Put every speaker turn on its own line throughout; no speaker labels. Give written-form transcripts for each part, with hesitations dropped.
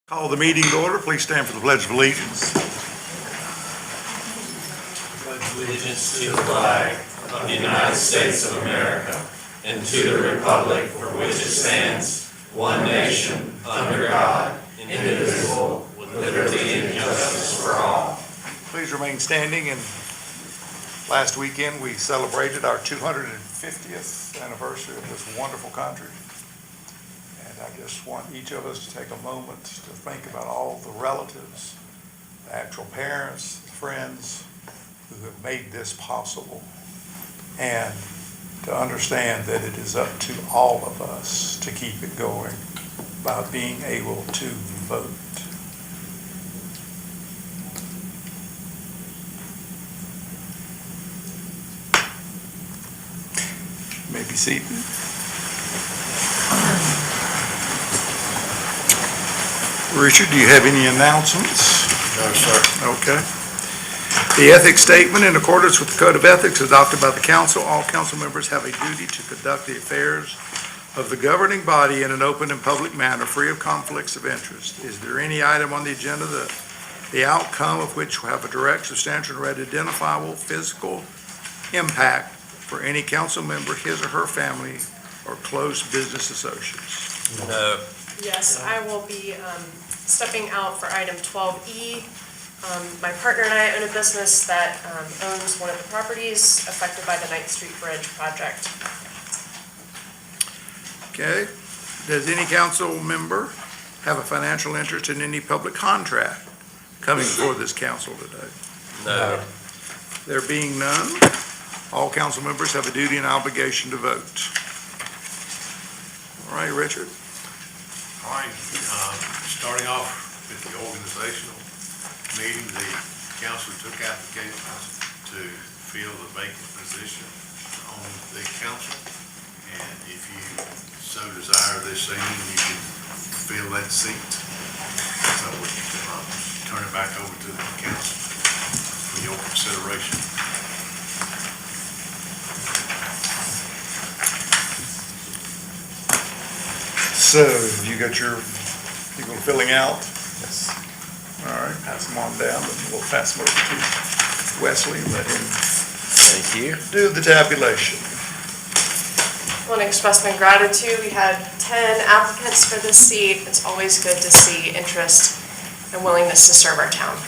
Call the meeting to order. Please stand for the Pledge of Allegiance.
Allegiance to the flag of the United States of America and to the republic for which it stands, one nation, under God, indivisible, with liberty and justice for all.
Please remain standing. And last weekend we celebrated our 250th anniversary of this wonderful country. And I just want each of us to take a moment to think about all the relatives, the actual parents, friends who have made this possible, and to understand that it is up to all of us to keep it going by being able to vote. You may be seated. Richard, do you have any announcements?
No, sir.
Okay. The ethics statement: in accordance with the Code of Ethics adopted by the council, all council members have a duty to conduct the affairs of the governing body in an open and public manner, free of conflicts of interest. Is there any item on the agenda that the outcome of which will have a direct, substantial, and identifiable physical impact for any council member, his or her family, or close business associates?
No.
Yes, I will be stepping out for item 12E. My partner and I own a business that owns one of the properties affected by the Ninth Street Bridge project.
Okay. Does any council member have a financial interest in any public contract coming before this council today?
No.
There being none, all council members have a duty and obligation to vote. All right, Richard.
All right, starting off with the organizational meeting, the council took applications to fill the vacant position on the council. And if you so desire this evening, you can fill that seat. So turn it back over to the council for your consideration.
So, you got your people filling out? Yes. All right, pass them on down, and we'll pass them over to Wesley and let him
Thank you.
do the tabulation.
I want to express my gratitude. We had 10 applicants for this seat. It's always good to see interest and willingness to serve our town.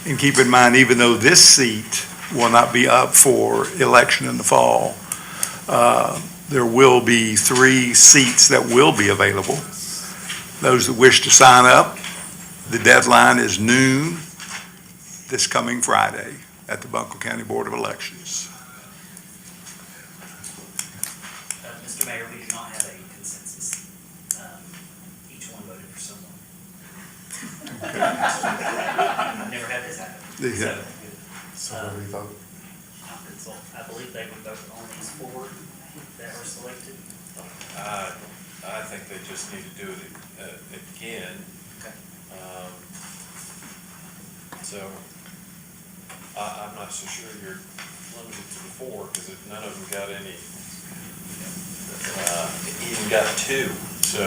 And keep in mind, even though this seat will not be up for election in the fall, there will be 3 seats that will be available. Those that wish to sign up, the deadline is noon this coming Friday at the Buncombe County Board of Elections.
Mr. Mayor, we do not have a consensus. Each one voted for someone. I've never had this happen.
Yeah.
So what do we vote? I believe they would vote on these 4 that were selected.
I think they just need to do it again.
Okay.
So I'm not so sure you're limited to the 4 because none of them got any, even got 2. So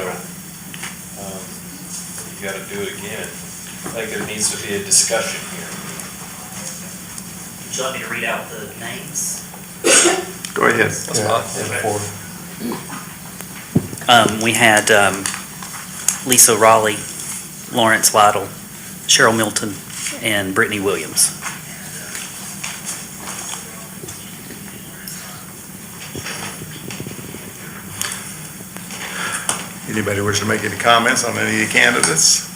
you got to do it again. I think there needs to be a discussion here.
Would you like me to read out the names?
Go ahead.
We had Lisa Raleigh, Lawrence Lytle, Cheryl Milton, and Brittany Williams.
Anybody wish to make any comments on any of the candidates?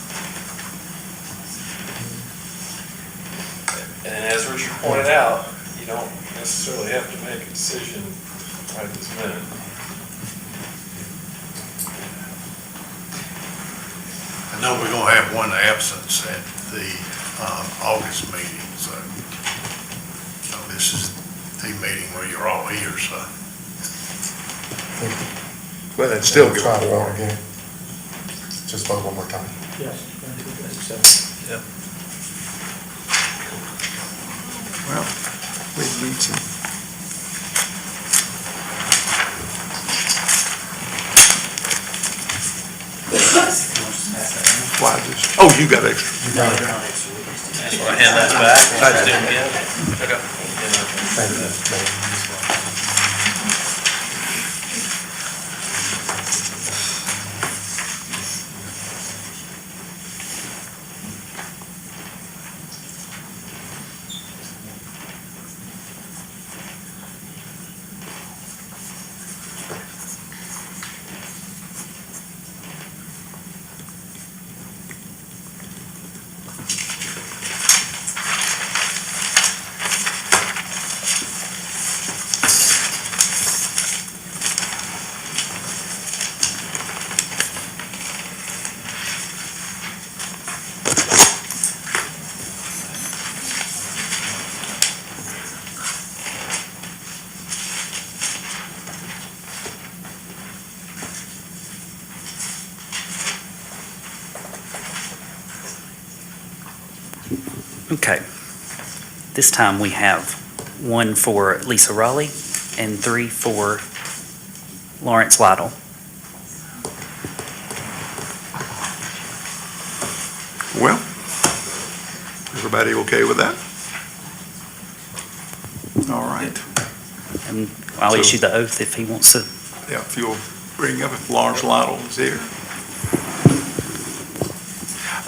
And as Richard pointed out, you don't necessarily have to make a decision right this minute.
I know we're gonna have one absence at the August meeting, so this is the meeting where you're all here, so.
Well, that'd still give
Try
a
it
quorum.
again. Just vote one more time.
Well, we need some. Oh, you got extra.
No, they're not extra. We just do-
That's why I hand that back.
That's
Didn't get it. Okay.
Thank you, Mayor.
Okay. This time we have one for Lisa Raleigh and 3 for Lawrence Lytle.
Well, everybody okay with that? All right.
And I'll
So-
issue the oath if he wants to.
Yeah, if you'll bring up if Lawrence Lytle is here.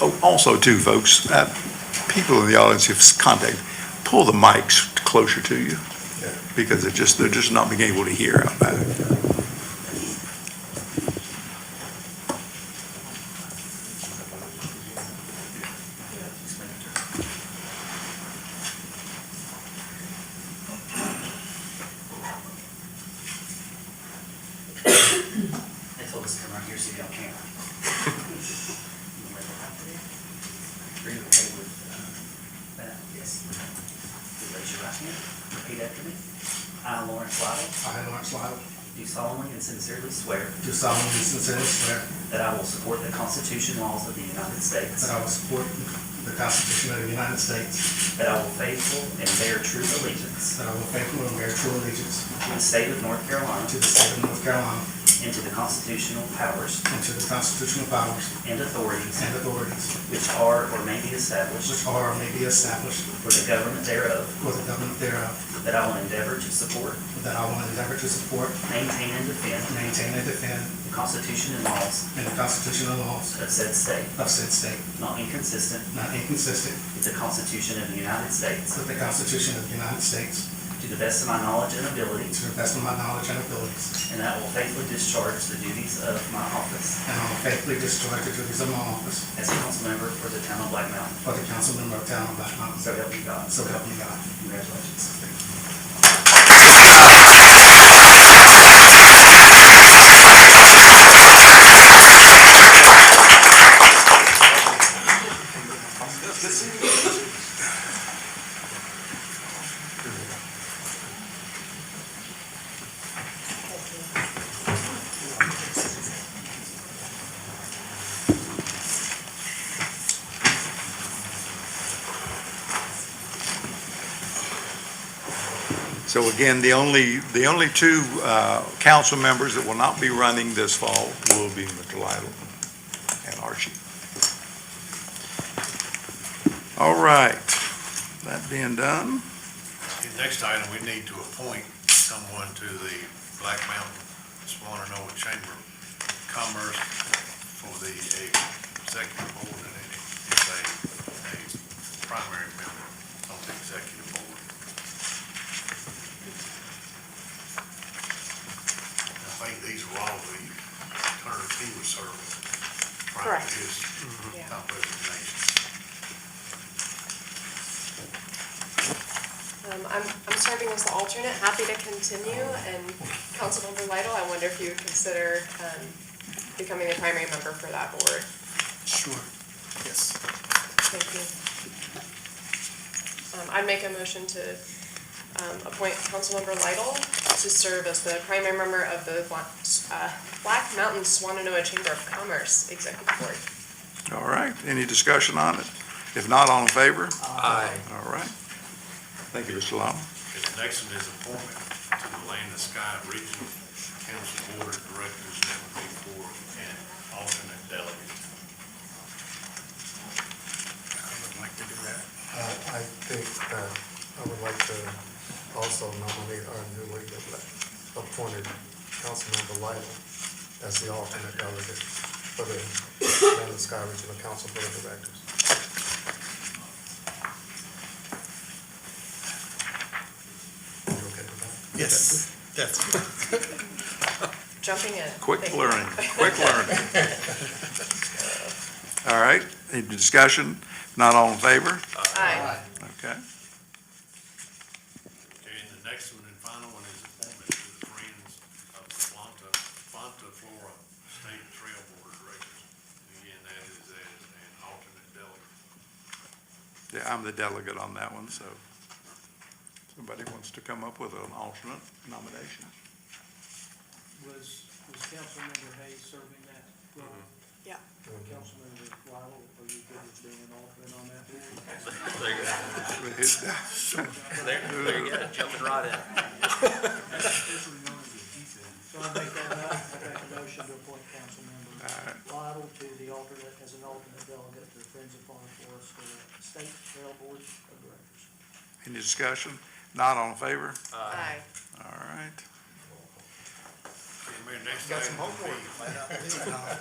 Oh, also too, folks, people in the audience who've contacted, pull the mics closer to you
Yeah.
because they're just not being able to hear out back.
They told us to come right here so you don't camera. Agree with that? Yes. You raise your right hand, repeat after me. I, Lawrence Lytle,
I, Lawrence Lytle,
do solemnly and sincerely swear
do solemnly and sincerely swear
that I will support the Constitution and laws of the United States,
that I will support the Constitution of the United States,
that I will faithful and bear true allegiance
that I will faithfully and bear true allegiance
to the state of North Carolina
to the state of North Carolina
and to the constitutional powers
and to the constitutional powers
and authorities
and authorities
which are or may be established
which are or may be established
for the government thereof,
for the government thereof,
that I will endeavor to support,
that I will endeavor to support,
maintain, and defend
maintain, and defend
the Constitution and laws
and the Constitution and laws
of said state,
of said state,
not inconsistent
not inconsistent
with the Constitution of the United States,
with the Constitution of the United States,
to the best of my knowledge and ability,
to the best of my knowledge and abilities,
and that I will faithfully discharge the duties of my office
and I will faithfully discharge the duties of my office
as a council member for the town of Black Mountain.
for the council member of town of Black Mountain.
So help me God.
So help me God.
Congratulations.
So again, the only two council members that will not be running this fall will be Mr. Lytle and Archie. All right, that being done,
The next item, we need to appoint someone to the Black Mountain Swananoa Chamber of Commerce for the executive board, and it is a primary member on the executive board. I think these are all the terms he was serving prior
Correct.
to his
Yeah.
top resignation.
I'm serving as the alternate, happy to continue, and Councilmember Lytle, I wonder if you would consider becoming the primary member for that board.
Sure. Yes.
Thank you. I'd make a motion to appoint Councilmember Lytle to serve as the primary member of the Black Mountain Swananoa Chamber of Commerce Executive Board.
all right, any discussion on it? If not, all in favor?
Aye.
All right. Thank you, Mr. Lytle.
Okay, the next one is appointment to the Land and Sky Regional Council Board of Directors, and that would be for an alternate delegate.
appointed Councilmember Lytle as the alternate delegate for the Land of Sky Regional Council Board of Directors. You okay with that?
Yes, that's.
Jumping in.
Quick
Thank you.
learning, quick learning. All right, any discussion? Not all in favor?
Aye.
Okay.
Okay, and the next one and final one is appointment to the Friends of Fonta Flora State Trail Board of Directors. Again, that is as an alternate delegate.
Yeah, I'm the delegate on that one, so somebody wants to come up with an alternate nomination.
Was Councilmember Hayes serving that role?
Yeah.
Councilmember Waddle, are you good with being an alternate on that board?
With his-
There you go, jumping right in.
So I make a motion to appoint Councilmember Waddle to the alternate, as an alternate delegate to the Friends of Fauna Forest for the State Trail Board of Directors.
Any discussion? Not all in favor?
Aye.
All right.
Okay, Mayor, next
Got some
item would
homework.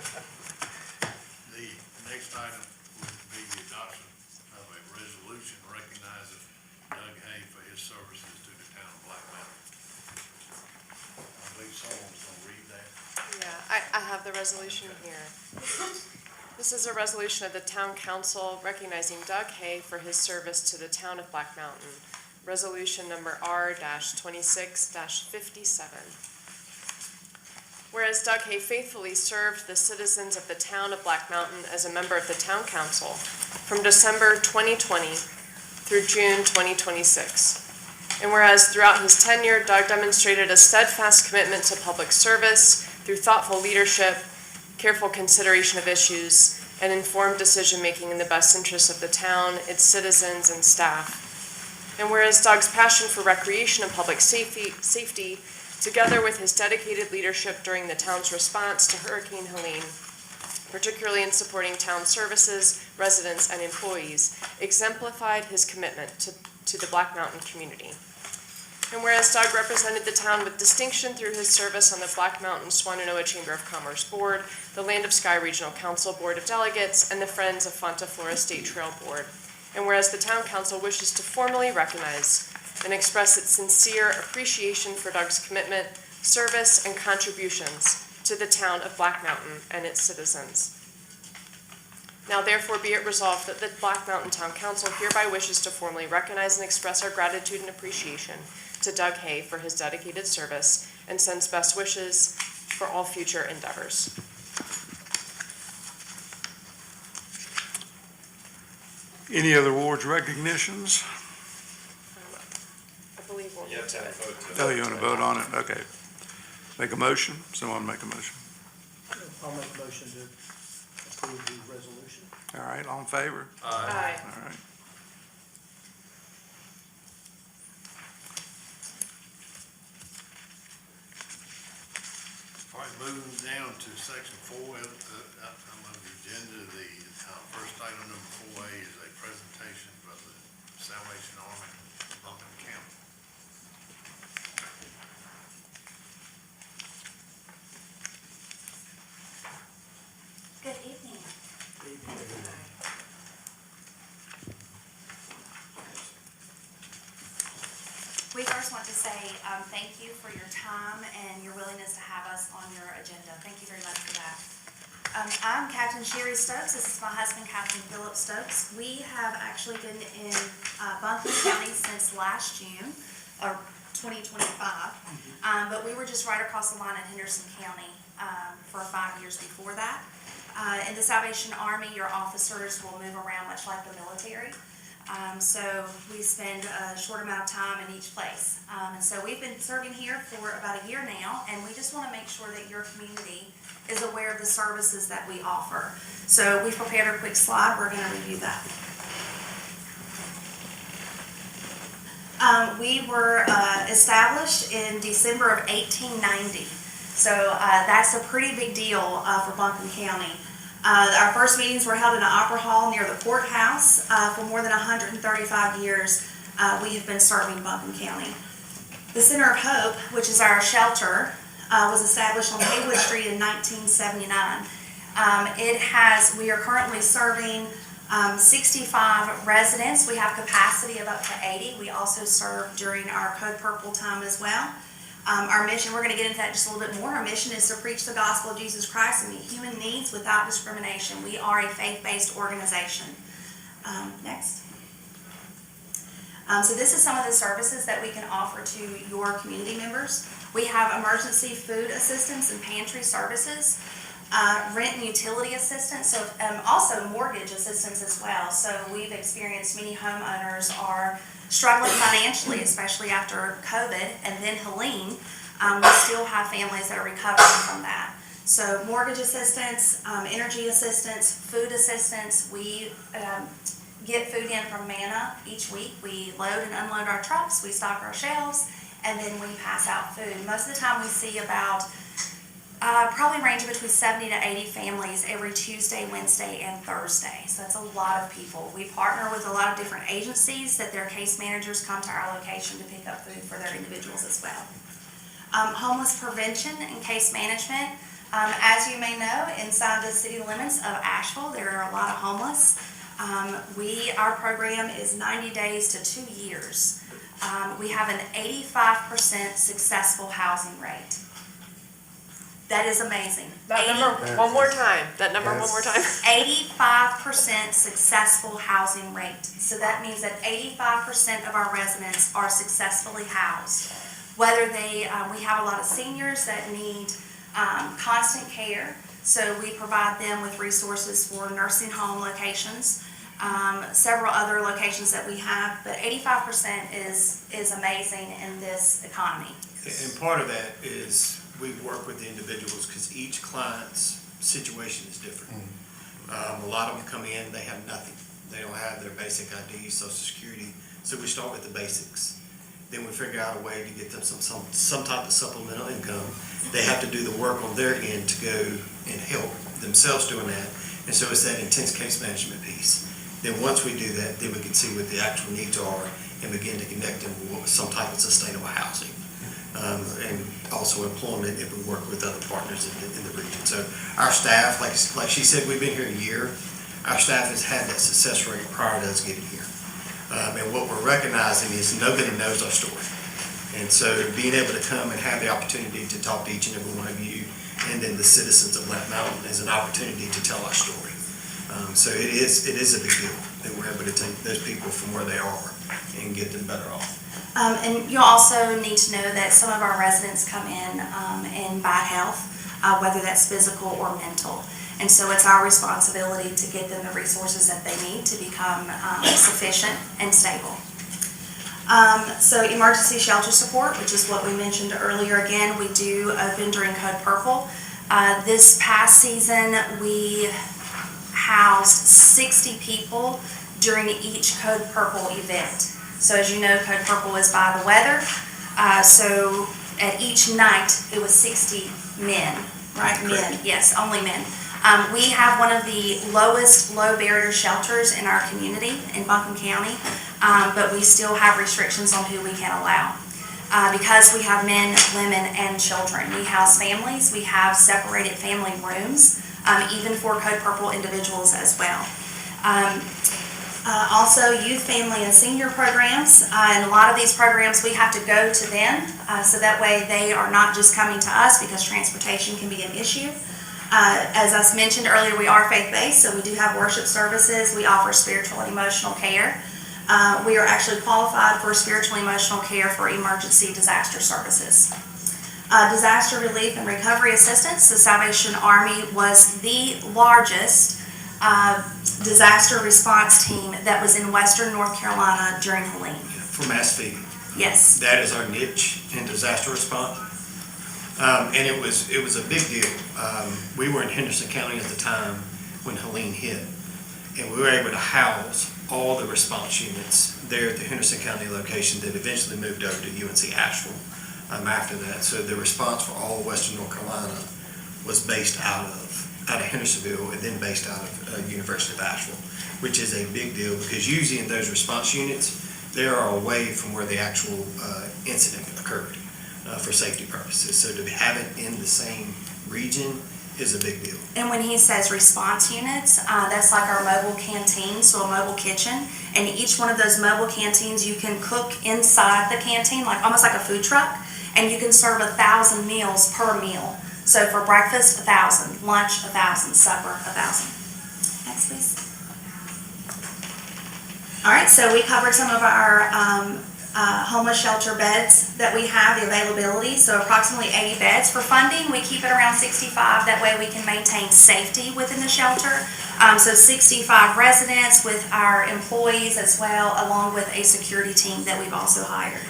be, the next item would be the adoption of a resolution recognizing Doug Hay for his services to the town of Black Mountain. I believe someone's gonna read that.
Yeah, I have the resolution here. This is a resolution of the town council recognizing Doug Hay for his service to the town of Black Mountain. Resolution number R-26-57. Whereas Doug Hay faithfully served the citizens of the town of Black Mountain as a member of the town council from December 2020 through June 2026. And whereas throughout his tenure, Doug demonstrated a steadfast commitment to public service through thoughtful leadership, careful consideration of issues, and informed decision-making in the best interests of the town, its citizens, and staff. And whereas Doug's passion for recreation and public safety, together with his dedicated leadership during the town's response to Hurricane Helene, particularly in supporting town services, residents, and employees, exemplified his commitment to the Black Mountain community. And whereas Doug represented the town with distinction through his service on the Black Mountain Swannanoa Chamber of Commerce Board, the Land of Sky Regional Council Board of Delegates, and the Friends of Fonta Flora State Trail Board. And whereas the town council wishes to formally recognize and express its sincere appreciation for Doug's commitment, service, and contributions to the town of Black Mountain and its citizens. Now therefore be it resolved that the Black Mountain Town Council hereby wishes to formally recognize and express our gratitude and appreciation to Doug Hay for his dedicated service and sends best wishes for all future endeavors.
Any other awards recognitions?
I believe we'll
You have
move
to
to
have a
it.
vote to.
Oh, you want to vote on it? Okay. Make a motion? Someone make a motion.
I'll make a motion to approve the resolution.
All right, all in favor?
Aye.
All right.
All right, moving down to section 4, I'm on the agenda, the first item number 4A is a presentation by the Salvation Army of Buncombe County.
Good evening. We first want to say thank you for your time and your willingness to have us on your agenda. Thank you very much for that. I'm Captain Sherry Stokes. This is my husband, Captain Philip Stokes. We have actually been in Buncombe County since last June, or 2025. But we were just right across the line in Henderson County for 5 years before that. In the Salvation Army, your officers will move around much like the military. So we spend a short amount of time in each place. And so we've been serving here for about a year now, and we just want to make sure that your community is aware of the services that we offer. So we've prepared a quick slide. We're going to review that. We were established in December of 1890. So that's a pretty big deal for Buncombe County. Our first meetings were held in an opera hall near the courthouse. For more than 135 years, we have been serving Buncombe County. The Center of Hope, which is our shelter, was established on Haywood Street in 1979. We are currently serving 65 residents. We have capacity of up to 80. We also serve during our Code Purple time as well. Our mission, we're going to get into that just a little bit more. Our mission is to preach the gospel of Jesus Christ and meet human needs without discrimination. We are a faith-based organization. Next. So this is some of the services that we can offer to your community members. We have emergency food assistance and pantry services, rent and utility assistance, so also mortgage assistance as well. So we've experienced many homeowners are struggling financially, especially after COVID, and then Helene. We still have families that are recovering from that. So mortgage assistance, energy assistance, food assistance. We get food in from Manna each week. We load and unload our trucks, we stock our shelves, and then we pass out food. Most of the time we see about probably ranging between 70 to 80 families every Tuesday, Wednesday, and Thursday. So that's a lot of people. We partner with a lot of different agencies that their case managers come to our location to pick up food for their individuals as well. Homeless prevention and case management. As you may know, inside the city limits of Asheville, there are a lot of homeless. Our program is 90 days to 2 years. We have an 85% successful housing rate. That is amazing.
That number, one more time. That number, one more time.
85% successful housing rate. So that means that 85% of our residents are successfully housed. Whether we have a lot of seniors that need constant care, so we provide them with resources for nursing home locations, several other locations that we have, but 85% is amazing in this economy.
And part of that is we work with the individuals because each client's situation is different. A lot of them come in, they have nothing. They don't have their basic ID, Social Security, so we start with the basics. Then we figure out a way to get them some type of supplemental income. They have to do the work on their end to go and help themselves doing that. And so it's that intense case management piece. Then once we do that, then we can see what the actual needs are and begin to connect them with some type of sustainable housing. And also employment if we work with other partners in the region. So our staff, like she said, we've been here a year. Our staff has had that success rate prior to us getting here. And what we're recognizing is nobody knows our story. And so being able to come and have the opportunity to talk to each and every one of you and then the citizens of Black Mountain is an opportunity to tell our story. So it is a big deal that we're able to take those people from where they are and get them better off.
And you also need to know that some of our residents come in bad health, whether that's physical or mental. And so it's our responsibility to get them the resources that they need to become sufficient and stable. So emergency shelter support, which is what we mentioned earlier. Again, we do open during Code Purple. This past season, we housed 60 people during each Code Purple event. So as you know, Code Purple is by the weather. So at each night, it was 60 men, right? Men, yes, only men. We have one of the lowest low barrier shelters in our community in Buncombe County, but we still have restrictions on who we can allow. Because we have men, women, and children. We house families. We have separated family rooms, even for Code Purple individuals as well. Also, youth, family, and senior programs. And a lot of these programs, we have to go to them, so that way they are not just coming to us because transportation can be an issue. As I mentioned earlier, we are faith-based, so we do have worship services. We offer spiritual and emotional care. We are actually qualified for spiritual and emotional care for emergency disaster services. Disaster relief and recovery assistance. The Salvation Army was the largest disaster response team that was in Western North Carolina during Helene.
For mass feeding.
Yes.
That is our niche in disaster response. And it was a big deal. We were in Henderson County at the time when Helene hit, and we were able to house all the response units there at the Henderson County location that eventually moved over to UNC Asheville after that. So the response for all of Western North Carolina was based out of Hendersonville and then based out of University of Asheville, which is a big deal because usually in those response units, they are away from where the actual incident occurred for safety purposes. So to have it in the same region is a big deal.
And when he says response units, that's like our mobile canteen, so a mobile kitchen. And each one of those mobile canteens, you can cook inside the canteen, like almost like a food truck, and you can serve 1,000 meals per meal. So for breakfast, 1,000, lunch, 1,000, supper, 1,000. Next, please. All right, so we covered some of our homeless shelter beds that we have, the availability, so approximately 80 beds. For funding, we keep it around 65, that way we can maintain safety within the shelter. So 65 residents with our employees as well, along with a security team that we've also hired.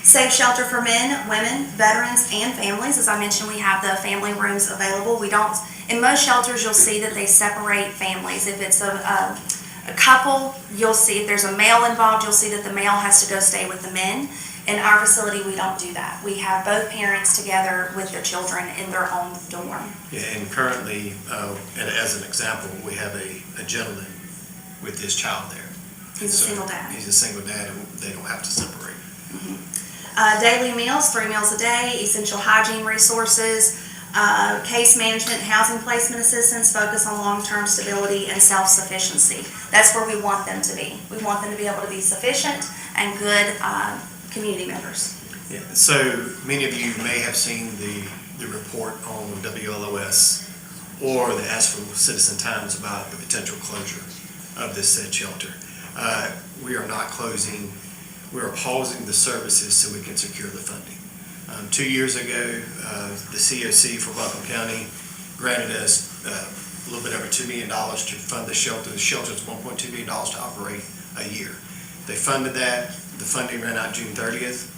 Safe shelter for men, women, veterans, and families. As I mentioned, we have the family rooms available. We don't, in most shelters, you'll see that they separate families. If it's a couple, you'll see if there's a male involved, you'll see that the male has to go stay with the men. In our facility, we don't do that. We have both parents together with their children in their own dorm.
Yeah, and currently, and as an example, we have a gentleman with his child there.
He's a single dad.
He's a single dad, and they don't have to separate.
Daily meals, 3 meals a day, essential hygiene resources, case management, housing placement assistance, focus on long-term stability and self-sufficiency. That's where we want them to be. We want them to be able to be sufficient and good community members.
Yeah, so many of you may have seen the report on WLOS or the Asheville Citizen Times about the potential closure of this said shelter. We are not closing. We are pausing the services so we can secure the funding. 2 years ago, the COC for Buncombe County granted us a little bit over $2 million to fund the shelter. The shelter is $1.2 million to operate a year. They funded that. The funding ran out June 30th.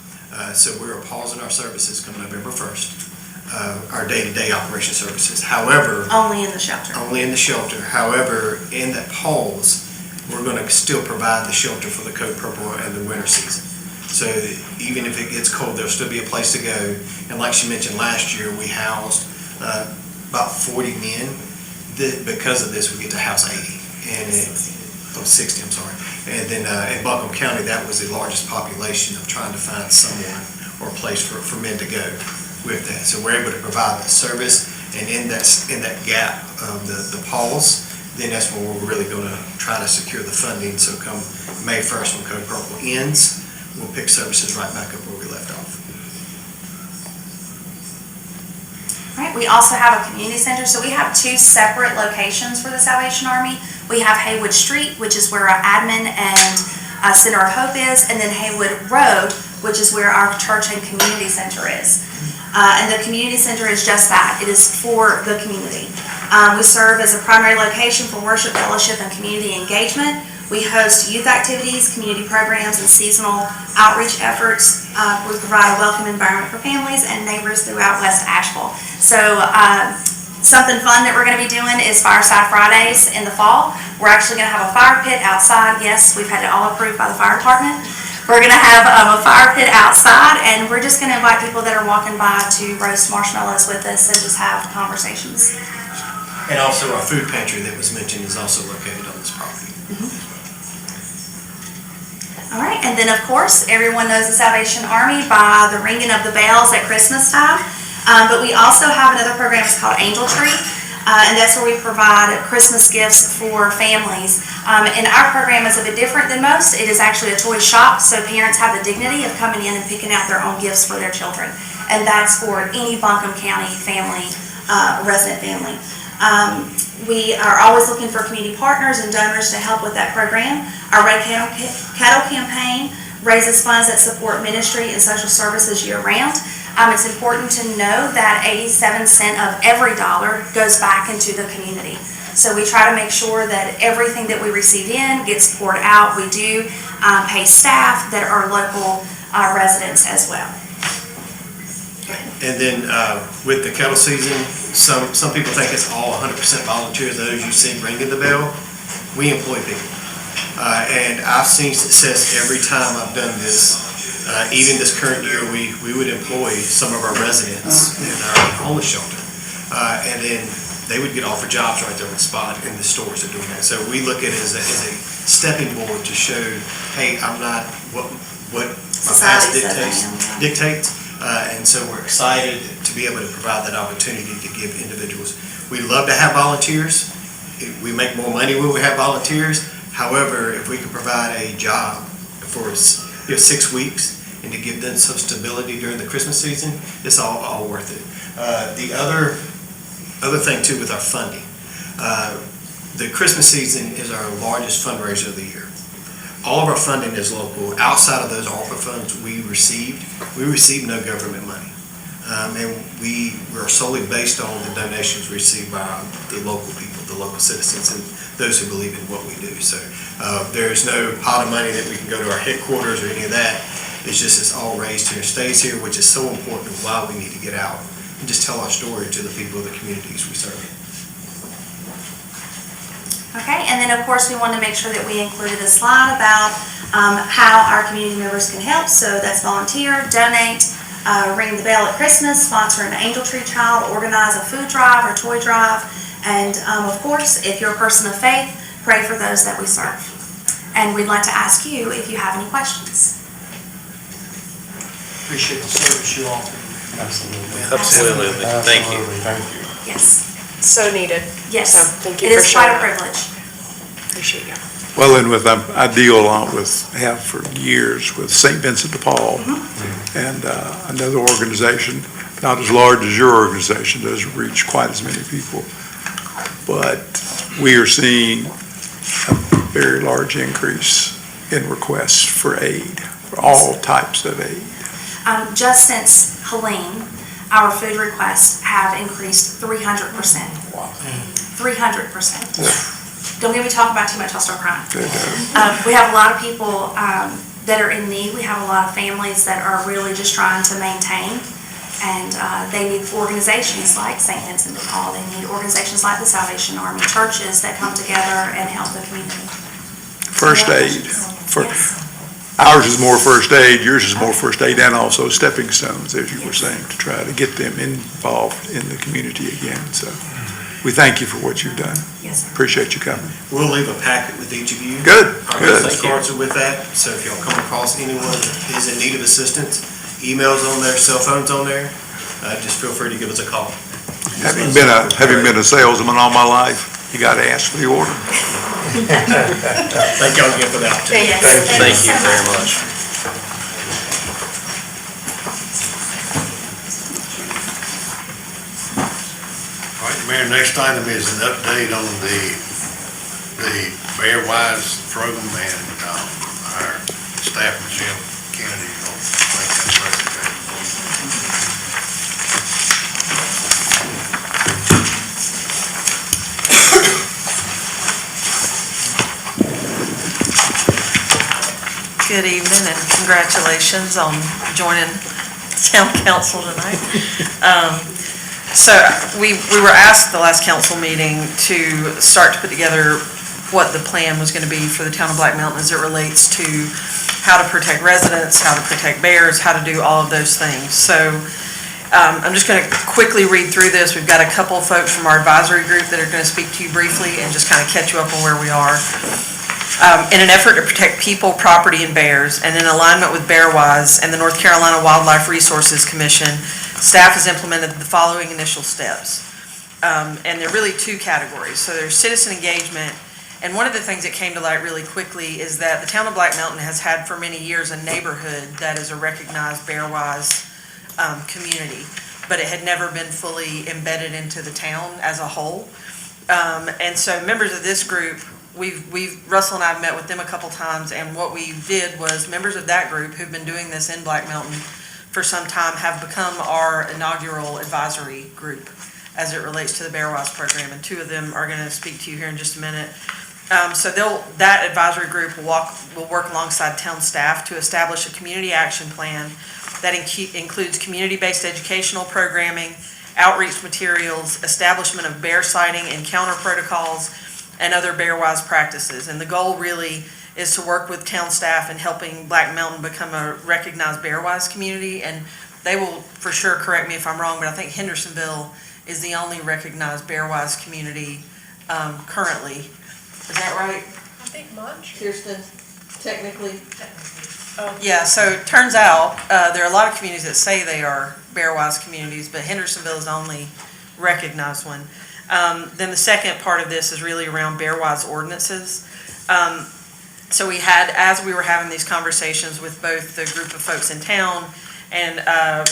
So we are pausing our services come November 1st, our day-to-day operation services. However,
Only in the shelter.
only in the shelter. However, in that pause, we're going to still provide the shelter for the Code Purple and the winter season. So even if it gets cold, there'll still be a place to go. And like she mentioned, last year we housed about 40 men. Because of this, we get to house 80. And 60, I'm sorry. And then in Buncombe County, that was the largest population of trying to find someone or a place for men to go with that. So we're able to provide that service. And in that gap of the pause, then that's when we're really going to try to secure the funding. So come May 1st, when Code Purple ends, we'll pick services right back up where we left off.
All right, we also have a community center, so we have 2 separate locations for the Salvation Army. We have Haywood Street, which is where our admin and Center of Hope is, and then Haywood Road, which is where our church and community center is. And the community center is just that. It is for the community. We serve as a primary location for worship, fellowship, and community engagement. We host youth activities, community programs, and seasonal outreach efforts. We provide a welcome environment for families and neighbors throughout West Asheville. So something fun that we're going to be doing is Fireside Fridays in the fall. We're actually going to have a fire pit outside. Yes, we've had it all approved by the fire department. We're going to have a fire pit outside, and we're just going to invite people that are walking by to roast marshmallows with us and just have conversations.
And also our food pantry that was mentioned is also located on this property.
All right, and then of course, everyone knows the Salvation Army by the ringing of the bells at Christmas time. But we also have another program, it's called Angel Tree, and that's where we provide Christmas gifts for families. And our program is a bit different than most. It is actually a toy shop, so parents have the dignity of coming in and picking out their own gifts for their children. And that's for any Buncombe County family, resident family. We are always looking for community partners and donors to help with that program. Our Red Cattle campaign raises funds that support ministry and social services year-round. It's important to know that 87 cents of every dollar goes back into the community. So we try to make sure that everything that we receive in gets poured out. We do pay staff that are local residents as well.
And then with the kettle season, some people think it's all 100% volunteers, those you see ringing the bell. We employ people. And I've seen success every time I've done this. Even this current year, we would employ some of our residents in our homeless shelter. And then they would get offered jobs right there on the spot in the stores that are doing that. So we look at it as a stepping board to show, hey, I'm not what my past
Society says I am,
dictates. And so we're excited to be able to provide that opportunity to give individuals. We love to have volunteers. We make more money when we have volunteers. However, if we can provide a job for 6 weeks and to give them some stability during the Christmas season, it's all worth it. The other thing too with our funding, the Christmas season is our largest fundraiser of the year. All of our funding is local. Outside of those ARPA funds we received no government money. And we are solely based on the donations received by the local people, the local citizens, and those who believe in what we do. So there's no pot of money that we can go to our headquarters or any of that. It's all raised here, stays here, which is so important and why we need to get out and just tell our story to the people of the communities we serve.
Okay, and then of course, we wanted to make sure that we included a slide about how our community members can help. So that's volunteer, donate, ring the bell at Christmas, sponsor an Angel Tree Child, organize a food drive or toy drive, and of course, if you're a person of faith, pray for those that we serve. And we'd like to ask you if you have any questions.
Appreciate the service you offer.
Absolutely. Thank you.
Thank you.
Yes,
So needed.
yes.
So thank you
It
for
is quite
showing
a
up.
privilege.
Appreciate you.
Well, and I deal a lot have for years with St. Vincent de Paul. And another organization, not as large as your organization, doesn't reach quite as many people. But we are seeing a very large increase in requests for aid, for all types of aid.
Just since Helene, our food requests have increased 300%.
Wow.
300%. Don't get me talking about too much, I'll start crying.
Good.
We have a lot of people that are in need. We have a lot of families that are really just trying to maintain. And they need organizations like St. Vincent de Paul. They need organizations like the Salvation Army, churches that come together and help the community.
First aid.
Yes.
Ours is more first aid, yours is more first aid, and also stepping stones, as you were saying, to try to get them involved in the community again. So we thank you for what you've done.
Yes, sir.
Appreciate you coming.
We'll leave a packet with each of you.
Good,
Our
good.
business cards are with that, so if y'all come across anyone that is in need of assistance, emails on there, cell phones on there, just feel free to give us a call.
Having been a salesman all my life, you gotta ask for the order.
Thank y'all again for the opportunity.
Yes,
Thank you
so
very
much.
much.
All right, Mayor, next item is an update on the Bear Wise program, and our staff, Michelle Kennedy, will make that presentation.
Good evening and congratulations on joining town council tonight. So we were asked at the last council meeting to start to put together what the plan was going to be for the town of Black Mountain as it relates to how to protect residents, how to protect bears, how to do all of those things. So I'm just going to quickly read through this. We've got a couple of folks from our advisory group that are going to speak to you briefly and just kind of catch you up on where we are. In an effort to protect people, property, and bears, and in alignment with BearWise and the North Carolina Wildlife Resources Commission, staff has implemented the following initial steps. And they're really two categories. So there's citizen engagement, and one of the things that came to light really quickly is that the town of Black Mountain has had for many years a neighborhood that is a recognized BearWise community, but it had never been fully embedded into the town as a whole. And so members of this group, Russell and I have met with them a couple times, and what we did was members of that group who've been doing this in Black Mountain for some time have become our inaugural advisory group as it relates to the BearWise program, and two of them are going to speak to you here in just a minute. So that advisory group will work alongside town staff to establish a community action plan that includes community-based educational programming, outreach materials, establishment of bear sighting encounter protocols, and other BearWise practices. And the goal really is to work with town staff in helping Black Mountain become a recognized BearWise community. And they will for sure correct me if I'm wrong, but I think Hendersonville is the only recognized Bear-wise community currently. Is that right,
I think Montreal.
Kirsten, technically? Yeah, so it turns out, there are a lot of communities that say they are Bear-wise communities, but Hendersonville is the only recognized one. Then the second part of this is really around Bear-wise ordinances. So we had, as we were having these conversations with both the group of folks in town and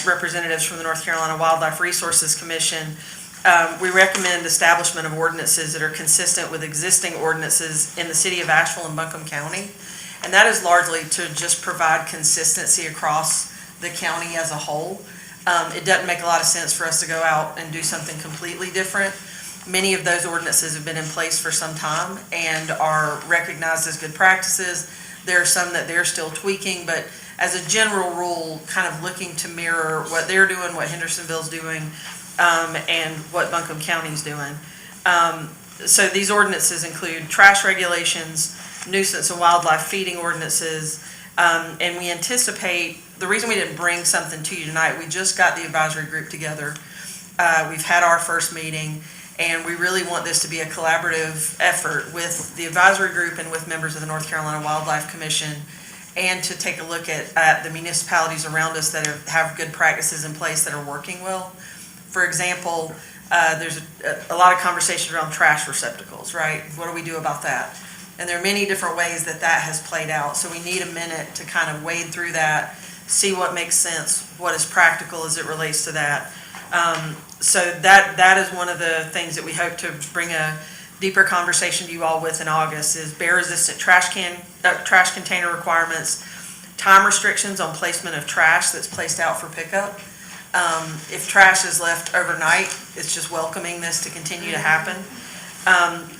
representatives from the North Carolina Wildlife Resources Commission, we recommend establishment of ordinances that are consistent with existing ordinances in the city of Asheville and Buncombe County. And that is largely to just provide consistency across the county as a whole. It doesn't make a lot of sense for us to go out and do something completely different. Many of those ordinances have been in place for some time and are recognized as good practices. There are some that they're still tweaking, but as a general rule, kind of looking to mirror what they're doing, what Hendersonville's doing, and what Buncombe County's doing. So these ordinances include trash regulations, nuisance and wildlife feeding ordinances, and we anticipate, the reason we didn't bring something to you tonight, we just got the advisory group together. We've had our first meeting, and we really want this to be a collaborative effort with the advisory group and with members of the North Carolina Wildlife Commission, and to take a look at the municipalities around us that have good practices in place that are working well. For example, there's a lot of conversation around trash receptacles, right? What do we do about that? And there are many different ways that that has played out. So we need a minute to kind of wade through that, see what makes sense, what is practical as it relates to that. So that is one of the things that we hope to bring a deeper conversation to you all with in August, is bear-resistant trash container requirements, time restrictions on placement of trash that's placed out for pickup. If trash is left overnight, it's just welcoming this to continue to happen.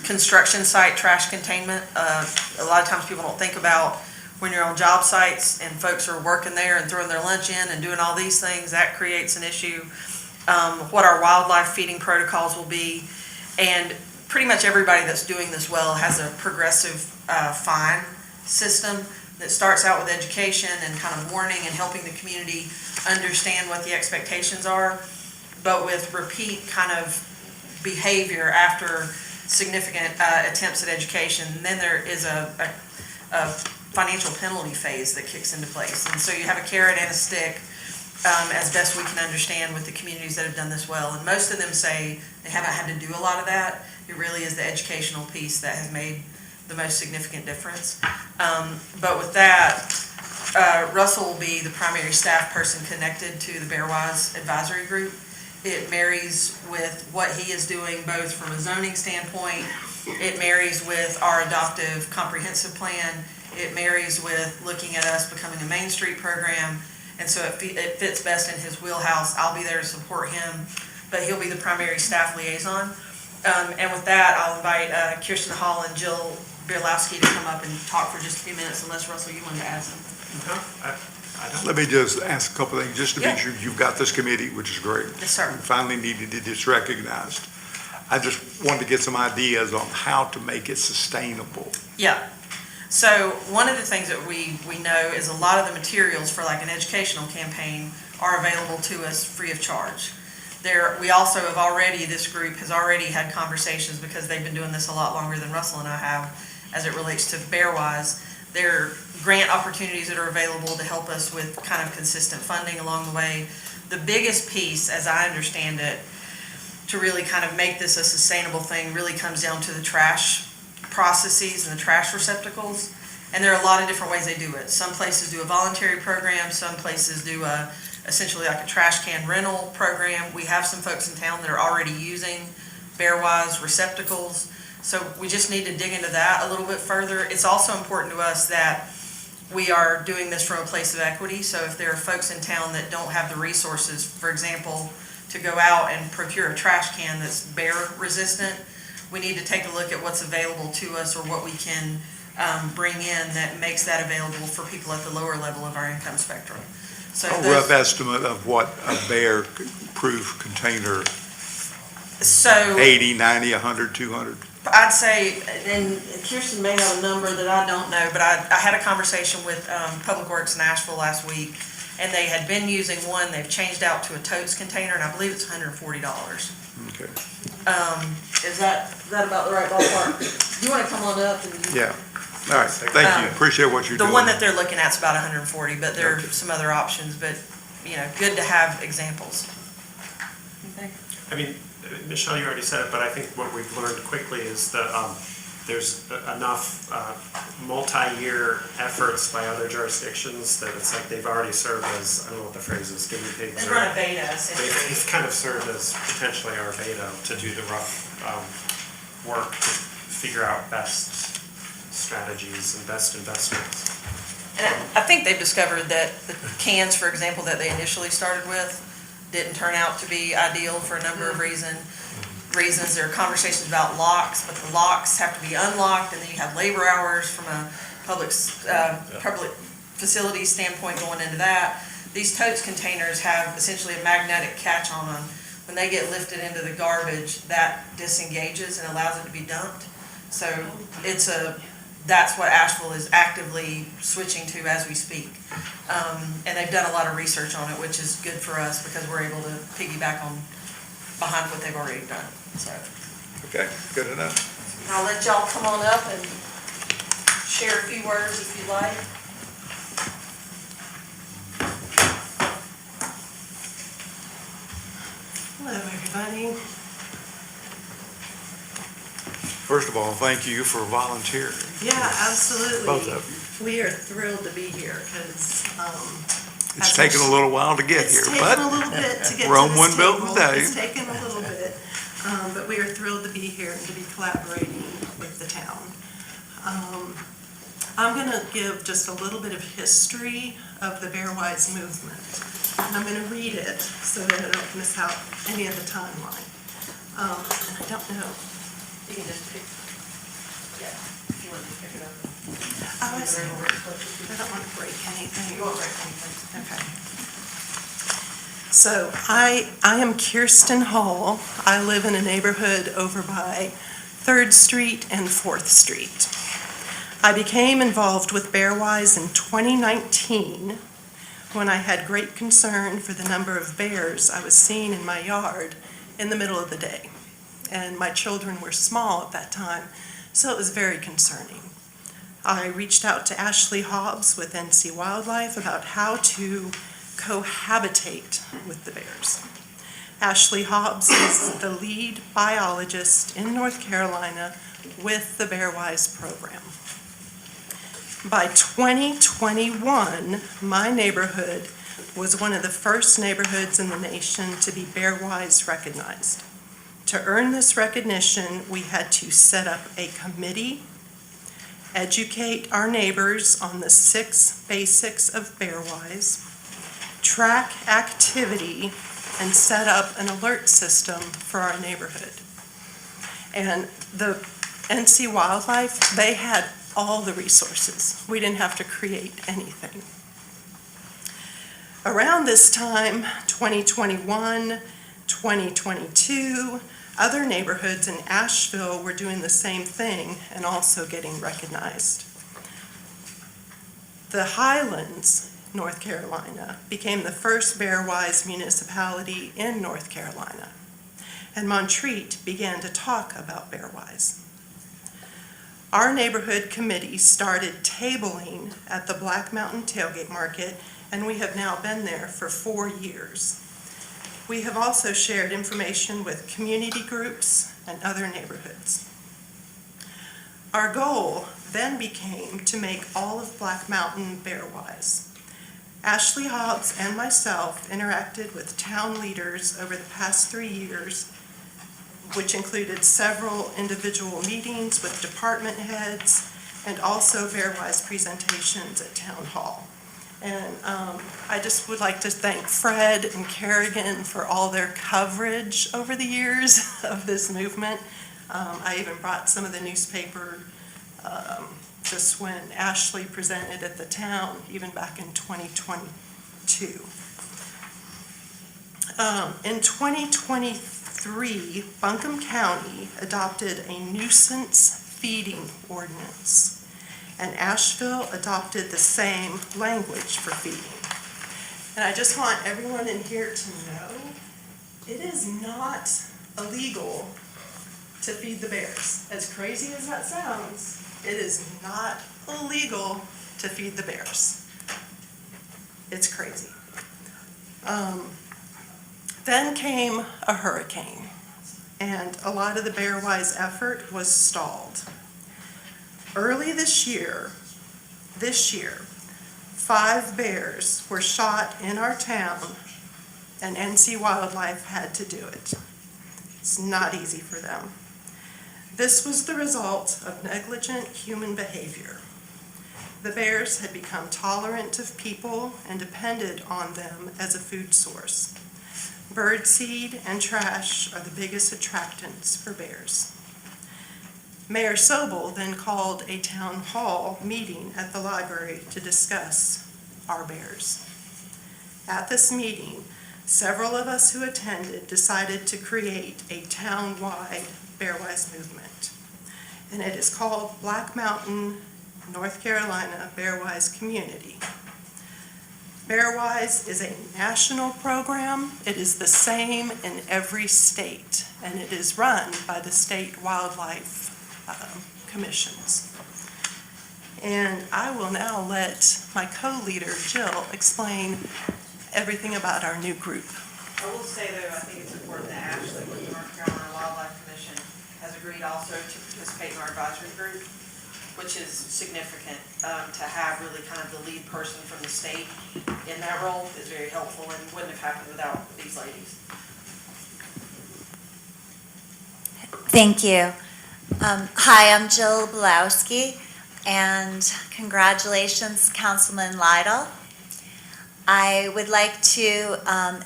Construction site trash containment. A lot of times people don't think about when you're on job sites and folks are working there and throwing their lunch in and doing all these things, that creates an issue. What our wildlife feeding protocols will be, and pretty much everybody that's doing this well has a progressive fine system that starts out with education and kind of warning and helping the community understand what the expectations are, but with repeat kind of behavior after significant attempts at education. And then there is a financial penalty phase that kicks into place. And so you have a carrot and a stick, as best we can understand, with the communities that have done this well. And most of them say they haven't had to do a lot of that. It really is the educational piece that has made the most significant difference. But with that, Russell will be the primary staff person connected to the Bear-wise Advisory Group. It marries with what he is doing both from a zoning standpoint, it marries with our adoptive comprehensive plan, it marries with looking at us becoming a Main Street program, and so it fits best in his wheelhouse. I'll be there to support him, but he'll be the primary staff liaison. And with that, I'll invite Kirsten Hall and Jill Bielowski to come up and talk for just a few minutes, unless, Russell, you wanted to add something.
Let me just ask a couple of things, just to
Yeah.
make sure you've got this committee, which is great.
Yes, sir.
We finally needed it, it's recognized. I just wanted to get some ideas on how to make it sustainable.
Yeah. So one of the things that we know is a lot of the materials for like an educational campaign are available to us free of charge. We also have already, this group has already had conversations, because they've been doing this a lot longer than Russell and I have, as it relates to Bear-wise. There are grant opportunities that are available to help us with kind of consistent funding along the way. The biggest piece, as I understand it, to really kind of make this a sustainable thing really comes down to the trash processes and the trash receptacles. And there are a lot of different ways they do it. Some places do a voluntary program, some places do essentially like a trash can rental program. We have some folks in town that are already using Bear-wise receptacles. So we just need to dig into that a little bit further. It's also important to us that we are doing this from a place of equity. So if there are folks in town that don't have the resources, for example, to go out and procure a trash can that's bear resistant, we need to take a look at what's available to us, or what we can bring in that makes that available for people at the lower level of our income spectrum. So
A rough estimate of what a bear-proof container,
So
80, 90, 100, 200?
I'd say, and Kirsten may have a number that I don't know, but I had a conversation with Public Works Nashville last week, and they had been using one, they've changed out to a totes container, and I believe it's $140.
Okay.
Is that about the right ballpark? Do you wanna come on up and?
Yeah. All right, thank you. Appreciate what you're
The
doing.
one that they're looking at is about 140, but there are
Okay.
some other options, but, good to have examples.
I mean, Michelle, you already said it, but I think what we've learned quickly is that there's enough multi-year efforts by other jurisdictions that it's like they've already served as, I don't know what the phrase is, guinea pigs.
They
or-
run a beta, essentially.
They've kind of served as potentially our beta to do the rough work to figure out best strategies and best investments.
And I think they've discovered that the cans, for example, that they initially started with didn't turn out to be ideal for a number of reasons. There are conversations about locks, but the locks have to be unlocked, and then you have labor hours from a public facility standpoint going into that. These totes containers have essentially a magnetic catch on them. When they get lifted into the garbage, that disengages and allows it to be dumped. So that's what Asheville is actively switching to as we speak. And they've done a lot of research on it, which is good for us because we're able to piggyback behind what they've already done, so.
Okay, good enough.
I'll let y'all come on up and share a few words if you'd like.
Hello, everybody.
First of all, thank you for volunteering.
Yeah, absolutely.
Both of you.
We are thrilled to be here because,
It's taken a little while to get here,
it's
but
taken a little bit to get to
Rome
this
wasn't built in
table.
a day.
It's taken a little bit, but we are thrilled to be here and to be collaborating with the town. I'm going to give just a little bit of history of the Bearwise movement. And I'm going to read it so that I don't miss out any of the timeline. And I don't know.
You can just pick, yeah, if you want to pick it up.
Oh, I see. I don't want to break anything.
You won't break anything.
Okay. So I am Kirsten Hall. I live in a neighborhood over by 3rd Street and 4th Street. I became involved with Bearwise in 2019 when I had great concern for the number of bears I was seeing in my yard in the middle of the day. And my children were small at that time, so it was very concerning. I reached out to Ashley Hobbs with NC Wildlife about how to cohabitate with the bears. Ashley Hobbs is the lead biologist in North Carolina with the Bearwise program. By 2021, my neighborhood was one of the first neighborhoods in the nation to be Bearwise recognized. To earn this recognition, we had to set up a committee, educate our neighbors on the 6 basics of Bearwise, track activity, and set up an alert system for our neighborhood. And the NC Wildlife, they had all the resources. We didn't have to create anything. Around this time, 2021, 2022, other neighborhoods in Asheville were doing the same thing and also getting recognized. The Highlands, North Carolina, became the first Bearwise municipality in North Carolina, and Montreat began to talk about Bearwise. Our neighborhood committee started tabling at the Black Mountain Tailgate Market, and we have now been there for 4 years. We have also shared information with community groups and other neighborhoods. Our goal then became to make all of Black Mountain Bearwise. Ashley Hobbs and myself interacted with town leaders over the past 3 years, which included several individual meetings with department heads and also Bearwise presentations at Town Hall. And I just would like to thank Fred and Kerrigan for all their coverage over the years of this movement. I even brought some of the newspaper just when Ashley presented at the town, even back in 2022. In 2023, Buncombe County adopted a nuisance feeding ordinance, and Asheville adopted the same language for feeding. And I just want everyone in here to know, it is not illegal to feed the bears. As crazy as that sounds, it is not illegal to feed the bears. It's crazy. Then came a hurricane, and a lot of the Bear Wise effort was stalled. Early this year, 5 bears were shot in our town, and NC Wildlife had to do it. It's not easy for them. This was the result of negligent human behavior. The bears had become tolerant of people and depended on them as a food source. Birdseed and trash are the biggest attractants for bears. Mayor Sobel then called a town hall meeting at the library to discuss our bears. At this meeting, several of us who attended decided to create a town-wide Bear-Wise movement. And it is called Black Mountain, North Carolina Bear-Wise Community. Bear-Wise is a national program. It is the same in every state, and it is run by the state wildlife commissions. And I will now let my co-leader, Jill, explain everything about our new group.
I will say though, I think it's important that Ashley with the North Carolina Wildlife Commission has agreed also to participate in our advisory group, which is significant. To have really kind of the lead person from the state in that role is very helpful and wouldn't have happened without these ladies.
Thank you. Hi, I'm Jill Blowski, and congratulations, Councilman Lytle. I would like to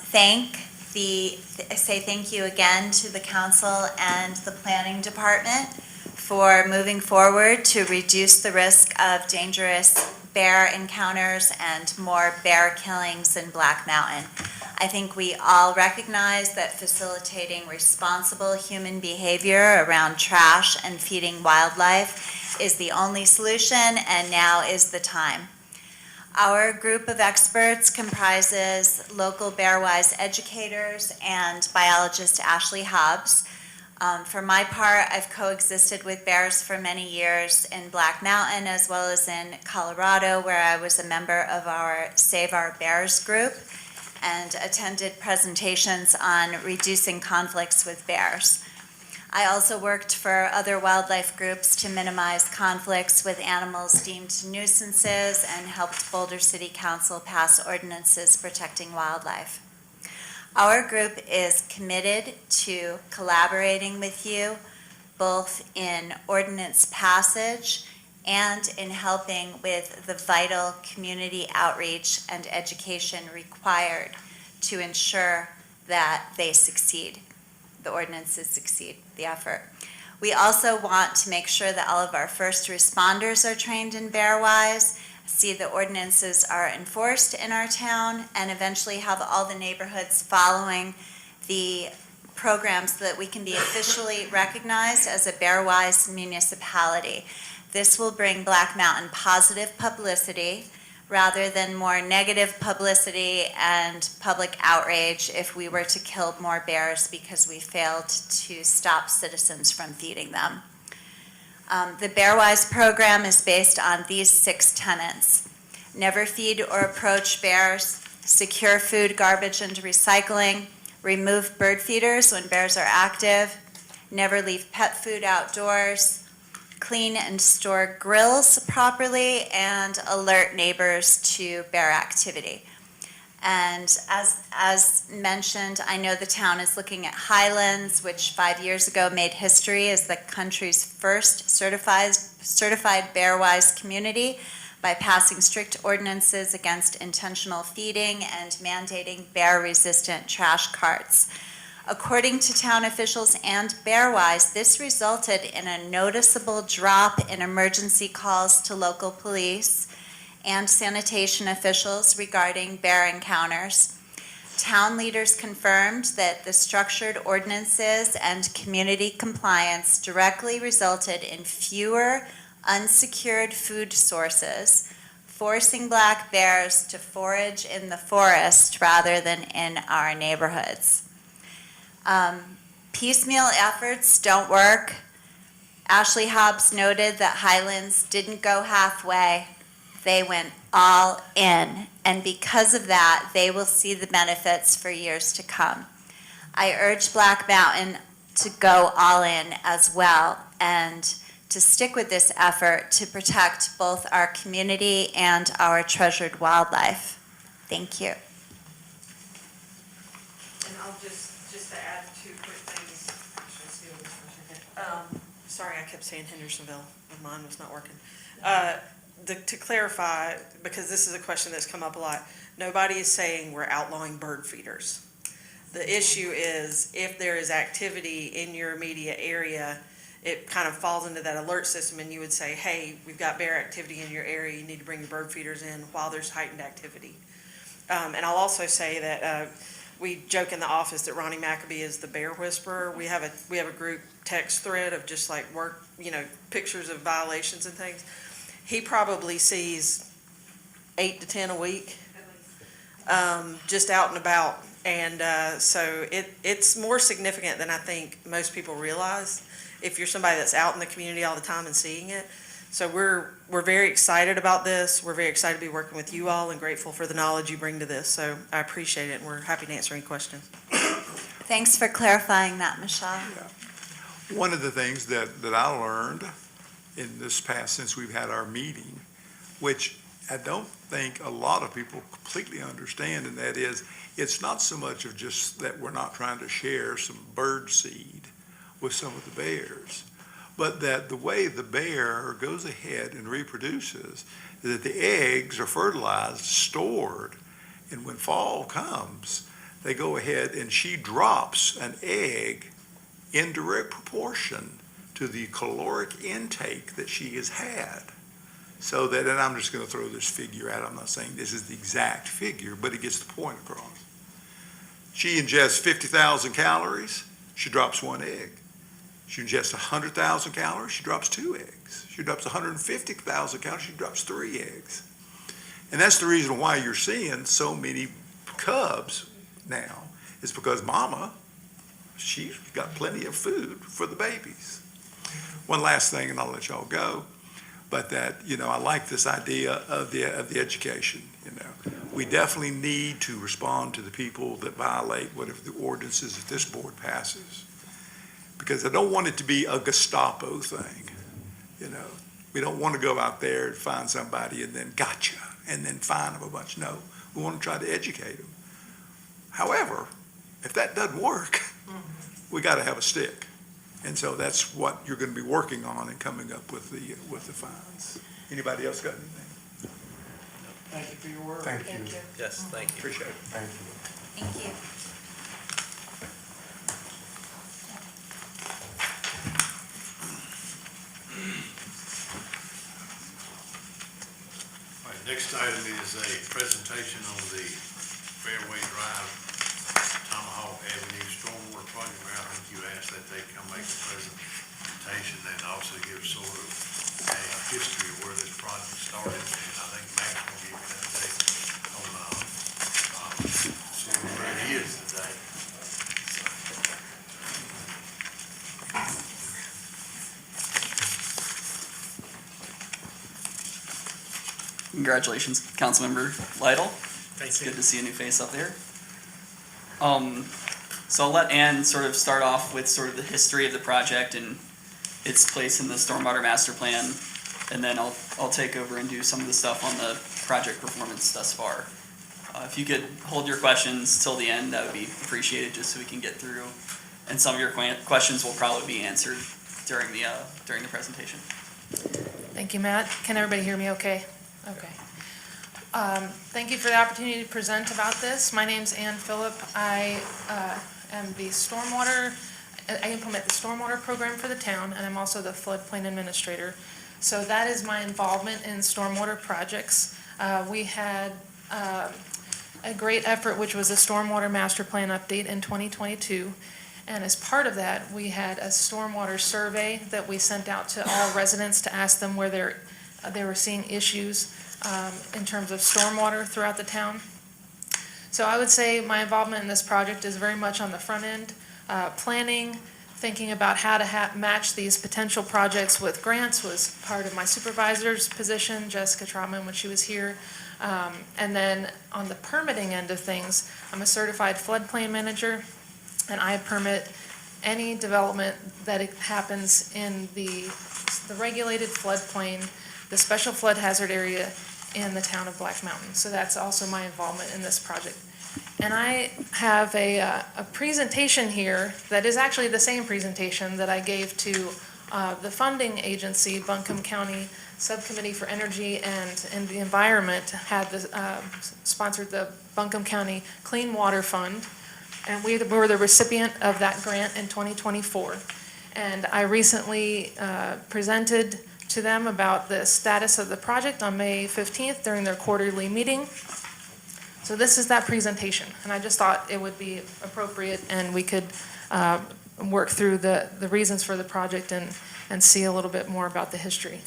say thank you again to the council and the planning department for moving forward to reduce the risk of dangerous bear encounters and more bear killings in Black Mountain. I think we all recognize that facilitating responsible human behavior around trash and feeding wildlife is the only solution, and now is the time. Our group of experts comprises local Bear-Wise educators and biologist Ashley Hobbs. For my part, I've coexisted with bears for many years in Black Mountain as well as in Colorado, where I was a member of our Save Our Bears group and attended presentations on reducing conflicts with bears. I also worked for other wildlife groups to minimize conflicts with animals deemed nuisances and helped Boulder City Council pass ordinances protecting wildlife. Our group is committed to collaborating with you both in ordinance passage and in helping with the vital community outreach and education required to ensure that they succeed, the ordinances succeed, the effort. We also want to make sure that all of our first responders are trained in Bear-Wise, see the ordinances are enforced in our town, and eventually have all the neighborhoods following the programs so that we can be officially recognized as a Bear-Wise municipality. This will bring Black Mountain positive publicity rather than more negative publicity and public outrage if we were to kill more bears because we failed to stop citizens from feeding them. The Bear-Wise program is based on these 6 tenets: never feed or approach bears, secure food, garbage, and recycling, remove bird feeders when bears are active, never leave pet food outdoors, clean and store grills properly, and alert neighbors to bear activity. And as mentioned, I know the town is looking at Highlands, which 5 years ago made history as the country's first certified Bear-Wise community by passing strict ordinances against intentional feeding and mandating bear-resistant trash carts. According to town officials and Bear-Wise, this resulted in a noticeable drop in emergency calls to local police and sanitation officials regarding bear encounters. Town leaders confirmed that the structured ordinances and community compliance directly resulted in fewer unsecured food sources forcing black bears to forage in the forest rather than in our neighborhoods. Piecemeal efforts don't work. Ashley Hobbs noted that Highlands didn't go halfway. They went all in, and because of that, they will see the benefits for years to come. I urge Black Mountain to go all in as well and to stick with this effort to protect both our community and our treasured wildlife. Thank you.
And I'll just to add two quick things. Actually, let's do this for a second. Sorry, I kept saying Hendersonville, and mine was not working. To clarify, because this is a question that's come up a lot, nobody is saying we're outlawing bird feeders. The issue is if there is activity in your immediate area, it kind of falls into that alert system, and you would say, hey, we've got bear activity in your area, you need to bring your bird feeders in while there's heightened activity. And I'll also say that we joke in the office that Ronnie McAbee is the bear whisperer. We have a group text thread of just like pictures of violations and things. He probably sees 8 to 10 a week, just out and about. And so it's more significant than I think most people realize if you're somebody that's out in the community all the time and seeing it. So we're very excited about this. We're very excited to be working with you all and grateful for the knowledge you bring to this. So I appreciate it, and we're happy to answer any questions.
Thanks for clarifying that, Michelle.
One of the things that I learned in this past, since we've had our meeting, which I don't think a lot of people completely understand, and that is, it's not so much of just that we're not trying to share some bird seed with some of the bears, but that the way the bear goes ahead and reproduces, that the eggs are fertilized, stored, and when fall comes, they go ahead and she drops an egg in direct proportion to the caloric intake that she has had. So that, and I'm just going to throw this figure out, I'm not saying this is the exact figure, but it gets the point across. She ingests 50,000 calories, she drops 1 egg. She ingests 100,000 calories, she drops 2 eggs. She drops 150,000 calories, she drops 3 eggs. And that's the reason why you're seeing so many cubs now, is because mama, she's got plenty of food for the babies. One last thing, and I'll let y'all go, but that, I like this idea of the education, We definitely need to respond to the people that violate whatever the ordinances that this board passes. Because I don't want it to be a Gestapo thing, We don't want to go out there and find somebody and then gotcha, and then fine them a bunch. No, we want to try to educate them. However, if that doesn't work, we got to have a stick. And so that's what you're going to be working on and coming up with the fines. Anybody else got anything?
Thank you for your work.
Thank you.
Yes, thank you.
Appreciate it.
Thank you.
Thank you.
All right, next item is a presentation on the Fairway Drive, Tomahawk Avenue Stormwater Project. Where I think you asked that they come make a presentation and also give sort of a history of where this project started. And I think Max will give you an update on sort of where it is today.
Congratulations, Councilmember Lytle.
Thank
It's good to see a new face up there. So I'll let Ann sort of start off with sort of the history of the project and its place in the Stormwater Master Plan, and then I'll take over and do some of the stuff on the project performance thus far. If you could hold your questions till the end, that would be appreciated, just so we can get through. And some of your questions will probably be answered during the presentation.
Thank you, Matt. Can everybody hear me okay? Okay. Thank you for the opportunity to present about this. My name's Ann Phillip. I am the I implement the stormwater program for the town, and I'm also the floodplain administrator. So that is my involvement in stormwater projects. We had a great effort, which was a stormwater master plan update in 2022. And as part of that, we had a stormwater survey that we sent out to all residents to ask them where their They were seeing issues in terms of stormwater throughout the town. So I would say my involvement in this project is very much on the front end, planning, thinking about how to match these potential projects with grants was part of my supervisor's position, Jessica Trotman, when she was here. And then on the permitting end of things, I'm a certified floodplain manager, and I permit any development that happens in the regulated floodplain, the special flood hazard area in the town of Black Mountain. So that's also my involvement in this project. And I have a presentation here that is actually the same presentation that I gave to the funding agency, Buncombe County Subcommittee for Energy and the Environment had sponsored the Buncombe County Clean Water Fund. And we were the recipient of that grant in 2024. And I recently presented to them about the status of the project on May 15th during their quarterly meeting. So this is that presentation, and I just thought it would be appropriate and we could work through the reasons for the project and see a little bit more about the history.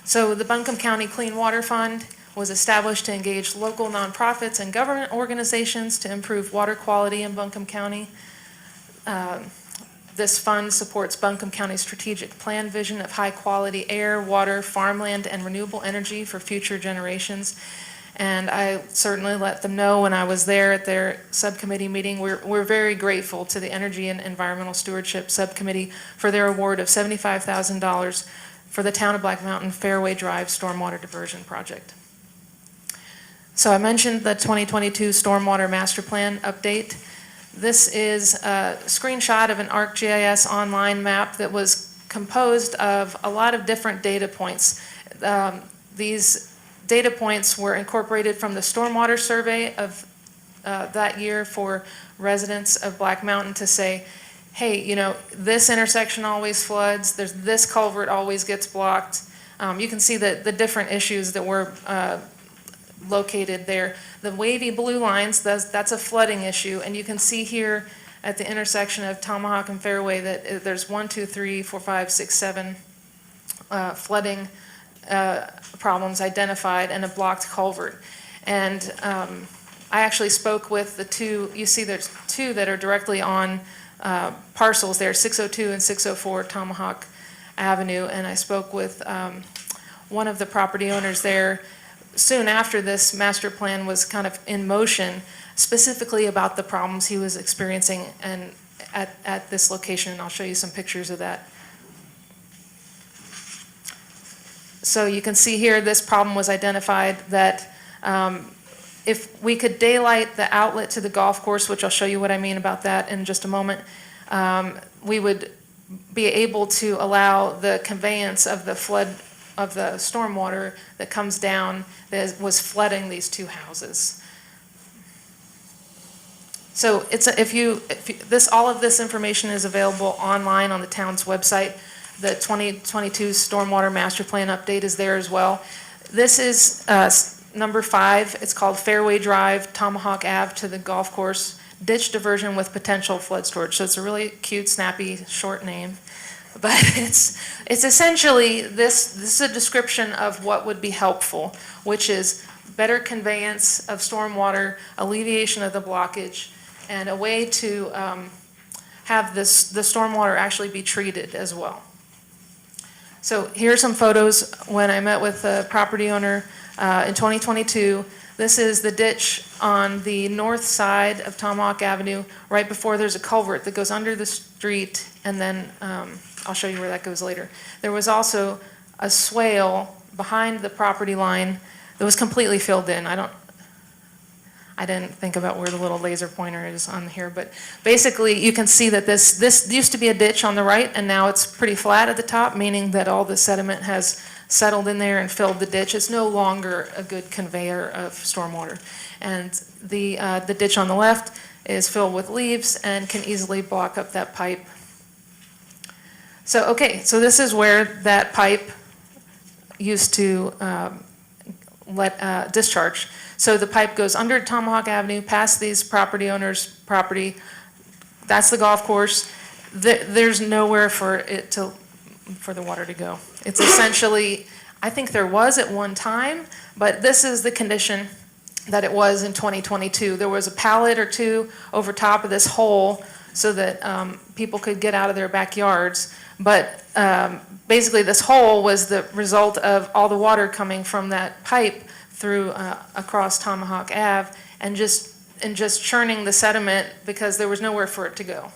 So the Buncombe County Clean Water Fund was established to engage local nonprofits and government organizations to improve water quality in Buncombe County. This fund supports Buncombe County's strategic plan vision of high-quality air, water, farmland, and renewable energy for future generations. And I certainly let them know when I was there at their subcommittee meeting. We're very grateful to the Energy and Environmental Stewardship Subcommittee for their award of $75,000 for the Town of Black Mountain Fairway Drive Stormwater Diversion Project. So I mentioned the 2022 Stormwater Master Plan update. This is a screenshot of an ArcGIS online map that was composed of a lot of different data points. These data points were incorporated from the stormwater survey of that year for residents of Black Mountain to say, hey, you know, this intersection always floods, there's this culvert always gets blocked. You can see the different issues that were located there. The wavy blue lines, that's a flooding issue, and you can see here at the intersection of Tomahawk and Fairway that there's 1, 2, 3, 4, 5, 6, 7 flooding problems identified and a blocked culvert. And I actually spoke with the two, you see there's two that are directly on parcels there, 602 and 604 Tomahawk Avenue, and I spoke with one of the property owners there soon after this master plan was kind of in motion, specifically about the problems he was experiencing and at this location, and I'll show you some pictures of that. So you can see here, this problem was identified that if we could daylight the outlet to the golf course, which I'll show you what I mean about that in just a moment, we would be able to allow the conveyance of the flood of the stormwater that comes down that was flooding these two houses. So it's all of this information is available online on the town's website. The 2022 Stormwater Master Plan update is there as well. This is number 5. It's called Fairway Drive, Tomahawk Ave to the golf course, ditch diversion with potential flood storage. So it's a really cute, snappy, short name. But it's essentially, this is a description of what would be helpful, which is better conveyance of stormwater, alleviation of the blockage, and a way to have the stormwater actually be treated as well. So here are some photos when I met with the property owner in 2022. This is the ditch on the north side of Tomahawk Avenue, right before there's a culvert that goes under the street, and then I'll show you where that goes later. There was also a swale behind the property line that was completely filled in. I didn't think about where the little laser pointer is on here, but basically you can see that this used to be a ditch on the right, and now it's pretty flat at the top, meaning that all the sediment has settled in there and filled the ditch. It's no longer a good conveyor of stormwater. And the ditch on the left is filled with leaves and can easily block up that pipe. So, okay, so this is where that pipe used to discharge. So the pipe goes under Tomahawk Avenue, past these property owners' property. That's the golf course. There's nowhere for it to for the water to go. It's essentially, I think there was at one time, but this is the condition that it was in 2022. There was a pallet or two over top of this hole so that people could get out of their backyards. But basically this hole was the result of all the water coming from that pipe through across Tomahawk Ave and just churning the sediment because there was nowhere for it to go.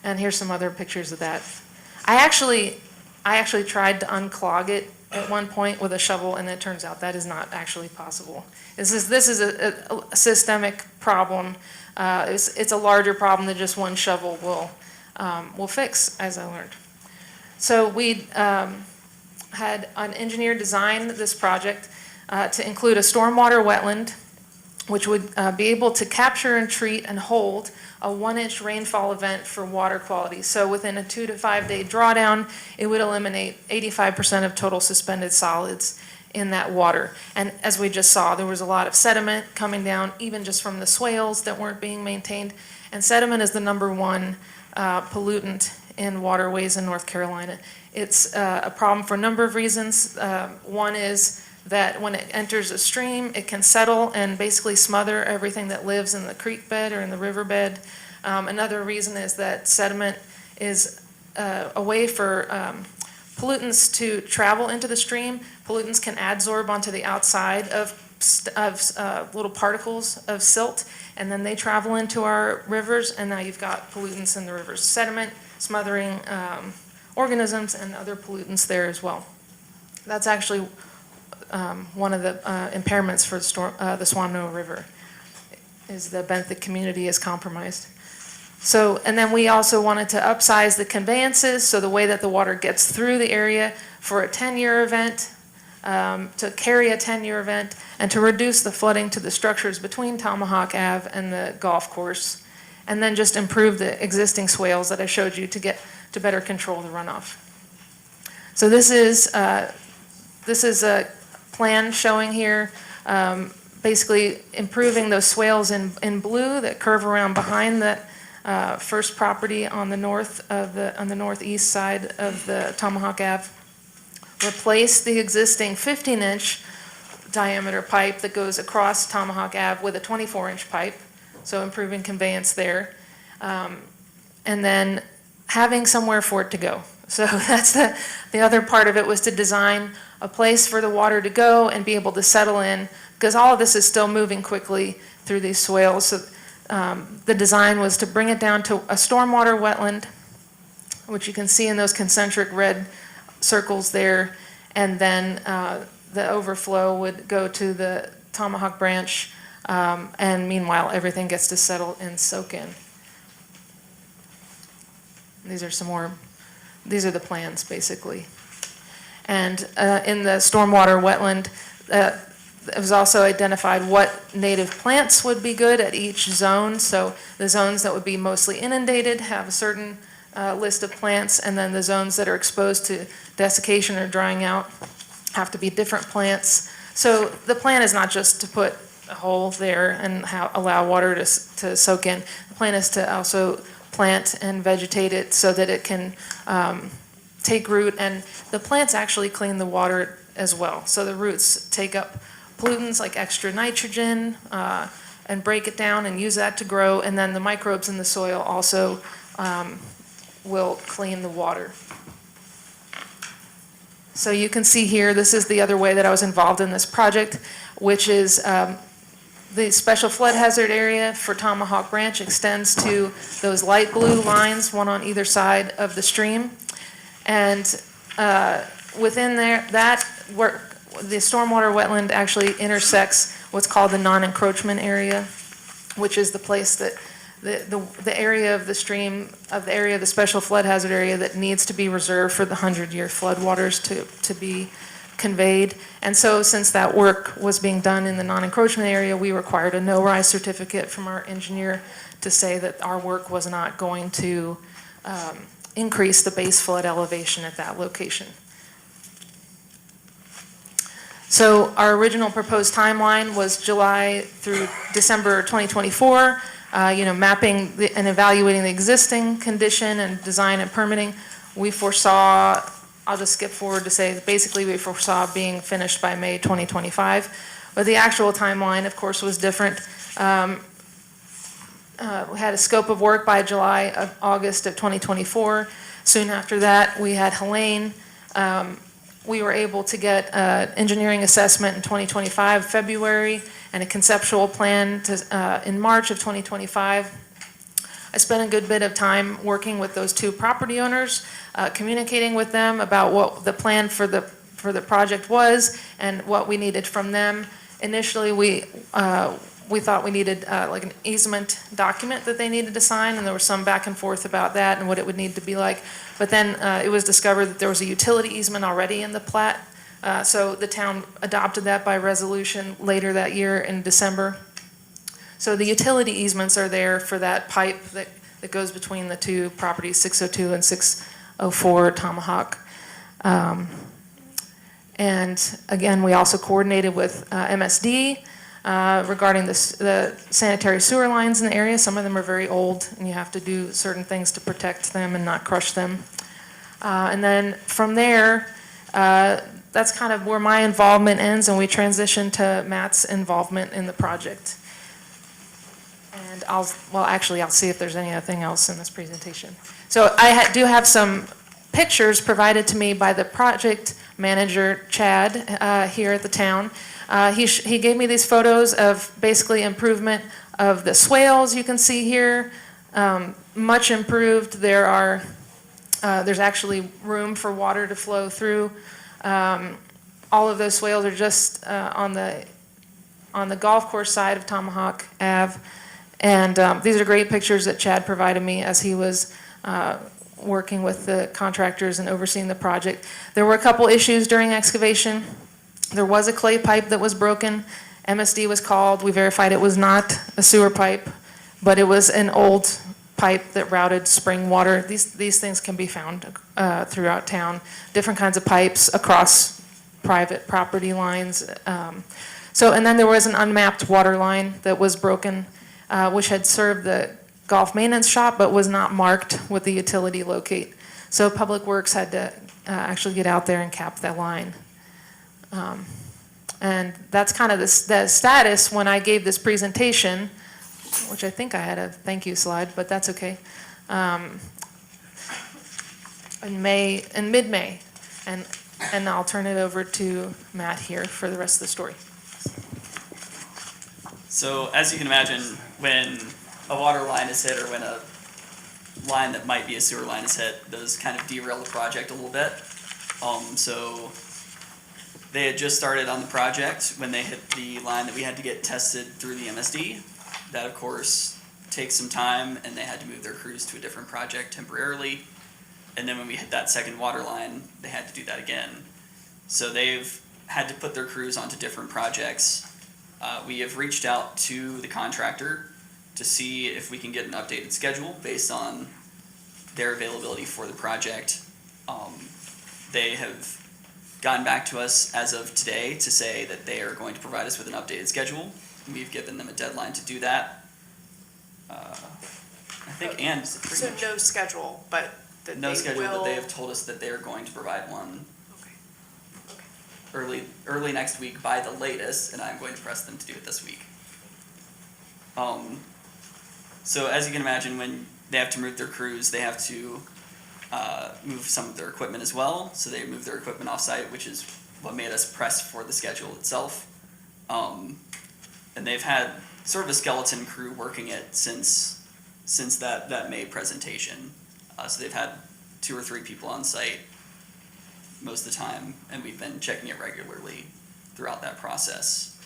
And here's some other pictures of that. I actually tried to unclog it at one point with a shovel, and it turns out that is not actually possible. This is a systemic problem. It's a larger problem than just one shovel will fix, as I learned. So we had an engineer design this project to include a stormwater wetland, which would be able to capture and treat and hold a 1-inch rainfall event for water quality. So within a 2 to 5 day drawdown, it would eliminate 85% of total suspended solids in that water. And as we just saw, there was a lot of sediment coming down, even just from the swales that weren't being maintained. And sediment is the #1 pollutant in waterways in North Carolina. It's a problem for a number of reasons. One is that when it enters a stream, it can settle and basically smother everything that lives in the creek bed or in the riverbed. Another reason is that sediment is a way for pollutants to travel into the stream. Pollutants can adsorb onto the outside of little particles of silt, and then they travel into our rivers, and now you've got pollutants in the rivers. Sediment smothering organisms and other pollutants there as well. That's actually one of the impairments for the Swannanoa River, is the Benthic community is compromised. So, and then we also wanted to upsize the conveyances, so the way that the water gets through the area for a 10-year event, to carry a 10-year event, and to reduce the flooding to the structures between Tomahawk Ave and the golf course, and then just improve the existing swales that I showed you to better control the runoff. So this is a plan showing here, basically improving those swales in blue that curve around behind that first property on the northeast side of the Tomahawk Ave. Replace the existing 15-inch diameter pipe that goes across Tomahawk Ave with a 24-inch pipe, so improving conveyance there, and then having somewhere for it to go. So that's the other part of it, was to design a place for the water to go and be able to settle in, because all of this is still moving quickly through these swales. So the design was to bring it down to a stormwater wetland, which you can see in those concentric red circles there, and then the overflow would go to the Tomahawk branch, and meanwhile everything gets to settle and soak in. These are the plans, basically. And in the stormwater wetland, it was also identified what native plants would be good at each zone. So the zones that would be mostly inundated have a certain list of plants, and then the zones that are exposed to desiccation or drying out have to be different plants. So the plan is not just to put a hole there and allow water to soak in. The plan is to also plant and vegetate it so that it can take root, and the plants actually clean the water as well. So the roots take up pollutants like extra nitrogen and break it down and use that to grow, and then the microbes in the soil also will clean the water. So you can see here, this is the other way that I was involved in this project, which is the special flood hazard area for Tomahawk Branch extends to those light blue lines, one on either side of the stream. And within there, the stormwater wetland actually intersects what's called the non-encroachment area, which is the place that the area of the stream, of the area of the special flood hazard area that needs to be reserved for the 100-year floodwaters to be conveyed. And so since that work was being done in the non-encroachment area, we required a no-rise certificate from our engineer to say that our work was not going to increase the base flood elevation at that location. So our original proposed timeline was July through December 2024, mapping and evaluating the existing condition and design and permitting. We foresaw, I'll just skip forward to say, basically, we foresaw being finished by May 2025. But the actual timeline, of course, was different. We had a scope of work by August of 2024. Soon after that, we had Helene. We were able to get an engineering assessment in 2025, February, and a conceptual plan in March of 2025. I spent a good bit of time working with those two property owners, communicating with them about what the plan for the project was and what we needed from them. Initially, we thought we needed like an easement document that they needed to sign, and there was some back and forth about that and what it would need to be like. But then it was discovered that there was a utility easement already in the plat, so the town adopted that by resolution later that year in December. So the utility easements are there for that pipe that goes between the two properties, 602 and 604 Tomahawk. And again, we also coordinated with MSD regarding the sanitary sewer lines in the area. Some of them are very old, and you have to do certain things to protect them and not crush them. And then from there, that's kind of where my involvement ends, and we transition to Matt's involvement in the project. And I'll see if there's anything else in this presentation. So I do have some pictures provided to me by the project manager, Chad, here at the town. He gave me these photos of basically improvement of the swales you can see here, much improved. There's actually room for water to flow through. All of those swales are just on the golf course side of Tomahawk Ave. And these are great pictures that Chad provided me as he was working with the contractors and overseeing the project. There were a couple issues during excavation. There was a clay pipe that was broken. MSD was called. We verified it was not a sewer pipe, but it was an old pipe that routed spring water. These things can be found throughout town. Different kinds of pipes across private property lines. And then there was an unmapped water line that was broken, which had served the golf maintenance shop, but was not marked with the utility locate. So Public Works had to actually get out there and cap that line. And that's kind of the status when I gave this presentation, which I think I had a thank you slide, but that's okay. In mid-May, and I'll turn it over to Matt here for the rest of the story.
So as you can imagine, when a water line is hit or when a line that might be a sewer line is hit, those kind of derail the project a little bit. So they had just started on the project when they hit the line that we had to get tested through the MSD. That, of course, takes some time, and they had to move their crews to a different project temporarily. And then when we hit that second water line, they had to do that again. So they've had to put their crews onto different projects. We have reached out to the contractor to see if we can get an updated schedule based on their availability for the project. They have gotten back to us as of today to say that they are going to provide us with an updated schedule. We've given them a deadline to do that. I think, and
So no schedule, but that
no
they
schedule,
will.
but they have told us that they are going to provide one early next week by the latest, and I'm going to press them to do it this week. So as you can imagine, when they have to move their crews, they have to move some of their equipment as well. So they move their equipment off-site, which is what made us press for the schedule itself. And they've had sort of a skeleton crew working it since that May presentation. So they've had 2 or 3 people on site most of the time, and we've been checking it regularly throughout that process.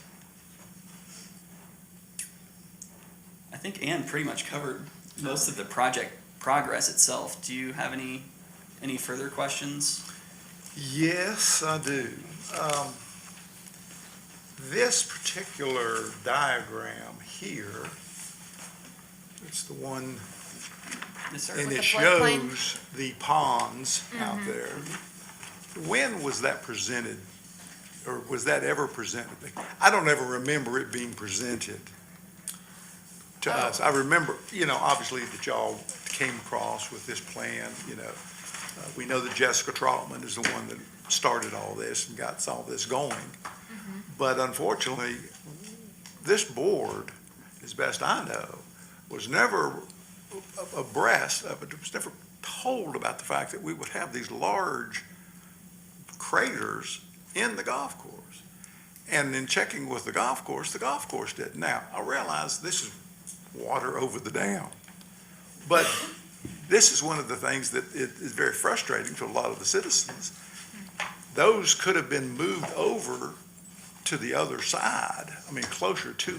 I think Ann pretty much covered most of the project progress itself. Do you have any further questions?
Yes, I do. This particular diagram here, it's the one,
Yes, sir.
and
With
it
the floodplain?
shows the ponds out there. When was that presented, or was that ever presented? I don't ever remember it being presented to us. I remember, obviously that y'all came across with this plan, We know that Jessica Trotman is the one that started all this and got all this going. But unfortunately, this board, as best I know, was never abreast of it, was never told about the fact that we would have these large craters in the golf course. And in checking with the golf course didn't. Now, I realize this is water over the dam, but this is one of the things that is very frustrating to a lot of the citizens. Those could have been moved over to the other side, I mean, closer to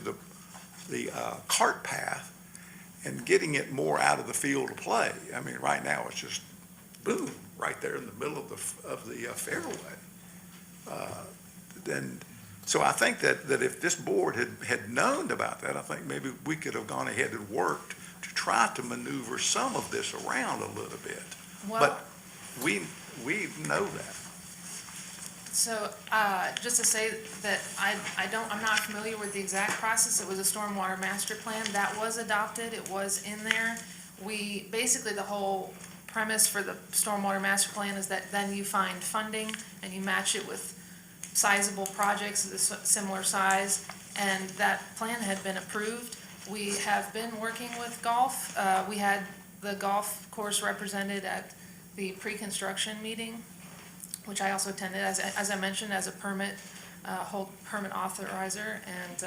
the cart path, and getting it more out of the field of play. I mean, right now, it's just boom, right there in the middle of the fairway. And so I think that if this board had known about that, I think maybe we could have gone ahead and worked to try to maneuver some of this around a little bit.
Well,
But we know that.
so, just to say that I'm not familiar with the exact process. It was a stormwater master plan that was adopted. It was in there. Basically, the whole premise for the stormwater master plan is that then you find funding and you match it with sizable projects of a similar size, and that plan had been approved. We have been working with golf. We had the golf course represented at the pre-construction meeting, which I also attended, as I mentioned, as a permit authorizer, and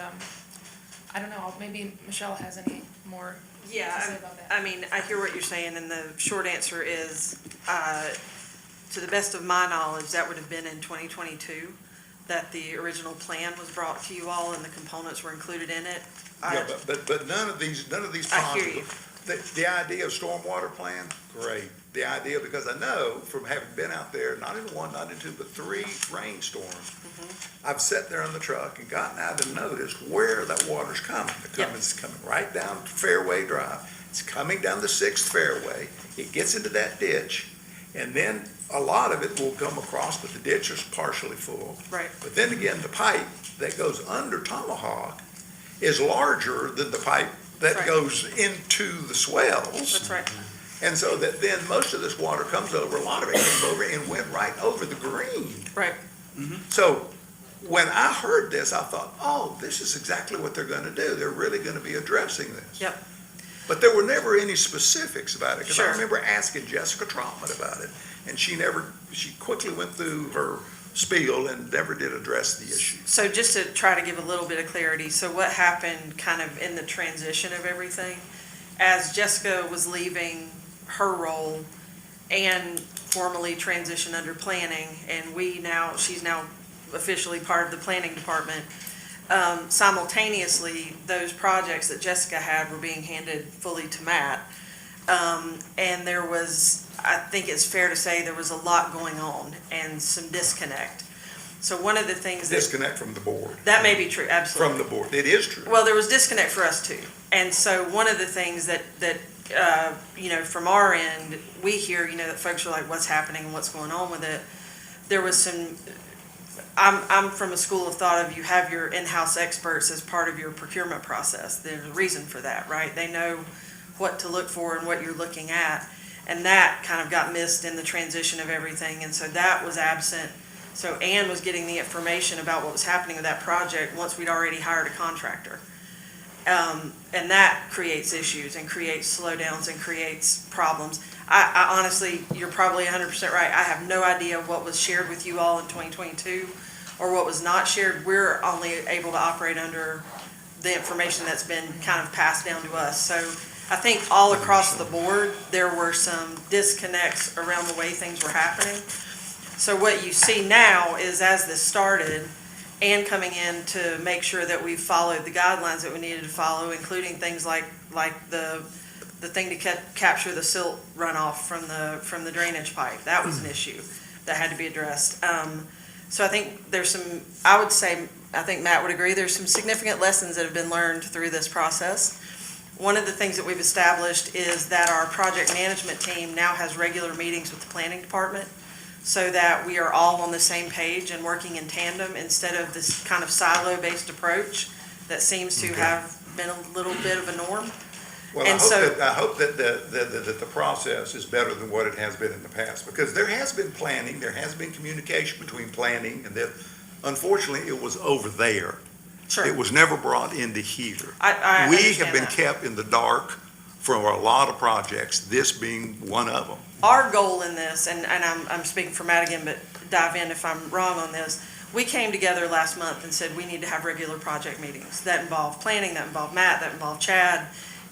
I don't know, maybe Michelle has any more to say about that.
I mean, I hear what you're saying, and the short answer is, to the best of my knowledge, that would have been in 2022, that the original plan was brought to you all and the components were included in it.
Yeah, but none of these
I hear you.
The idea of stormwater plan, great. The idea, because I know from having been out there, not in one, not in two, but three rainstorms, I've sat there in the truck and gotten out and noticed where that water's coming. It's coming right down Fairway Drive. It's coming down the 6th fairway. It gets into that ditch, and then a lot of it will come across, but the ditch is partially full.
Right.
But then again, the pipe that goes under Tomahawk is larger than the pipe that
Right.
goes into the swells.
That's right.
And so that then most of this water comes over, a lot of it came over and went right over the green.
Right.
So when I heard this, I thought, oh, this is exactly what they're gonna do. They're really gonna be addressing this.
Yep.
But there were never any specifics about it, because
Sure.
I remember asking Jessica Trotman about it, and she quickly went through her spiel and never did address the issue.
So just to try to give a little bit of clarity, so what happened kind of in the transition of everything, as Jessica was leaving her role and formally transitioned under planning, and she's now officially part of the planning department, simultaneously, those projects that Jessica had were being handed fully to Matt. And there was, I think it's fair to say, there was a lot going on and some disconnect. So one of the things
Disconnect from the board.
that may be true, absolutely.
From the board. It is true.
Well, there was disconnect for us too. And so one of the things that from our end, we hear, that folks are like, what's happening and what's going on with it. There was some, I'm from a school of thought of you have your in-house experts as part of your procurement process. There's a reason for that, right? They know what to look for and what you're looking at. And that kind of got missed in the transition of everything. And so that was absent. So Ann was getting the information about what was happening with that project once we'd already hired a contractor. And that creates issues and creates slowdowns and creates problems. I honestly, you're probably 100% right. I have no idea what was shared with you all in 2022 or what was not shared. We're only able to operate under the information that's been kind of passed down to us. So I think all across the board, there were some disconnects around the way things were happening. So what you see now is, as this started, and coming in to make sure that we followed the guidelines that we needed to follow, including things like the thing to capture the silt runoff from the drainage pipe. That was an issue that had to be addressed. So I think there's some, I would say, I think Matt would agree, there's some significant lessons that have been learned through this process. One of the things that we've established is that our project management team now has regular meetings with the planning department, so that we are all on the same page and working in tandem instead of this kind of silo-based approach that seems to have been a little bit of a norm.
Well, I
And so-
hope that the process is better than what it has been in the past, because there has been planning, there has been communication between planning, and that, unfortunately, it was over there.
Sure.
It was never brought into here.
I
We have
understand
been
that.
kept in the dark for a lot of projects, this being one of them.
Our goal in this, and I'm speaking for Matt again, but dive in if I'm wrong on this. We came together last month and said we need to have regular project meetings. That involve planning, that involve Matt, that involve Chad.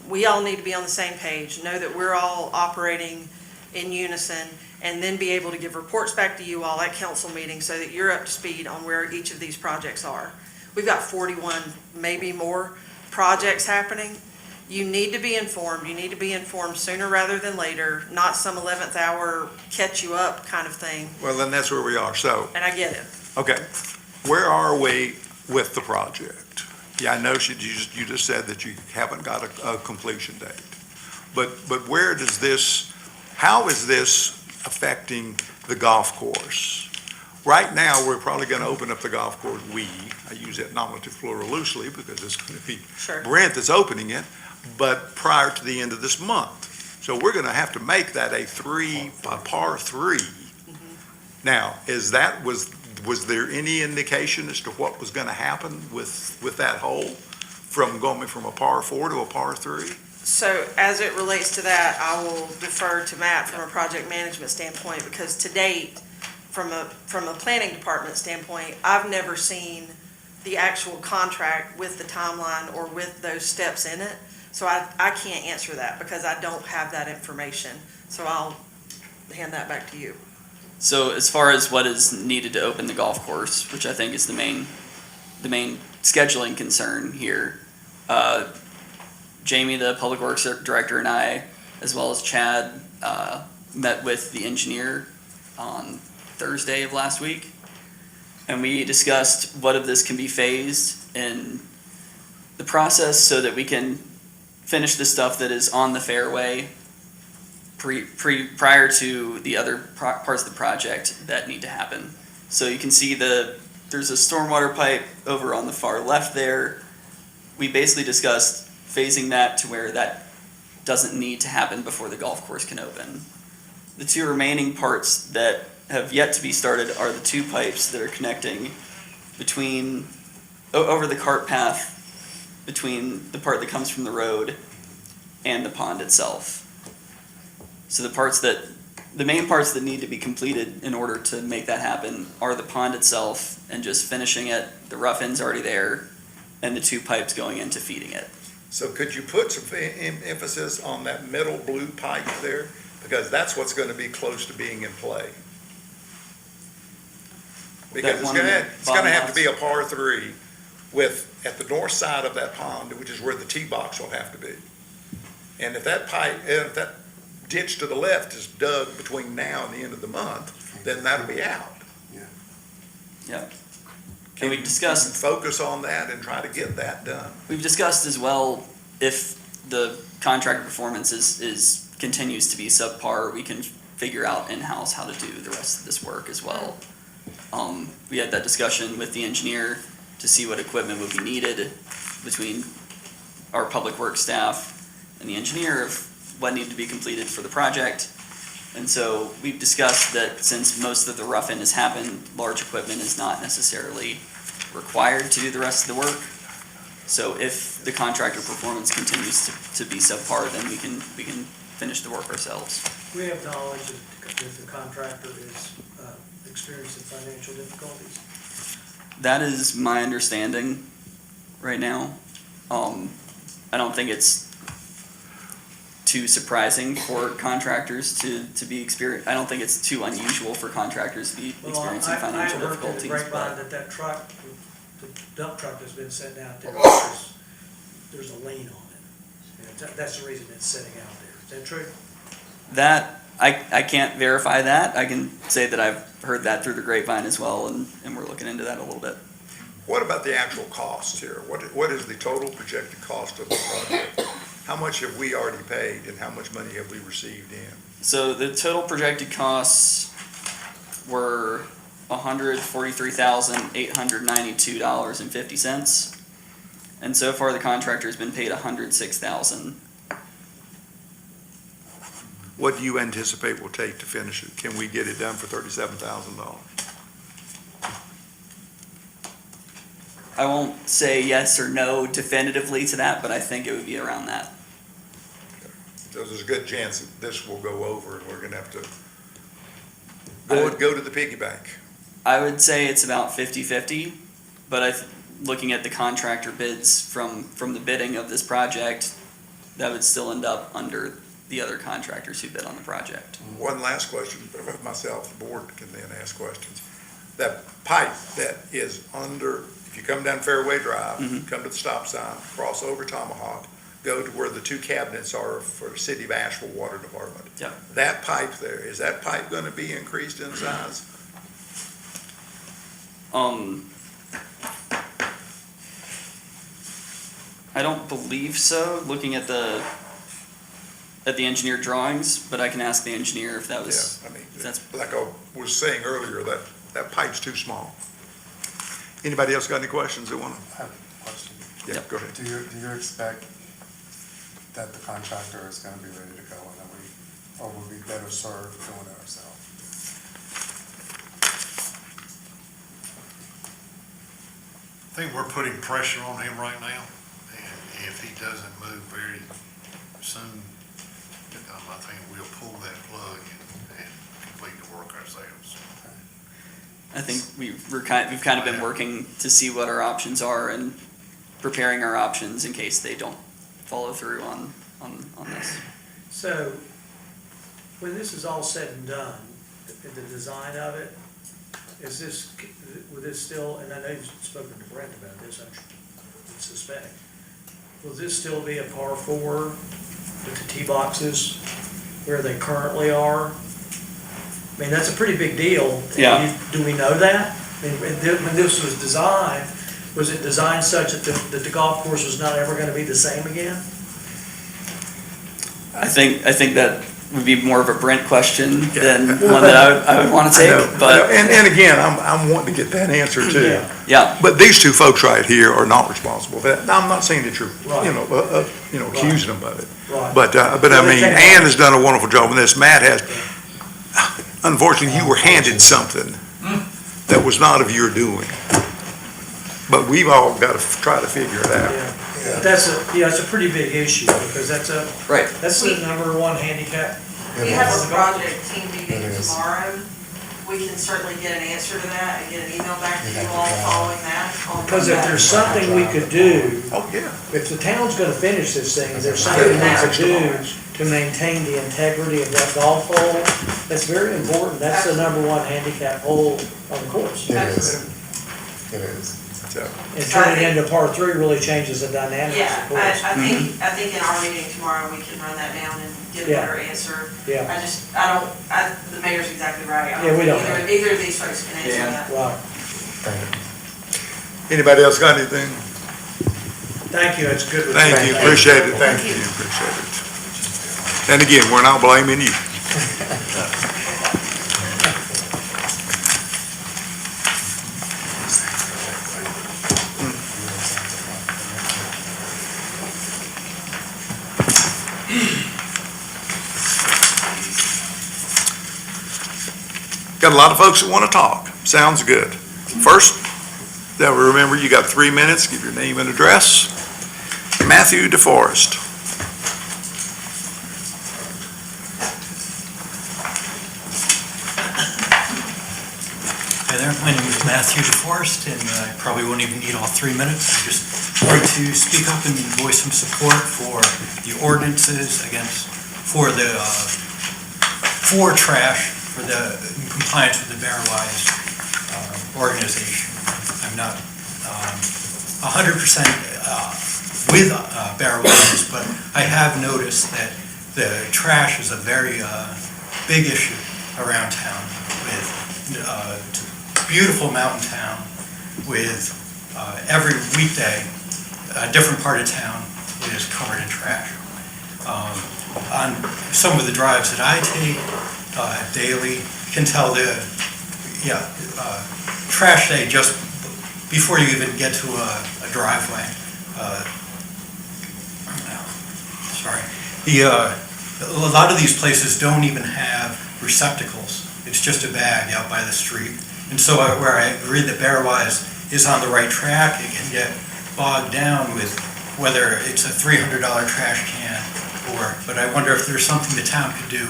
We all need to be on the same page, know that we're all operating in unison, and then be able to give reports back to you all at council meetings so that you're up to speed on where each of these projects are. We've got 41, maybe more, projects happening. You need to be informed. You need to be informed sooner rather than later, not some 11th hour catch you up kind of thing.
Well, then that's where we are, so.
And I get it.
Okay, where are we with the project? Yeah, I know you just said that you haven't got a completion date. But where does this, how is this affecting the golf course? Right now, we're probably gonna open up the golf course, I use that nominative plural loosely because it's gonna be
Sure.
Brent that's opening it, but prior to the end of this month. So we're gonna have to make that a par three. Now, was there any indication as to what was gonna happen with that hole from going from a par 4 to a par 3?
So as it relates to that, I will defer to Matt from a project management standpoint, because to date, from a planning department standpoint, I've never seen the actual contract with the timeline or with those steps in it. So I can't answer that because I don't have that information. So I'll hand that back to you.
So as far as what is needed to open the golf course, which I think is the main scheduling concern here, Jamie, the public works director, and I, as well as Chad, met with the engineer on Thursday of last week, and we discussed what of this can be phased in the process so that we can finish the stuff that is on the fairway prior to the other parts of the project that need to happen. So you can see there's a stormwater pipe over on the far left there. We basically discussed phasing that to where that doesn't need to happen before the golf course can open. The two remaining parts that have yet to be started are the two pipes that are connecting over the cart path between the part that comes from the road and the pond itself. So the main parts that need to be completed in order to make that happen are the pond itself and just finishing it, the rough end's already there, and the two pipes going into feeding it.
So could you put some emphasis on that middle blue pipe there? Because that's what's gonna be close to being in play. Because it's gonna have to be a par 3 at the north side of that pond, which is where the tee box will have to be. And if that ditch to the left is dug between now and the end of the month, then that'll be out.
Yep. And we discussed,
Focus on that and try to get that done.
we've discussed as well, if the contractor performance continues to be subpar, we can figure out in-house how to do the rest of this work as well. We had that discussion with the engineer to see what equipment would be needed between our public works staff and the engineer of what needed to be completed for the project. And so we've discussed that since most of the rough end has happened, large equipment is not necessarily required to do the rest of the work. So if the contractor performance continues to be subpar, then we can finish the work ourselves.
We have knowledge that the contractor is experiencing financial difficulties.
That is my understanding right now. I don't think it's too surprising for contractors to be I don't think it's too unusual for contractors to be experiencing financial difficulties.
I heard
But
that that truck, the dump truck that's been sitting out there, there's a lien on it. And that's the reason it's sitting out there. Is that true?
that, I can't verify that. I can say that I've heard that through the grapevine as well, and we're looking into that a little bit.
What about the actual cost here? What is the total projected cost of the project? How much have we already paid and how much money have we received in?
So the total projected costs were $143,892.50. And so far the contractor's been paid $106,000.
what do you anticipate will take to finish it? Can we get it done for $37,000?
I won't say yes or no definitively to that, but I think it would be around that.
So there's a good chance that this will go over and we're gonna have to
I
go to the piggy bank.
I would say it's about 50-50, but looking at the contractor bids from the bidding of this project, that would still end up under the other contractors who bid on the project.
One last question, but myself, the board can then ask questions. That pipe that is under, if you come down Fairway Drive, come to the stop sign, cross over Tomahawk, go to where the two cabinets are for the City of Asheville Water Department.
Yep.
That pipe there, is that pipe gonna be increased in size?
I don't believe so, looking at the engineer drawings, but I can ask the engineer if that was,
Yeah, I mean,
if that's,
like I was saying earlier, that pipe's too small. Anybody else got any questions they wanna?
I have a question.
Yeah,
Yep.
go ahead.
Do you expect that the contractor is gonna be ready to go and that or will be better served doing it ourselves?
I think we're putting pressure on him right now, and if he doesn't move very soon, I think we'll pull that plug and complete the work ourselves.
I think we've kind of been working to see what our options are and preparing our options in case they don't follow through on this.
So, when this is all said and done, the design of it, will this still, and I know you've spoken to Brent about this, I suspect, will this still be a par 4 with the tee boxes where they currently are? I mean, that's a pretty big deal.
Yeah.
Do we know that? I mean, when this was designed, was it designed such that the golf course was not ever gonna be the same again?
I think that would be more of a Brent question than one that I would want to take, but.
And again, I'm wanting to get that answer too.
Yeah.
Yeah,
But these two folks right here are not responsible for that. Now, I'm not saying that you're,
Right.
accusing them of it.
Right.
But I mean, Ann has done a wonderful job on this. Matt has. Unfortunately, you were handed something that was not of your doing. But we've all got to try to figure it out.
Yeah. That's a pretty big issue, because that's
right.
the number one handicap.
We have a
Yeah.
project team meeting
It is.
tomorrow. We can certainly get an answer to that and get an email back to you all following that.
Because if there's something we could do,
Oh, yeah.
if the town's gonna finish this thing, if there's something we could do to maintain the integrity of that golf hole, that's very important. That's the number one handicap hole on the course.
It is. It is.
So,
And turning it into par 3 really changes the dynamics
Yeah,
of the course.
I think in our meeting tomorrow, we can run that down and get a
Yeah.
better answer.
Yeah,
The mayor's exactly right.
Yeah, we don't know.
Either of these folks can answer that.
right.
Thank you.
anybody else got anything?
Thank you, it's good.
Thank you, appreciate it, thank you, appreciate it. And again, we're not blaming you. Got a lot of folks that want to talk, sounds good. First, now remember, you got 3 minutes, give your name and address. Matthew DeForest.
Hi there, my name is Matthew DeForest, and I probably won't even need all 3 minutes. I just want to speak up and voice some support for the ordinances for trash, for the in compliance with the Bear Wise organization. I'm not 100% with Bear Wise, but I have noticed that the trash is a very big issue around town with beautiful mountain town with every weekday, a different part of town is covered in trash. On some of the drives that I take daily, can tell trash day just before you even get to a driveway. a lot of these places don't even have receptacles. It's just a bag out by the street. And so where I agree that Bearwise is on the right track, it can get bogged down with whether it's a $300 trash can but I wonder if there's something the town could do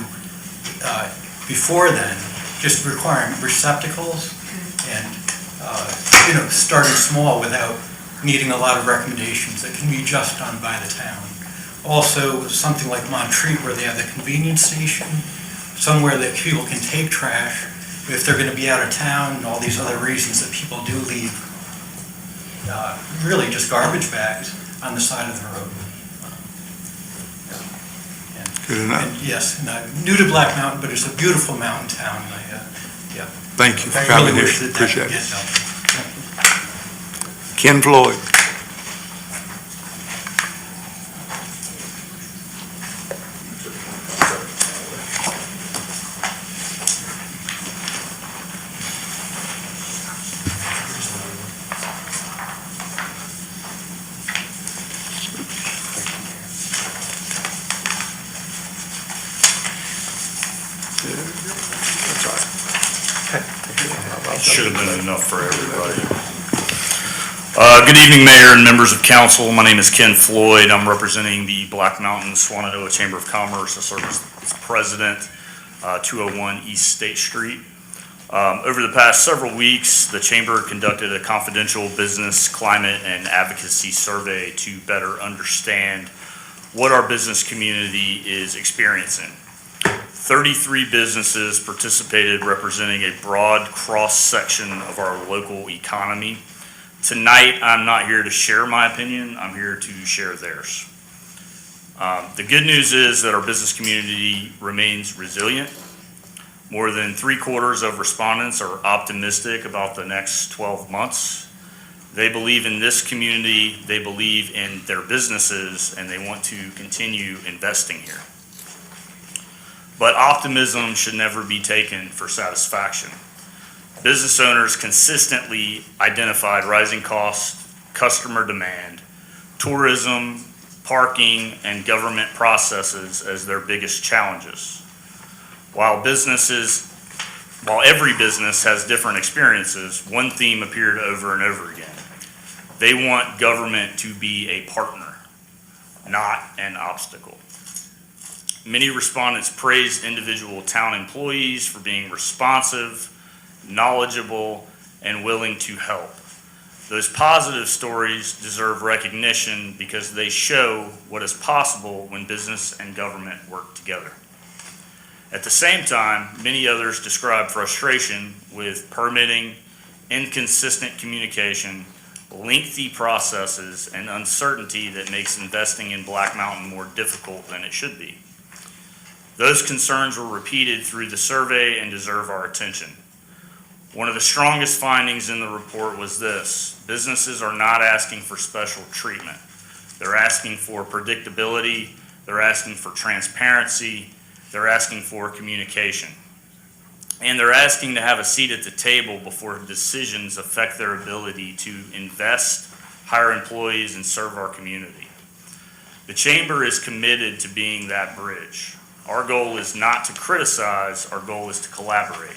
before then, just requiring receptacles and, starting small without needing a lot of recommendations that can be just done by the town. Also, something like Montreat where they have the convenience station, somewhere that people can take trash if they're going to be out of town and all these other reasons that people do leave really just garbage bags on the side of the road.
Good enough.
And yes, and I'm new to Black Mountain, but it's a beautiful mountain town.
Thank you for
I
coming
really
here.
wish that
Appreciate
could
it.
get done.
Ken Floyd.
Should have been enough for everybody. Good evening, Mayor and members of council. My name is Ken Floyd. I'm representing the Black Mountain Swananoa Chamber of Commerce. I serve as president, 201 East State Street. Over the past several weeks, the chamber conducted a confidential business climate and advocacy survey to better understand what our business community is experiencing. 33 businesses participated, representing a broad cross-section of our local economy. Tonight, I'm not here to share my opinion, I'm here to share theirs. The good news is that our business community remains resilient. More than 3/4 of respondents are optimistic about the next 12 months. They believe in this community, they believe in their businesses, and they want to continue investing here. But optimism should never be taken for satisfaction. Business owners consistently identified rising costs, customer demand, tourism, parking, and government processes as their biggest challenges. While every business has different experiences, one theme appeared over and over again. They want government to be a partner, not an obstacle. Many respondents praised individual town employees for being responsive, knowledgeable, and willing to help. Those positive stories deserve recognition because they show what is possible when business and government work together. At the same time, many others describe frustration with permitting, inconsistent communication, lengthy processes, and uncertainty that makes investing in Black Mountain more difficult than it should be. Those concerns were repeated through the survey and deserve our attention. One of the strongest findings in the report was this: businesses are not asking for special treatment. They're asking for predictability, they're asking for transparency, they're asking for communication. And they're asking to have a seat at the table before decisions affect their ability to invest, hire employees, and serve our community. The Chamber is committed to being that bridge. Our goal is not to criticize, our goal is to collaborate.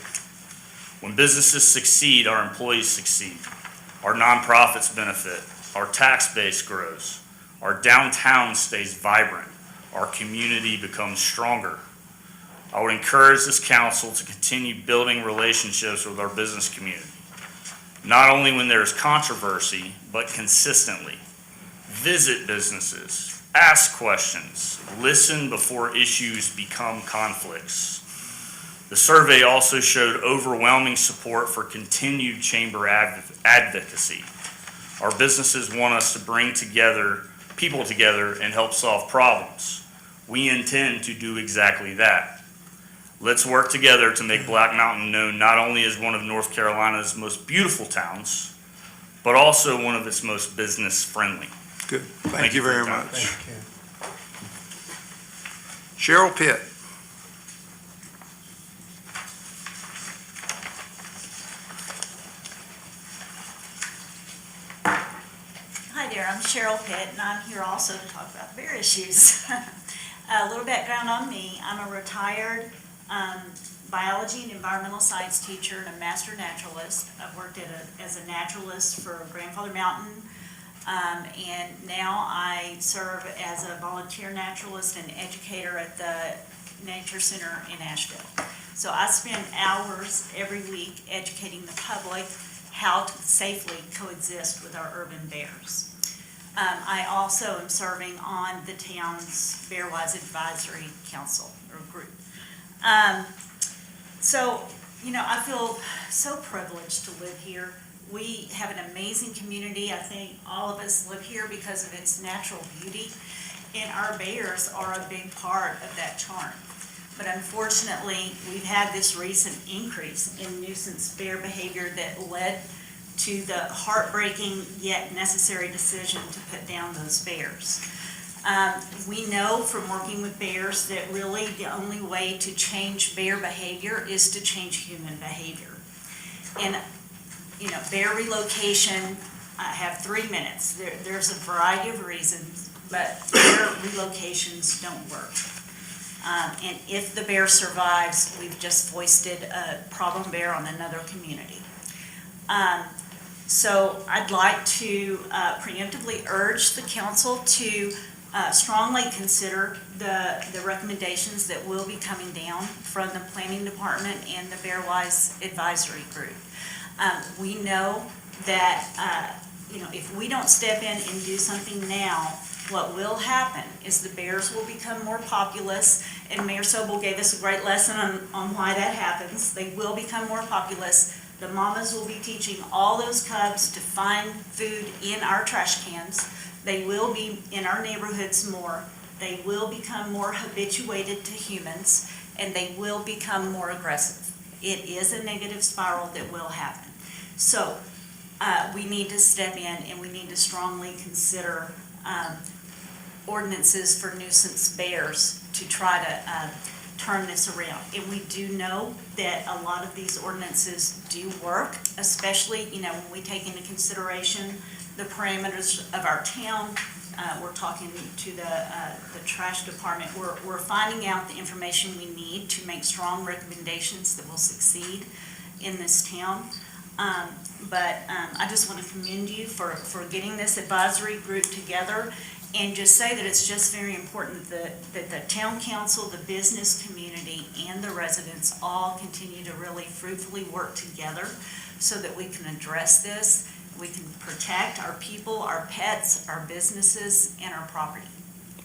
When businesses succeed, our employees succeed. Our nonprofits benefit, our tax base grows, our downtown stays vibrant, our community becomes stronger. I would encourage this council to continue building relationships with our business community, not only when there's controversy, but consistently. Visit businesses. Ask questions, listen before issues become conflicts. The survey also showed overwhelming support for continued chamber advocacy. Our businesses want us to bring people together and help solve problems. We intend to do exactly that. Let's work together to make Black Mountain known not only as one of North Carolina's most beautiful towns, but also one of its most business-friendly.
Good. Thank you very much.
Thank you.
Cheryl Pitt.
Hi there, I'm Cheryl Pitt, and I'm here also to talk about the bear issues. A little background on me. I'm a retired biology and environmental science teacher and a master naturalist. I've worked as a naturalist for Grandfather Mountain, and now I serve as a volunteer naturalist and educator at the Nature Center in Asheville. So I spend hours every week educating the public how to safely coexist with our urban bears. I also am serving on the town's Bearwise Advisory Council or group. So, you know, I feel so privileged to live here. We have an amazing community. I think all of us live here because of its natural beauty, and our bears are a big part of that charm. But unfortunately, we've had this recent increase in nuisance bear behavior that led to the heartbreaking yet necessary decision to put down those bears. We know from working with bears that really the only way to change bear behavior is to change human behavior. And, you know, bear relocation, I have 3 minutes. There's a variety of reasons, but bear relocations don't work. And if the bear survives, we've just foisted a problem bear on another community. So I'd like to preemptively urge the council to strongly consider the recommendations that will be coming down from the planning department and the Bearwise Advisory Group. We know that you know, if we don't step in and do something now, what will happen is the bears will become more populous, and Mayor Sobel gave us a great lesson on why that happens. They will become more populous. The mamas will be teaching all those cubs to find food in our trash cans. They will be in our neighborhoods more. They will become more habituated to humans, and they will become more aggressive. It is a negative spiral that will happen. So we need to step in, and we need to strongly consider ordinances for nuisance bears to try to turn this around. And we do know that a lot of these ordinances do work, especially, you know, when we take into consideration the parameters of our town. We're talking to the trash department. We're finding out the information we need to make strong recommendations that will succeed in this town. But I just want to commend you for getting this advisory group together, and just say that it's just very important that the town council, the business community, and the residents all continue to really fruitfully work together so that we can address this. We can protect our people, our pets, our businesses, and our property.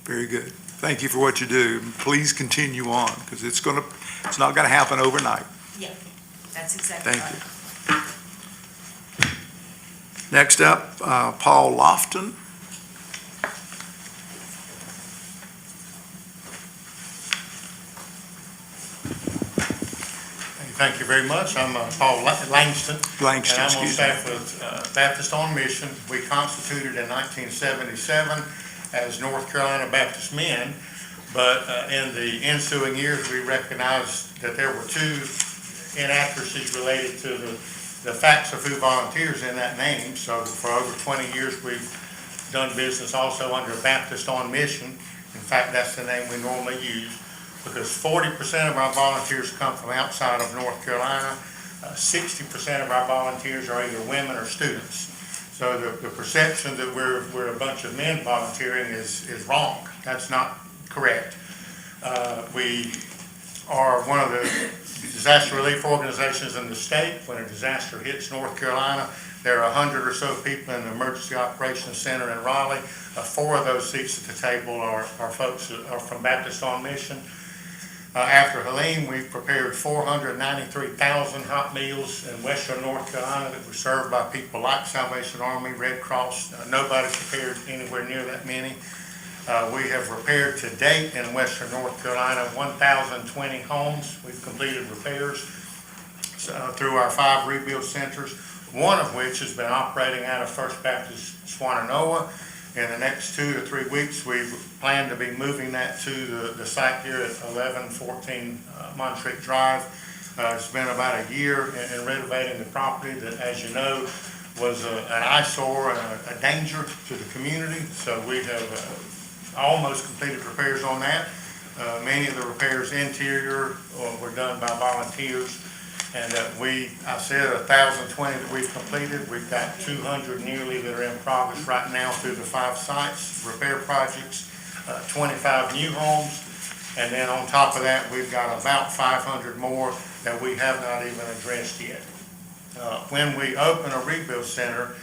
Very good. Thank you for what you do. Please continue on, because it's not gonna happen overnight.
Yeah, that's exactly right.
Thank you. Next up, Paul Lofton.
Thank you very much. I'm Paul Langston.
Langston,
and I'm on
excuse
staff with Baptist on Mission. We constituted in 1977 as North Carolina Baptist Men, but in the ensuing years, we recognized that there were 2 inaccuracies related to the facts of who volunteers in that name. So for over 20 years, we've done business also under Baptist on Mission. In fact, that's the name we normally use, because 40% of our volunteers come from outside of North Carolina. 60% of our volunteers are either women or students. So the perception that we're a bunch of men volunteering is wrong. That's not correct. We are one of the disaster relief organizations in the state. When a disaster hits North Carolina, there are 100 or so people in the Emergency Operations Center in Raleigh. 4 of those seats at the table are folks that are from Baptist on Mission. After Helene, we prepared 493,000 hot meals in western North Carolina that were served by people like Salvation Army, Red Cross. Nobody prepared anywhere near that many. We have repaired to date in western North Carolina 1,020 homes. We've completed repairs through our 5 rebuild centers, one of which has been operating out of First Baptist Swannanoa. In the next 2 to 3 weeks, we plan to be moving that to the site here at 1114 Montreat Drive. It's been about a year in renovating the property that, as you know, was an eyesore and a danger to the community. So we have almost completed repairs on that. Many of the repairs interior were done by volunteers. And I said 1,020 that we've completed. We've got 200 nearly that are in progress right now through the 5 sites, repair projects, 25 new homes. And then on top of that, we've got about 500 more that we have not even addressed yet. When we open a rebuild center,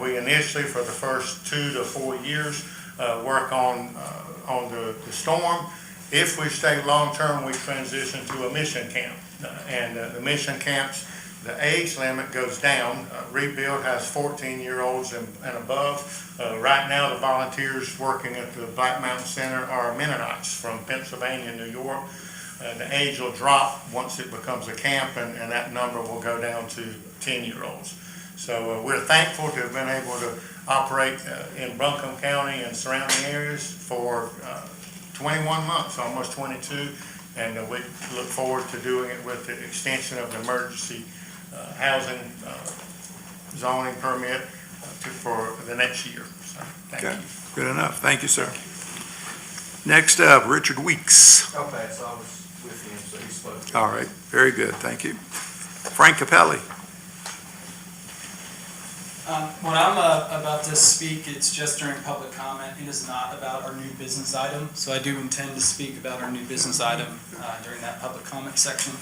we initially, for the first 2 to 4 years, work on the storm. If we stay long-term, we transition to a mission camp. And the mission camps, the age limit goes down. Rebuild has 14-year-olds and above. Right now, the volunteers working at the Black Mountain Center are Mennonites from Pennsylvania and New York. The age will drop once it becomes a camp, and that number will go down to 10-year-olds. So we're thankful to have been able to operate in Buncombe County and surrounding areas for 21 months, almost 22. And we look forward to doing it with the extension of the emergency housing zoning permit for the next year. So, thank you.
Good enough. Thank you, sir. Next up, Richard Weeks.
Okay, so I was with him, so he spoke.
All right, very good. Thank you. Frank Capelli.
When I'm about to speak, it's just during public comment. It is not about our new business item. So I do intend to speak about our new business item during that public comment section.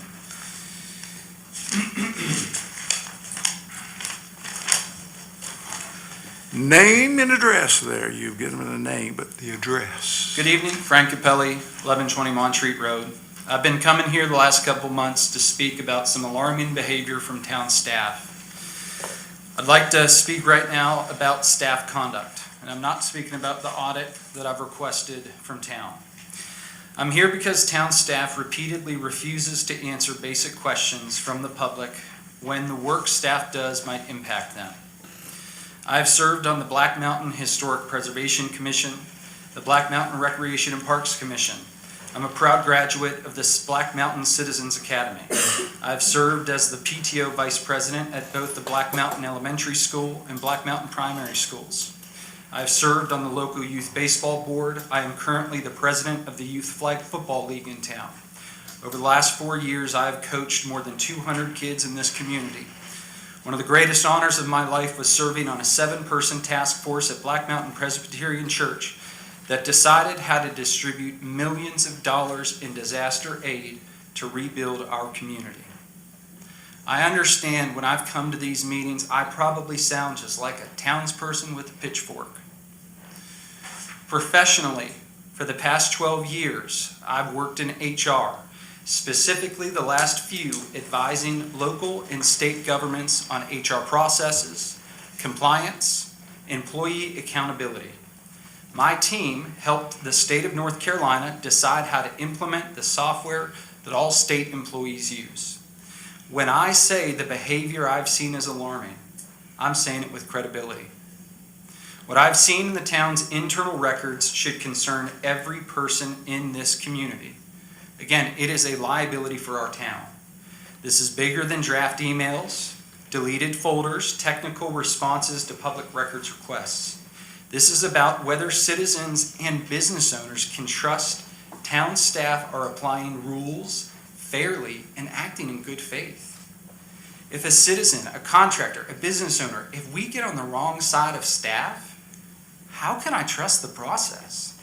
Name and address there. You've given me the name, but the address.
Good evening, Frank Capelli, 1120 Montreat Road. I've been coming here the last couple months to speak about some alarming behavior from town staff. I'd like to speak right now about staff conduct, and I'm not speaking about the audit that I've requested from town. I'm here because town staff repeatedly refuses to answer basic questions from the public when the work staff does might impact them. I've served on the Black Mountain Historic Preservation Commission, the Black Mountain Recreation and Parks Commission. I'm a proud graduate of the Black Mountain Citizens Academy. I've served as the PTO Vice President at both the Black Mountain Elementary School and Black Mountain Primary Schools. I've served on the local youth baseball board. I am currently the president of the Youth Flag Football League in town. Over the last 4 years, I have coached more than 200 kids in this community. One of the greatest honors of my life was serving on a 7-person task force at Black Mountain Presbyterian Church that decided how to distribute millions of dollars in disaster aid to rebuild our community. I understand when I've come to these meetings, I probably sound just like a townsperson with a pitchfork. Professionally, for the past 12 years, I've worked in HR, specifically the last few advising local and state governments on HR processes, compliance, employee accountability. My team helped the state of North Carolina decide how to implement the software that all state employees use. When I say the behavior I've seen is alarming, I'm saying it with credibility. What I've seen in the town's internal records should concern every person in this community. Again, it is a liability for our town. This is bigger than draft emails, deleted folders, technical responses to public records requests. This is about whether citizens and business owners can trust town staff are applying rules fairly and acting in good faith. If a citizen, a contractor, a business owner, if we get on the wrong side of staff, how can I trust the process?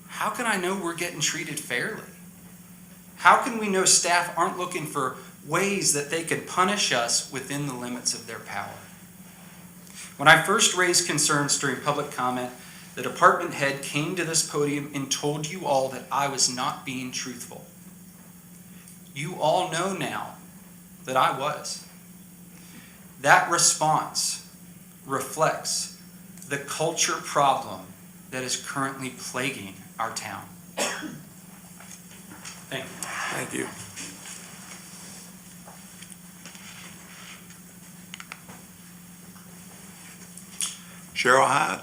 How can I know we're getting treated fairly? How can we know staff aren't looking for ways that they could punish us within the limits of their power? When I first raised concerns during public comment, the department head came to this podium and told you all that I was not being truthful. You all know now that I was. That response reflects the culture problem that is currently plaguing our town. Thank you.
Thank you. Cheryl Hyde.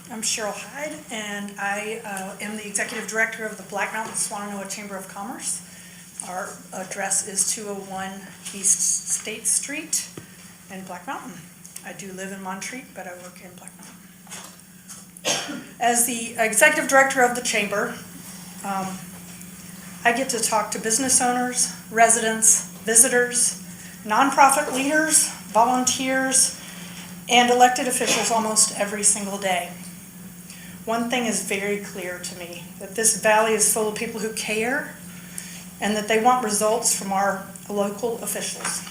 I'm Cheryl Hyde, and I am the Executive Director of the Black Mountain Swannanoa Chamber of Commerce.
Our address is 201 East State Street in Black Mountain. I do live in Montreat, but I work in Black Mountain. As the executive director of the chamber, I get to talk to business owners, residents, visitors, nonprofit leaders, volunteers, and elected officials almost every single day. One thing is very clear to me, that this valley is full of people who care and that they want results from our local officials.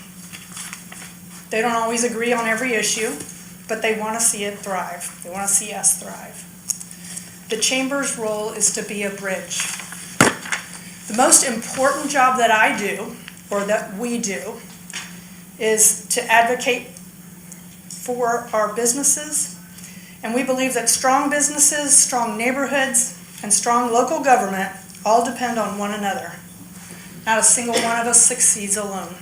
They don't always agree on every issue, but they want to see it thrive. They want to see us thrive. The chamber's role is to be a bridge. The most important job that I do, or that we do, is to advocate for our businesses. And we believe that strong businesses, strong neighborhoods, and strong local government all depend on one another. Not a single one of us succeeds alone.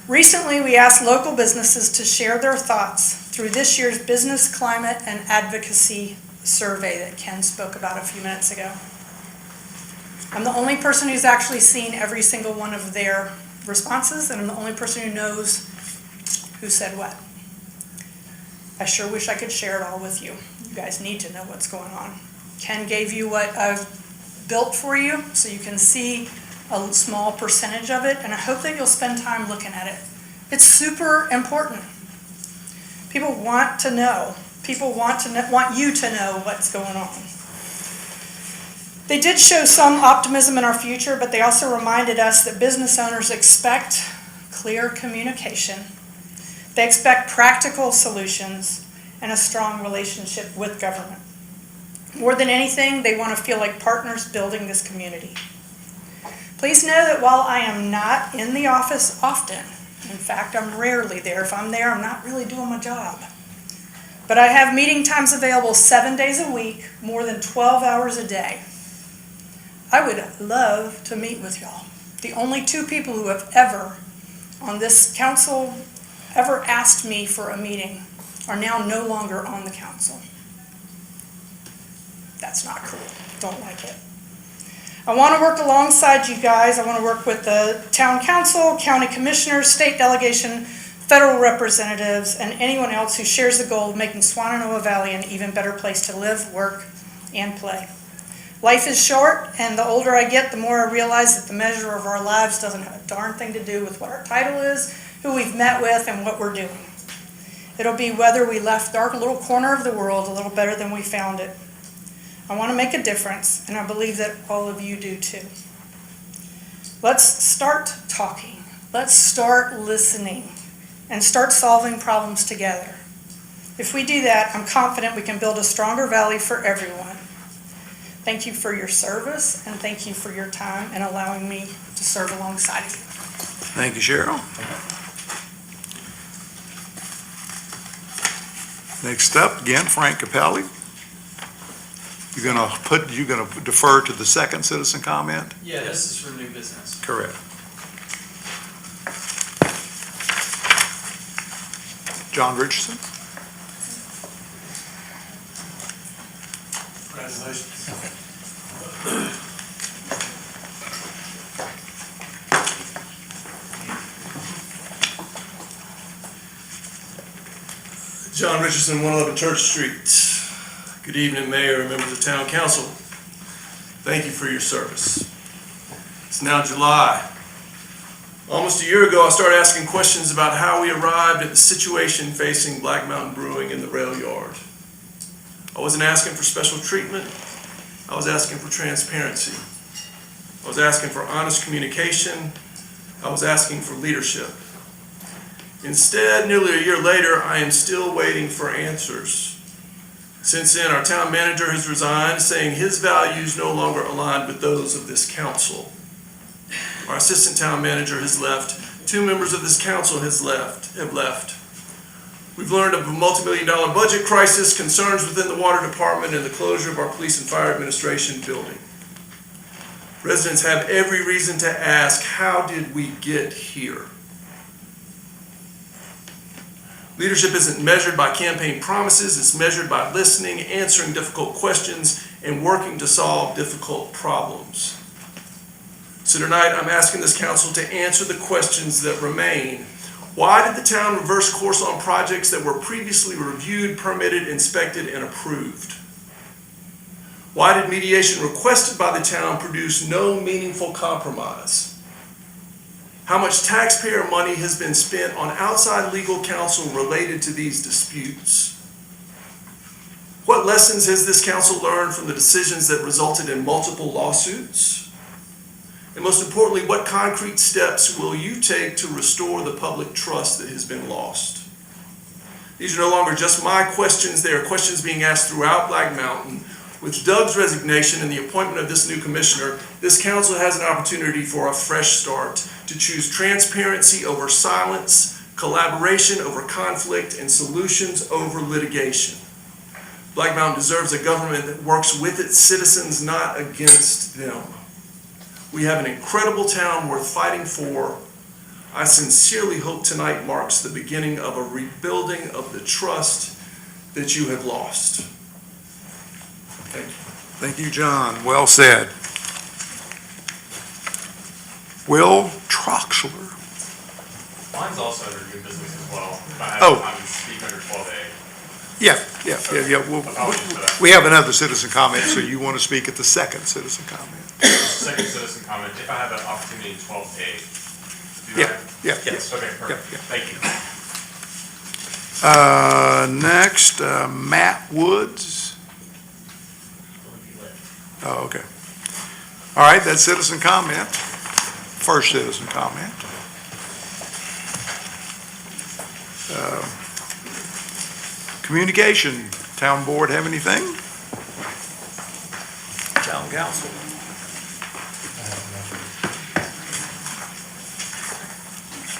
Recently, we asked local businesses to share their thoughts through this year's Business Climate and Advocacy Survey that Ken spoke about a few minutes ago. I'm the only person who's actually seen every single one of their responses, and I'm the only person who knows who said what. I sure wish I could share it all with you. You guys need to know what's going on. Ken gave you what I've built for you, so you can see a small percentage of it, and I hope that you'll spend time looking at it. It's super important. People want to know. People want you to know what's going on. They did show some optimism in our future, but they also reminded us that business owners expect clear communication. They expect practical solutions and a strong relationship with government. More than anything, they want to feel like partners building this community. Please know that while I am not in the office often, in fact, I'm rarely there. If I'm there, I'm not really doing my job. But I have meeting times available 7 days a week, more than 12 hours a day. I would love to meet with y'all. The only two people who have ever, on this council, ever asked me for a meeting are now no longer on the council. That's not cool. Don't like it. I want to work alongside you guys. I want to work with the town council, county commissioners, state delegation, federal representatives, and anyone else who shares the goal of making Swannanoa Valley an even better place to live, work, and play. Life is short, and the older I get, the more I realize that the measure of our lives doesn't have a darn thing to do with what our title is, who we've met with, and what we're doing. It'll be whether we left our little corner of the world a little better than we found it. I want to make a difference, and I believe that all of you do too. Let's start talking. Let's start listening and start solving problems together. If we do that, I'm confident we can build a stronger valley for everyone. Thank you for your service, and thank you for your time and allowing me to serve alongside of you.
Thank you, Cheryl. Next up, again, Frank Capelli. You're gonna defer to the second citizen comment?
Yeah, this is for new business.
Correct. John Richardson?
Congratulations. John Richardson, 111 Church Street. Good evening, Mayor and members of Town Council. Thank you for your service. It's now July. Almost a year ago, I started asking questions about how we arrived at the situation facing Black Mountain Brewing in the rail yard. I wasn't asking for special treatment. I was asking for transparency. I was asking for honest communication. I was asking for leadership. Instead, nearly a year later, I am still waiting for answers. Since then, our town manager has resigned, saying his values no longer align with those of this council. Our assistant town manager has left. 2 members of this council have left. We've learned of a multi-million-dollar budget crisis, concerns within the water department, and the closure of our police and fire administration building. Residents have every reason to ask, how did we get here? Leadership isn't measured by campaign promises, it's measured by listening, answering difficult questions, and working to solve difficult problems. So tonight, I'm asking this council to answer the questions that remain. Why did the town reverse course on projects that were previously reviewed, permitted, inspected, and approved? Why did mediation requested by the town produce no meaningful compromise? How much taxpayer money has been spent on outside legal counsel related to these disputes? What lessons has this council learned from the decisions that resulted in multiple lawsuits? And most importantly, what concrete steps will you take to restore the public trust that has been lost? These are no longer just my questions, they are questions being asked throughout Black Mountain. With Doug's resignation and the appointment of this new commissioner, this council has an opportunity for a fresh start to choose transparency over silence, collaboration over conflict, and solutions over litigation. Black Mountain deserves a government that works with its citizens, not against them. We have an incredible town worth fighting for. I sincerely hope tonight marks the beginning of a rebuilding of the trust that you have lost. Thank you.
Thank you, John. Well said. Will Troxler.
Mine's also under new business as well. If I
Oh.
have time to speak under 12A.
Yeah.
Apologies for that.
We have another citizen comment, so you want to speak at the second citizen comment?
Second citizen comment, if I have an opportunity in 12A. do I?
Yeah.
Yes, okay, perfect.
Yeah.
Thank you.
Next, Matt Woods. Oh, okay. All right, that's citizen comment. First citizen comment. Communication, town board have anything? Town council.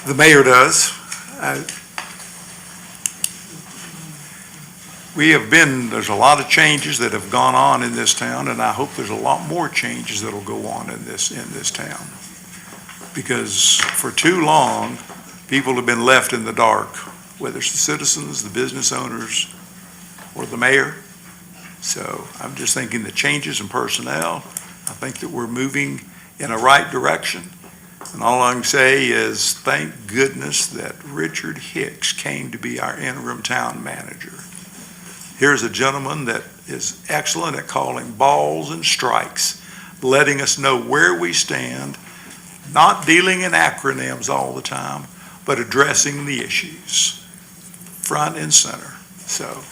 The mayor does. There's a lot of changes that have gone on in this town, and I hope there's a lot more changes that'll go on in this town. Because for too long, people have been left in the dark, whether it's the citizens, the business owners, or the mayor. So I'm just thinking the changes in personnel, I think that we're moving in a right direction. And all I can say is thank goodness that Richard Hicks came to be our interim town manager. Here's a gentleman that is excellent at calling balls and strikes, letting us know where we stand, not dealing in acronyms all the time, but addressing the issues front and center. So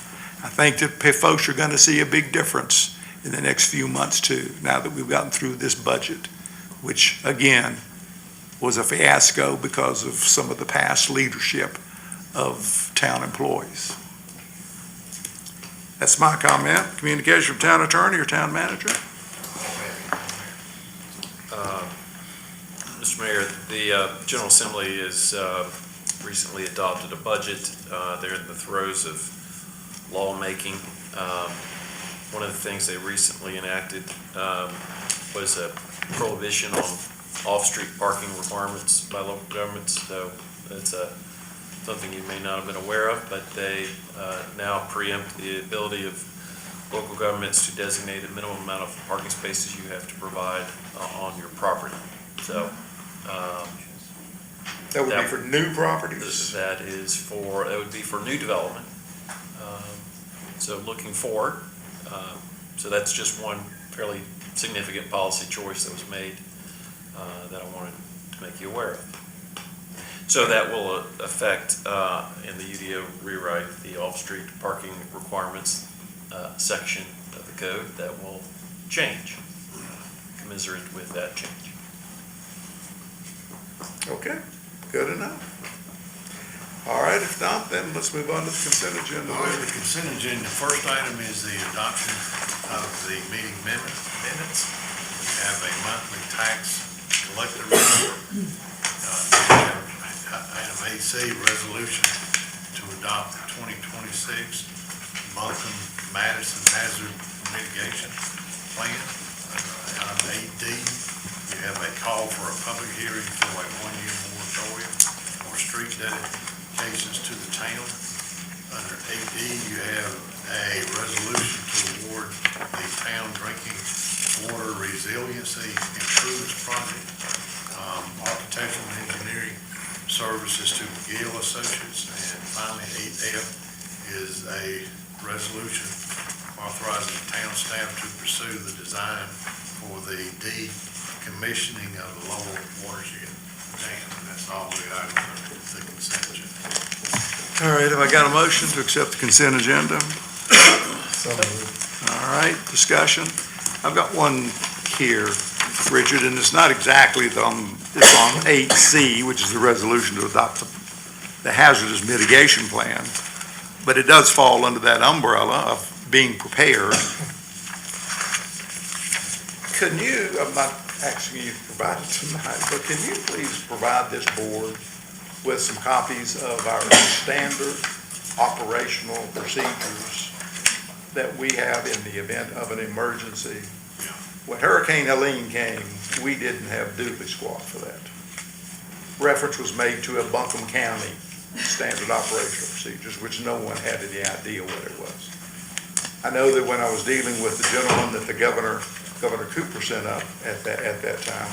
I think that folks are going to see a big difference in the next few months too, now that we've gotten through this budget, which again was a fiasco because of some of the past leadership of town employees. That's my comment. Communication from town attorney or town manager?
Mr. Mayor, the General Assembly has recently adopted a budget. They're in the throes of lawmaking. One of the things they recently enacted was a prohibition on off-street parking requirements by local governments. So it's something you may not have been aware of, but they now preempt the ability of local governments to designate a minimum amount of parking spaces you have to provide on your property. So
that would be for new properties?
That would be for new development. So looking forward, so that's just one fairly significant policy choice that was made that I wanted to make you aware of. So that will affect, in the UDO rewrite, the off-street parking requirements section of the code that will change, commensurate with that change.
Okay, good enough. All right, if not, then let's move on to the consent agenda.
All right, the consent agenda, the first item is the adoption of the meeting minutes. We have a monthly tax collector report. Item AC, resolution to adopt the 2026 Malcolm-Madison Hazard Mitigation Plan. Item 8D, you have a call for a public hearing for a one-year moratorium for street dedications to the town. Under 8D, you have a resolution to award the town drinking water resiliency improvements project. is to McGill Associates. And finally, 8F is a resolution authorizing the town staff to pursue the design for the decommissioning of the lower watershed dam. And that's all the items on the consent agenda.
All right, have I got a motion to accept the consent agenda?
So moved.
All right, discussion. I've got one here, Richard, and it's not exactly it's on 8C, which is the resolution to adopt the hazardous mitigation plan, but it does fall under that umbrella of being prepared. Can you, I'm not asking you to provide it tonight, but can you please provide this board with some copies of our standard operational procedures that we have in the event of an emergency? When Hurricane Helene came, we didn't have Doobie Squad for that. Reference was made to a Buncombe County standard operational procedures, which no one had any idea what it was. I know that when I was dealing with the gentleman that the Governor Cooper sent up at that time,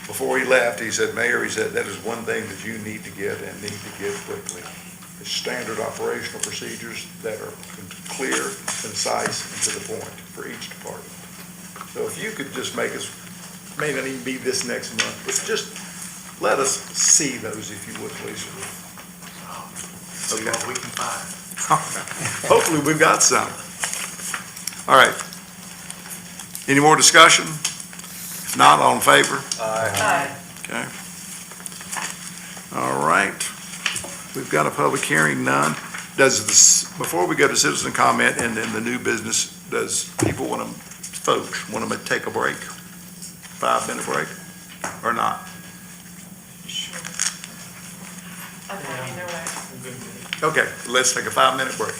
before he left, he said, Mayor, he said, that is one thing that you need to get and need to get quickly. It's standard operational procedures that are clear, concise, and to the point for each department. So if you could just make us, may not even be this next month, but just let us see those if you would, please.
See what we can find.
Hopefully we've got some. All right. Any more discussion? If not, all in favor?
Aye.
Okay. All right. We've got a public hearing, none. Before we go to citizen comment and then the new business, does folks want to take a break? 5-minute break or not? Okay, let's take a 5-minute break.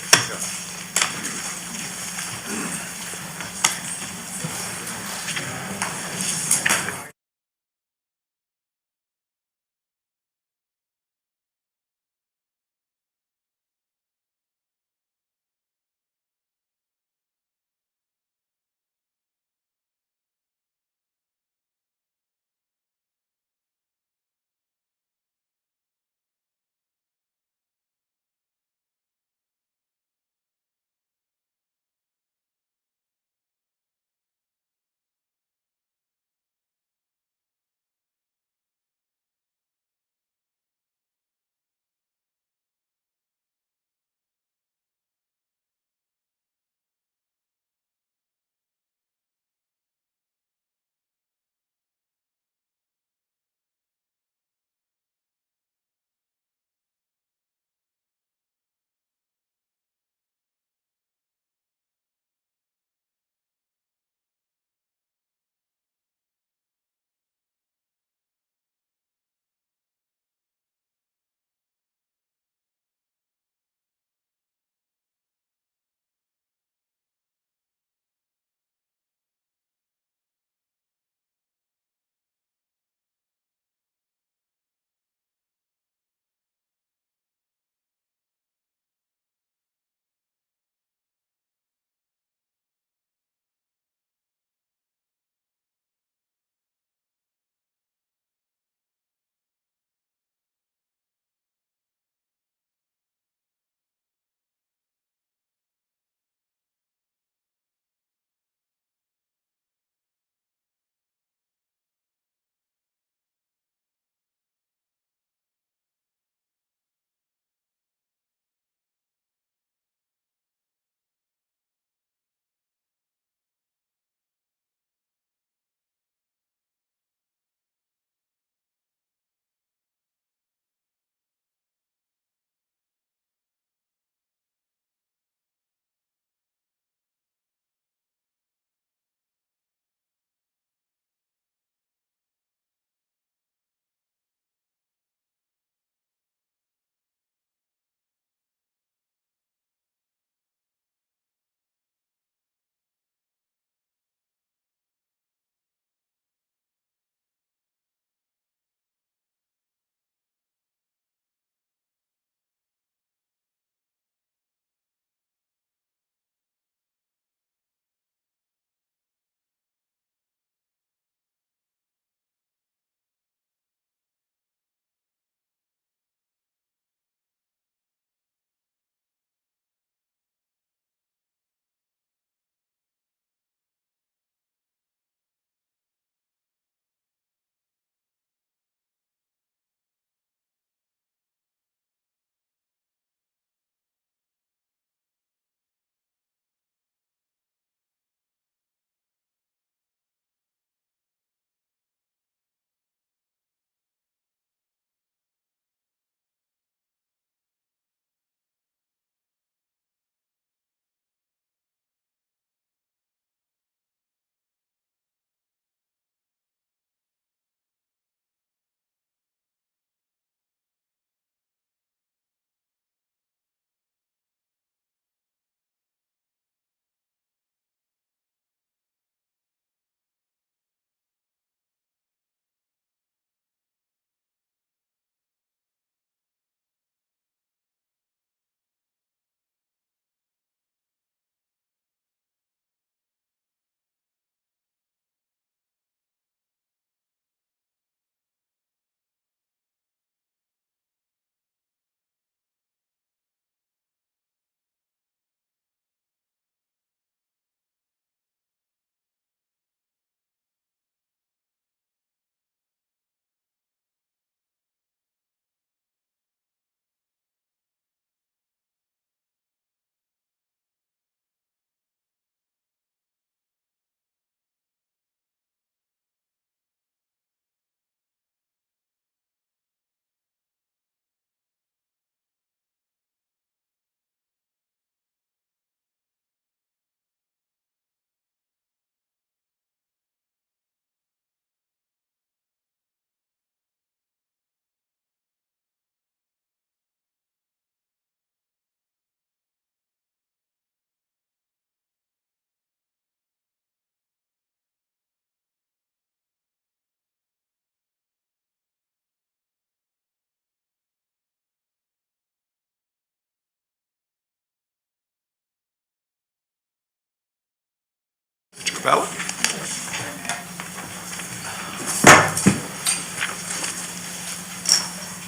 Bella?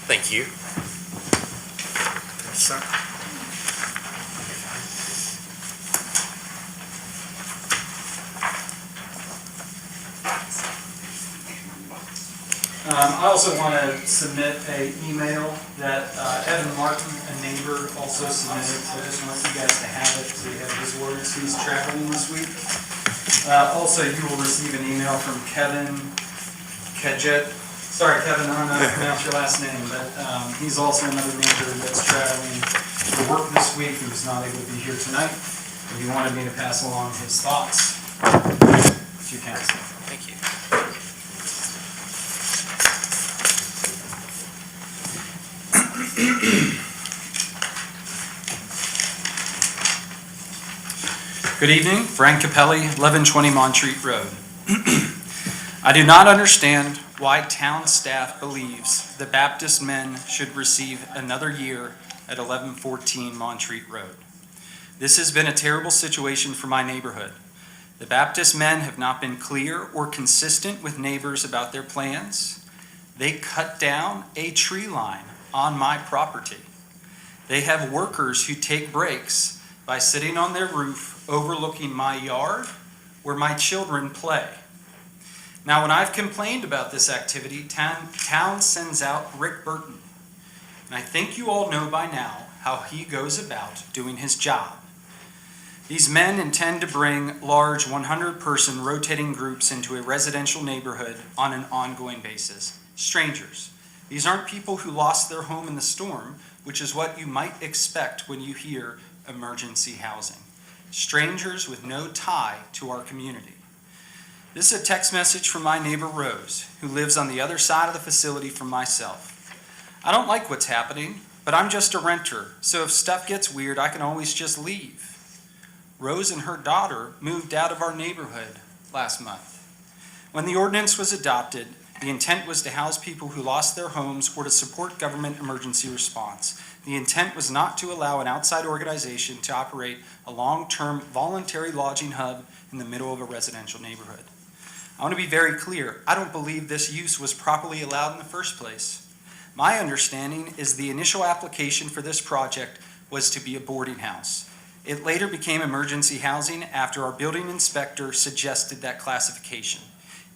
Thank you.
Yes, sir.
I also want to submit an email that Evan Martin, a neighbor, also submitted, so I just want you guys to have it, so you have his words. He's traveling this week. Also, you will receive an email from Kevin Kedget. Sorry, Kevin, I don't know how to pronounce your last name, but he's also another neighbor that's traveling to work this week and was not able to be here tonight. And he wanted me to pass along his thoughts to council.
Thank you.
Good evening, Frank Capelli, 1120 Montreat Road. I do not understand why town staff believes the Baptist men should receive another year at 1114 Montreat Road. This has been a terrible situation for my neighborhood. The Baptist men have not been clear or consistent with neighbors about their plans. They cut down a tree line on my property. They have workers who take breaks by sitting on their roof overlooking my yard where my children play. Now, when I've complained about this activity, town sends out Rick Burton. And I think you all know by now how he goes about doing his job. These men intend to bring large 100-person rotating groups into a residential neighborhood on an ongoing basis. Strangers. These aren't people who lost their home in the storm, which is what you might expect when you hear emergency housing. Strangers with no tie to our community. This is a text message from my neighbor Rose, who lives on the other side of the facility from myself. I don't like what's happening, but I'm just a renter, so if stuff gets weird, I can always just leave. Rose and her daughter moved out of our neighborhood last month. When the ordinance was adopted, the intent was to house people who lost their homes or to support government emergency response. The intent was not to allow an outside organization to operate a long-term voluntary lodging hub in the middle of a residential neighborhood. I want to be very clear. I don't believe this use was properly allowed in the first place. My understanding is the initial application for this project was to be a boarding house. It later became emergency housing after our building inspector suggested that classification.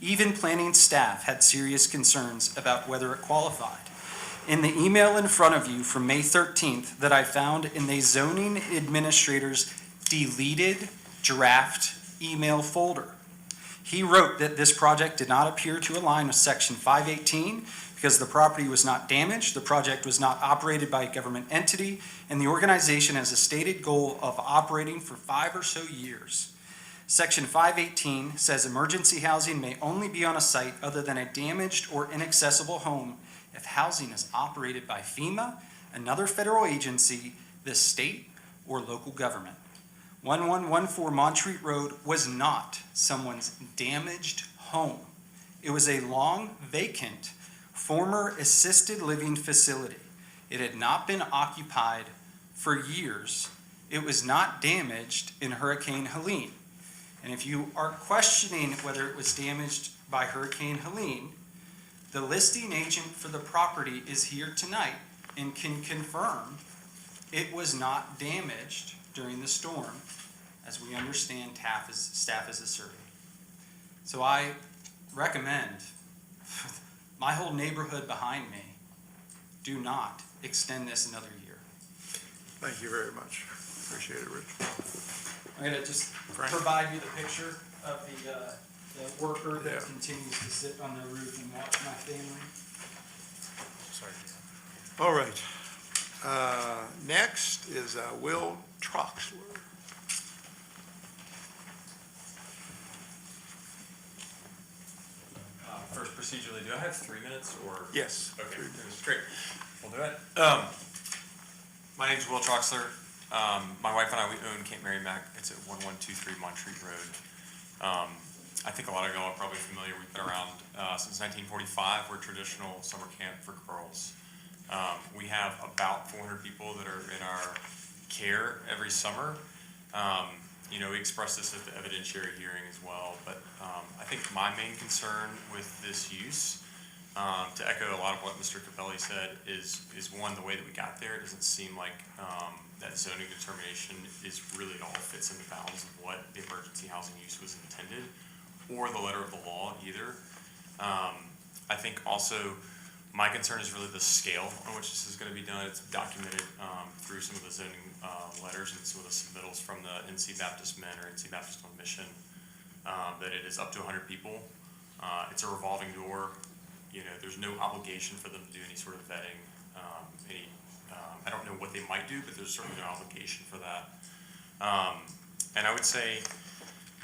Even planning staff had serious concerns about whether it qualified. In the email in front of you from May 13th that I found in the zoning administrator's deleted draft email folder, he wrote that this project did not appear to align with Section 518 because the property was not damaged, the project was not operated by a government entity, and the organization has a stated goal of operating for 5 or so years. Section 518 says emergency housing may only be on a site other than a damaged or inaccessible home if housing is operated by FEMA, another federal agency, the state, or local government. 1114 Montreat Road was not someone's damaged home. It was a long vacant former assisted living facility. It had not been occupied for years. It was not damaged in Hurricane Helene. And if you are questioning whether it was damaged by Hurricane Helene, the listing agent for the property is here tonight and can confirm it was not damaged during the storm, as we understand staff is asserting. So I recommend my whole neighborhood behind me, do not extend this another year.
Thank you very much. Appreciate it, Rich.
I'm gonna just provide you the picture of the worker that continues to sit on the roof and watch my family.
Sorry. All right. Next is Will Troxler.
First, procedurally, do I have 3 minutes or?
Yes.
Okay, great. We'll do it. My name's Will Troxler. My wife and I, we own Camp Mary Mac. It's at 1123 Montreat Road. I think a lot of y'all are probably familiar. We've been around since 1945. We're a traditional summer camp for girls. We have about 400 people that are in our care every summer. We expressed this at the evidentiary hearing as well, but I think my main concern with this use, to echo a lot of what Mr. Capelli said, is one, the way that we got there. It doesn't seem like that zoning determination is really at all fits in the bounds of what the emergency housing use was intended, or the letter of the law either. I think also my concern is really the scale on which this is going to be done. It's documented through some of the zoning letters and some of the submittals from the NC Baptist Men or NC Baptist on Mission, that it is up to 100 people. It's a revolving door. There's no obligation for them to do any sort of vetting. I don't know what they might do, but there's certainly no obligation for that. And I would say,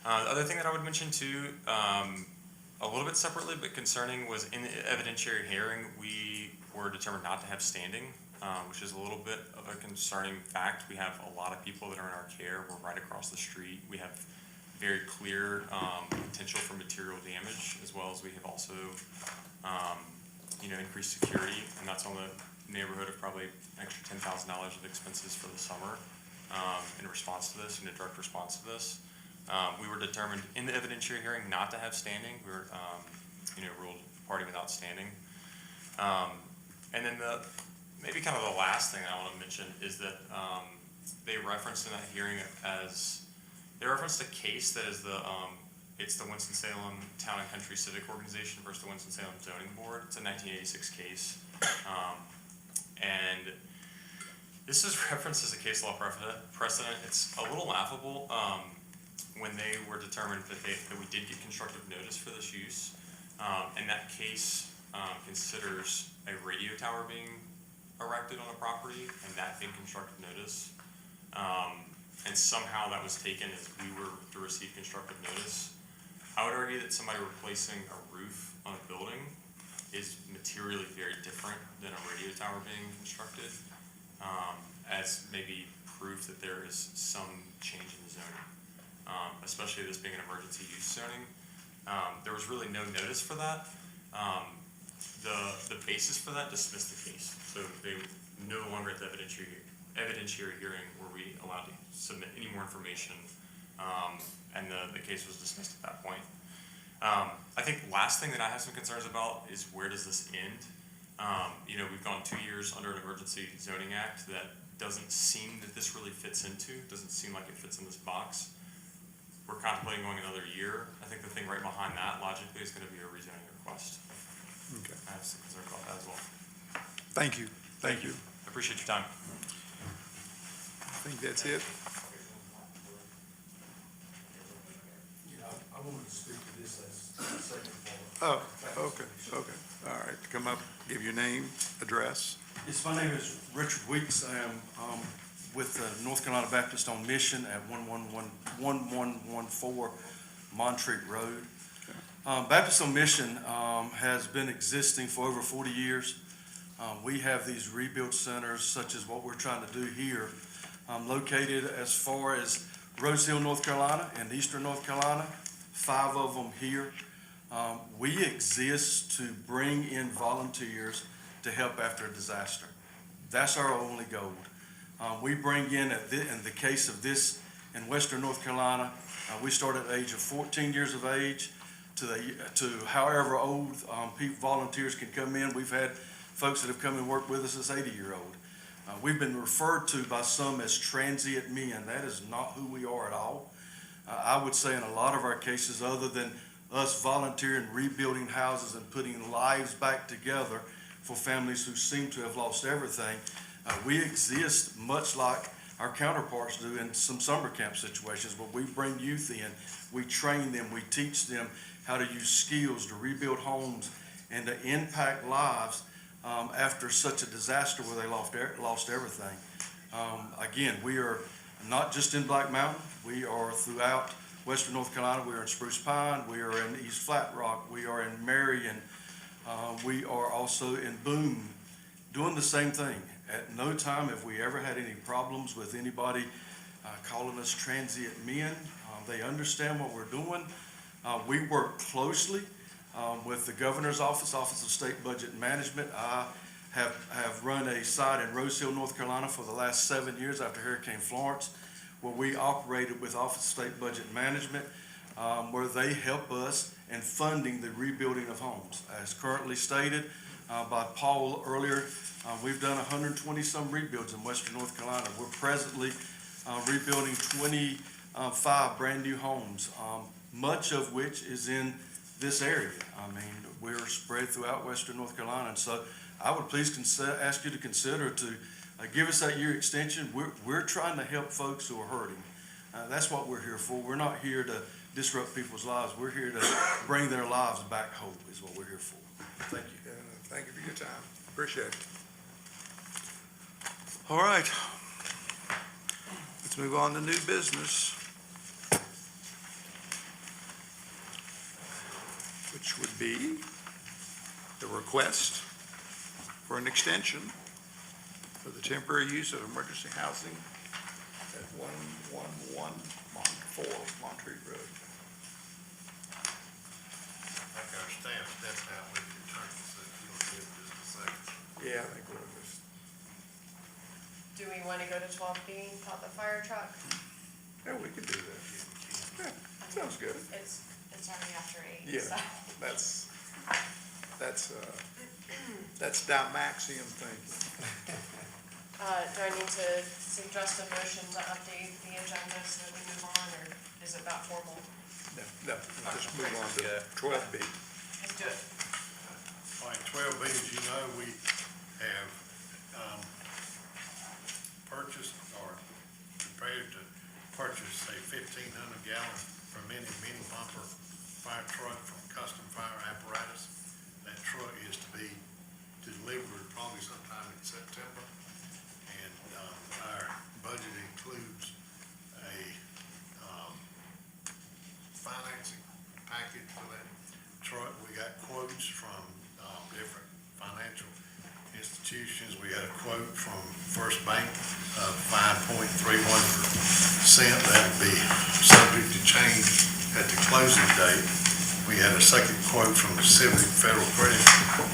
the other thing that I would mention too, a little bit separately but concerning, was in the evidentiary hearing, we were determined not to have standing, which is a little bit of a concerning fact. We have a lot of people that are in our care. We're right across the street. We have very clear potential for material damage, as well as we have also increased security, and that's on the neighborhood of probably extra $10,000 of expenses for the summer in response to this, in a direct response to this. We were determined in the evidentiary hearing not to have standing. We were, ruled party without standing. And then maybe kind of the last thing I want to mention is that they referenced in that hearing they referenced a case that is it's the Winston-Salem Town and Country Civic Organization versus the Winston-Salem Zoning Board. It's a 1986 case. And this is referenced as a case law precedent. It's a little laughable. When they were determined that we did get constructive notice for this use, and that case considers a radio tower being erected on a property and that being constructive notice, and somehow that was taken as we were to receive constructive notice. I would argue that somebody replacing a roof on a building is materially very different than a radio tower being constructed, as maybe proof that there is some change in the zoning. Especially this being an emergency use zoning. There was really no notice for that. The basis for that dismissed the case. So they no longer at the evidentiary hearing were we allowed to submit any more information, and the case was dismissed at that point. I think last thing that I have some concerns about is where does this end? We've gone 2 years under an emergency zoning act that doesn't seem that this really fits into, doesn't seem like it fits in this box. We're contemplating going another year. I think the thing right behind that logically is going to be a rezoning request.
Okay.
I have some concern about that as well.
Thank you. Thank you.
I appreciate your time.
I think that's it.
I wanted to speak to this as second part.
Oh, okay. All right. Come up, give your name, address.
Yes, my name is Richard Weeks. I am with the North Carolina Baptist on Mission at 1114 Montreat Road. Baptist on Mission has been existing for over 40 years. We have these rebuild centers such as what we're trying to do here, located as far as Rose Hill, North Carolina, and Eastern North Carolina, 5 of them here. We exist to bring in volunteers to help after a disaster. That's our only goal. We bring in the case of this in Western North Carolina, we start at the age of 14 years of age to however old volunteers can come in. We've had folks that have come and worked with us as 80-year-old. We've been referred to by some as transient men. That is not who we are at all. I would say in a lot of our cases, other than us volunteering, rebuilding houses and putting lives back together for families who seem to have lost everything, we exist much like our counterparts do in some summer camp situations where we bring youth in, we train them, we teach them how to use skills to rebuild homes and to impact lives after such a disaster where they lost everything. Again, we are not just in Black Mountain, we are throughout Western North Carolina. We are in Spruce Pine, we are in East Flat Rock, we are in Marion, we are also in Boone, doing the same thing. At no time have we ever had any problems with anybody calling us transient men. They understand what we're doing. We work closely with the Governor's Office of State Budget and Management. I have run a site in Rose Hill, North Carolina for the last 7 years after Hurricane Florence. where we operated with Office of State Budget Management, where they help us in funding the rebuilding of homes. As currently stated by Paul earlier, we've done 120-some rebuilds in western North Carolina. We're presently rebuilding 25 brand-new homes, much of which is in this area. I mean, we're spread throughout western North Carolina, and so I would please ask you to consider to give us that year extension. We're trying to help folks who are hurting. That's what we're here for. We're not here to disrupt people's lives. We're here to bring their lives back home is what we're here for. Thank you.
Thank you for your time. Appreciate it. All right. Let's move on to new business, which would be the request for an extension for the temporary use of emergency housing at 111 Montreat Road.
I got our staff stepped out with the attorney, so if you'll give just a second.
Yeah, I think we'll just.
Do we want to go to 12B, call the fire truck?
Yeah, we could do that. Yeah, sounds good.
It's already after 8,
Yeah,
so.
that's Dymaxion thinking.
Do I need to suggest a motion to update the agenda so that we move on, or is it that formal?
No, just move on to 12B.
Let's do it.
All right, 12B, as you know, we have purchased or prepared to purchase a 1,500 gallon per minute mini pumper fire truck from Custom Fire Apparatus. That truck is to be delivered probably sometime in September. And our budget includes a financing package for that truck. We got quotes from different financial institutions. We got a quote from First Bank of 5.31%. That would be subject to change at the closing date. We had a second quote from Pacific Federal Credit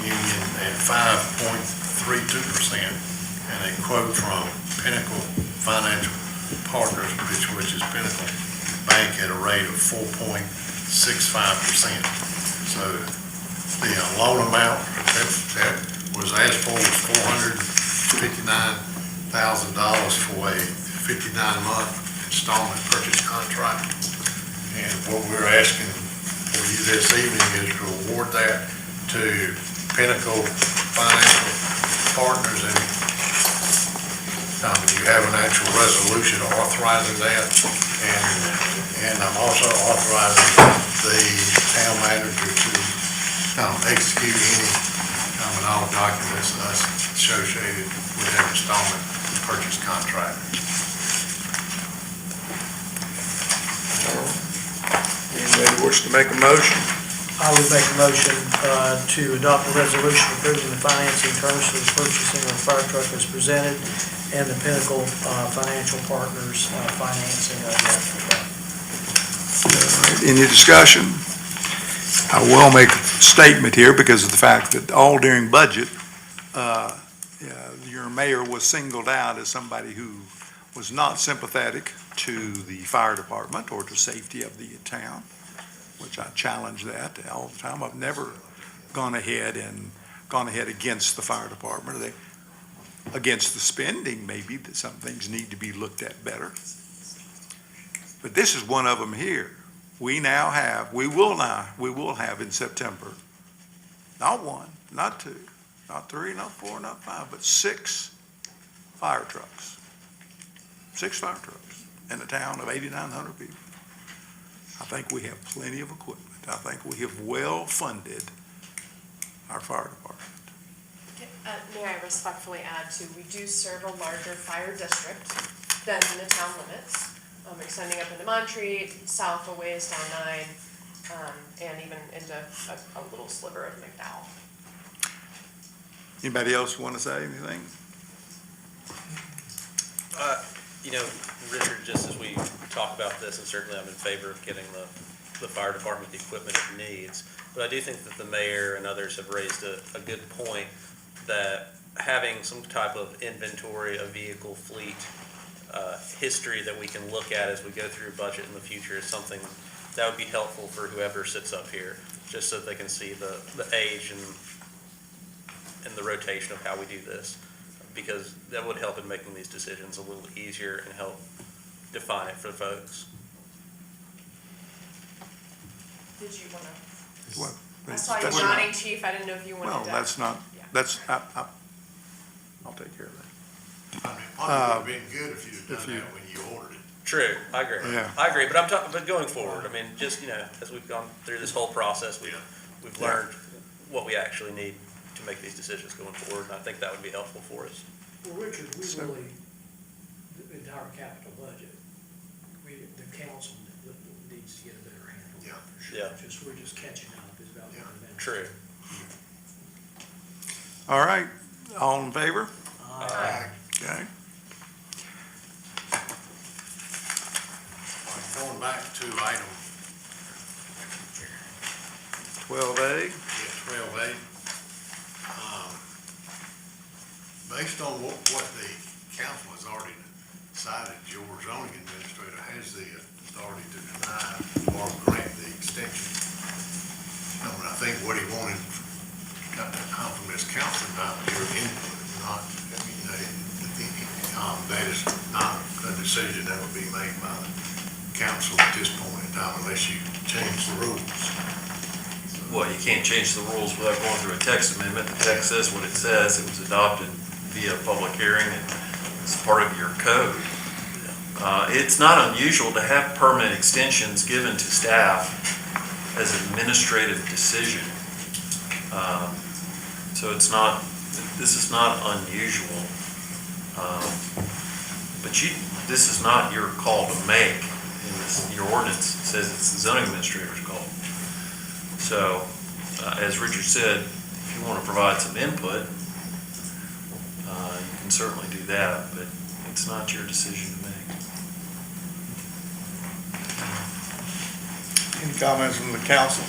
Union at 5.32%, and a quote from Pinnacle Financial Partners, which is Pinnacle Bank, at a rate of 4.65%. So the loan amount that was asked for was $459,000 for a 59-month installment purchase contract. And what we're asking for you this evening is to award that to Pinnacle Financial Partners, and you have an actual resolution authorizing that, and I'm also authorizing the town manager to execute any and all documents associated with that installment purchase contract.
Anybody wish to make a motion?
I would make a motion to adopt a resolution approving the financing terms for the purchasing of the fire truck as presented and the Pinnacle Financial Partners financing of that truck.
Any discussion? I will make a statement here because of the fact that all during budget, your mayor was singled out as somebody who was not sympathetic to the fire department or to safety of the town, which I challenge that all the time. I've never gone ahead against the fire department. Against the spending, maybe, that some things need to be looked at better. But this is one of them here. We will have in September, not one, not two, not three, not four, not five, but 6 fire trucks. 6 fire trucks in a town of 8,900 people. I think we have plenty of equipment. I think we have well-funded our fire department.
May I respectfully add too, we do serve a larger fire district than the town limits, extending up into Montreat, south a ways down 9, and even into a little sliver of McDowell.
Anybody else want to say anything?
Richard, just as we talk about this, and certainly I'm in favor of getting the fire department the equipment it needs, but I do think that the mayor and others have raised a good point that having some type of inventory of vehicle fleet
history that we can look at as we go through a budget in the future is something that would be helpful for whoever sits up here, just so they can see the age and the rotation of how we do this, because that would help in making these decisions a little easier and help define it for folks.
Did you wanna?
What?
I saw you
That's-
nodding, chief, I didn't know if you wanted
Well,
to.
that's not,
Yeah.
that's, I'll take care of that.
I mean, probably would've been good if you'd have
if
done
you-
that when you ordered it.
True, I agree.
Yeah.
I agree, but I'm talking, but going forward, I mean, just, as we've gone through this whole process, we've learned what we actually need to make these decisions going forward, and I think that would be helpful for us.
Well, Richard, we really, the entire capital budget, the council needs to get a better handle.
Yeah.
For sure.
Yeah.
We're just catching up is about what it is.
True.
All right, all in favor?
Aye.
Okay.
Going back to item
12A.
12A, based on what the council has already decided, your zoning administrator has the authority to deny or grant the extension. I think what he wanted got to come from this council, not your input, not, that is not a decision that would be made by the council at this point in time unless you change the rules.
Well, you can't change the rules without going through a text amendment. The text says what it says. It was adopted via public hearing, and it's part of your code. It's not unusual to have permit extensions given to staff as an administrative decision. So this is not unusual. But this is not your call to make. Your ordinance says it's the zoning administrator's call. So, as Richard said, if you want to provide some input, you can certainly do that, but it's not your decision to make.
Any comments from the council?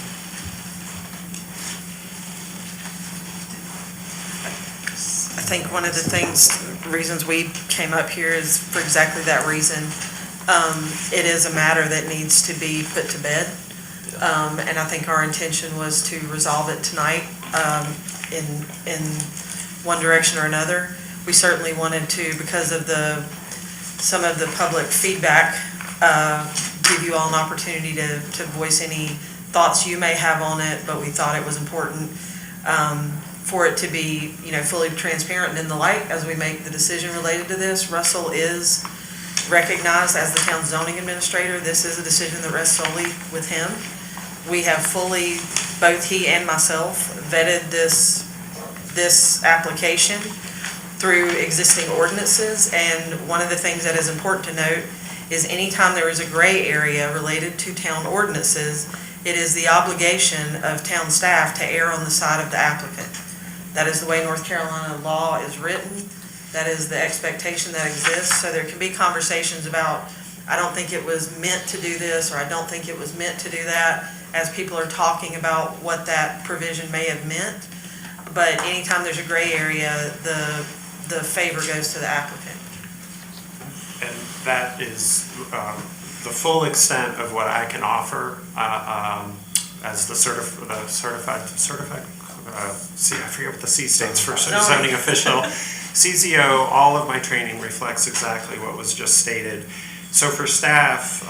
I think one of the reasons we came up here is for exactly that reason. It is a matter that needs to be put to bed. And I think our intention was to resolve it tonight, in one direction or another. We certainly wanted to, because of some of the public feedback, give you all an opportunity to voice any thoughts you may have on it, but we thought it was important, for it to be, fully transparent and in the light as we make the decision related to this. Russell is recognized as the town's zoning administrator. This is a decision that rests solely with him. We have fully, both he and myself, vetted this application through existing ordinances, and one of the things that is important to note is anytime there is a gray area related to town ordinances, it is the obligation of town staff to err on the side of the applicant. That is the way North Carolina law is written. That is the expectation that exists. So there can be conversations about, I don't think it was meant to do this, or I don't think it was meant to do that, as people are talking about what that provision may have meant. But anytime there's a gray area, the favor goes to the applicant.
And that is the full extent of what I can offer as the certified, I forget what the C stands for, zoning official. CZO, all of my training reflects exactly what was just stated. So for staff,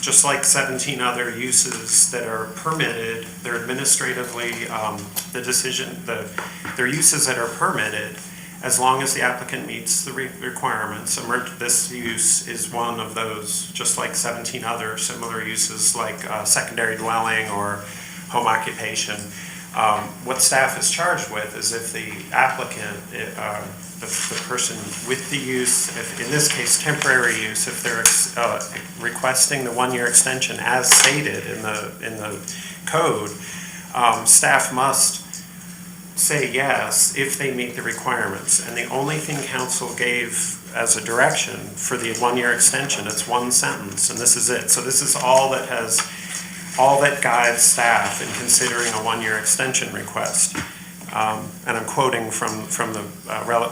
just like 17 other uses that are permitted, they're administratively, they're uses that are permitted as long as the applicant meets the requirements. This use is one of those, just like 17 other similar uses like secondary dwelling or home occupation. What staff is charged with is if the applicant, the person with the use, if in this case temporary use, if they're requesting the one-year extension as stated in the code, staff must say yes if they meet the requirements. And the only thing council gave as a direction for the one-year extension, it's one sentence, and this is it. So this is all that guides staff in considering a one-year extension request. and I'm quoting from the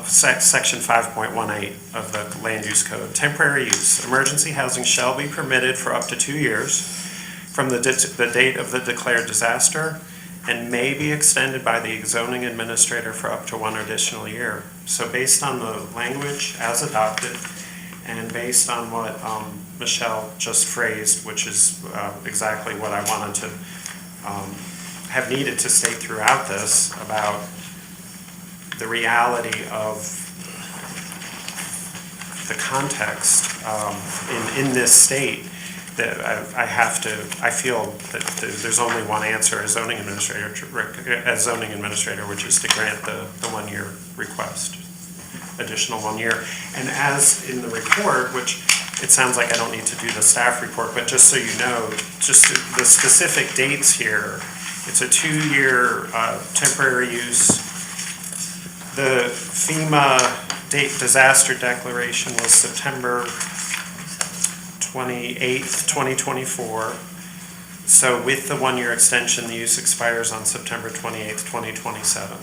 section 5.18 of the Land Use Code. Temporary use, emergency housing shall be permitted for up to 2 years from the date of the declared disaster and may be extended by the zoning administrator for up to 1 additional year. So based on the language as adopted and based on what Michelle just phrased, which is exactly what I wanted to have needed to state throughout this about the reality of the context in this state, that I feel that there's only one answer as zoning administrator, which is to grant the 1 year request, additional 1 year. And as in the report, which it sounds like I don't need to do the staff report, but just so you know, just the specific dates here, it's a 2-year temporary use. The FEMA disaster declaration was September 28th, 2024. So with the 1 year extension, the use expires on September 28th, 2027.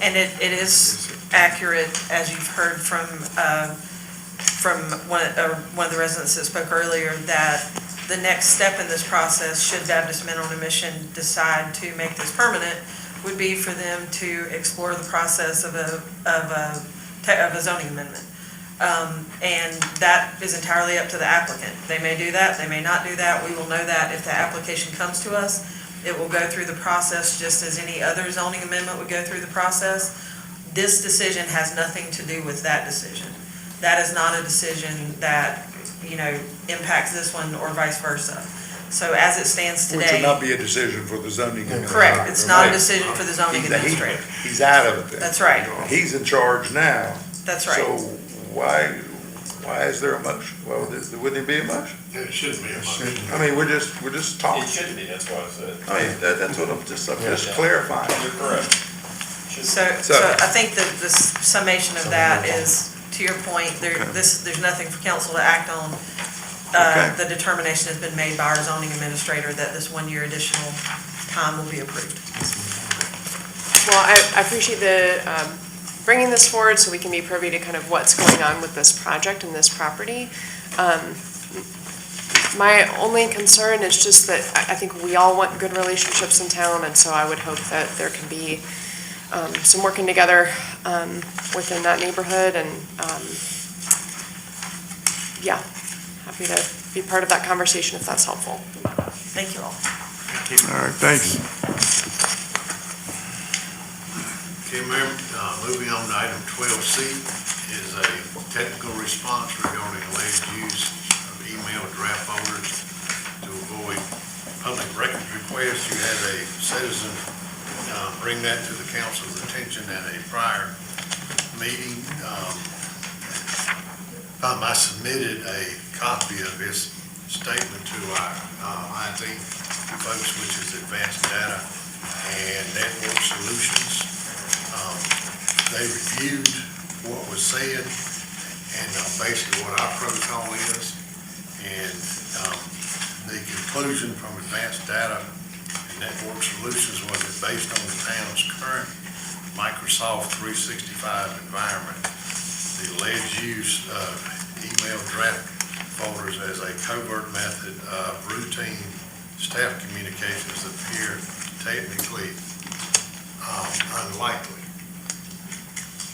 And it is accurate, as you've heard from one of the residents that spoke earlier, that the next step in this process, should Baptist Men on a Mission decide to make this permanent, would be for them to explore the process of a zoning amendment. And that is entirely up to the applicant. They may do that, they may not do that. We will know that if the application comes to us. It will go through the process just as any other zoning amendment would go through the process. This decision has nothing to do with that decision. That is not a decision that, impacts this one or vice versa. So as it stands today.
Which would not be a decision for the zoning administrator.
Correct, it's not a decision for the zoning administrator.
He's out of it then.
That's right.
He's in charge now.
That's right.
So why is there a motion? Well, wouldn't it be a motion?
It shouldn't be a motion.
I mean, we're just talking.
It shouldn't be, that's what I said.
I mean, that's what I'm just clarifying.
You're correct.
So I think that the summation of that is, to your point, there's nothing for council to act on. The determination has been made by our zoning administrator that this 1 year additional time will be approved.
Well, I appreciate the bringing this forward so we can be privy to kind of what's going on with this project and this property. My only concern is just that I think we all want good relationships in town, and so I would hope that there can be some working together within that neighborhood, and happy to be part of that conversation if that's helpful.
Thank you all.
All right, thanks.
Okay, Mayor, moving on to item 12C is a technical response regarding alleged use of email draft folders to avoid public records requests. You had a citizen bring that to the council's attention at a prior meeting. I submitted a copy of his statement to our IT folks, which is Advanced Data and Network Solutions. They reviewed what was said and basically what our protocol is. And the conclusion from Advanced Data and Network Solutions was that based on the town's current Microsoft 365 environment, the alleged use of email draft folders as a covert method of routine staff communications appear technically unlikely.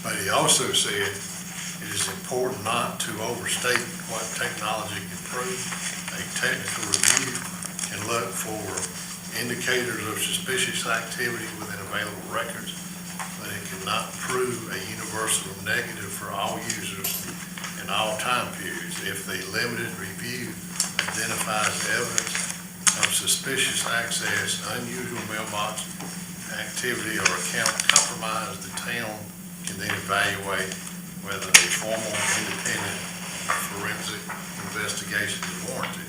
But he also said it is important not to overstate what technology can prove. A technical review can look for indicators of suspicious activity within available records, but it cannot prove a universal negative for all users in all time periods. If the limited review identifies evidence of suspicious access, unusual mailbox activity, or account compromise, the town can then evaluate whether a formal independent forensic investigation is warranted.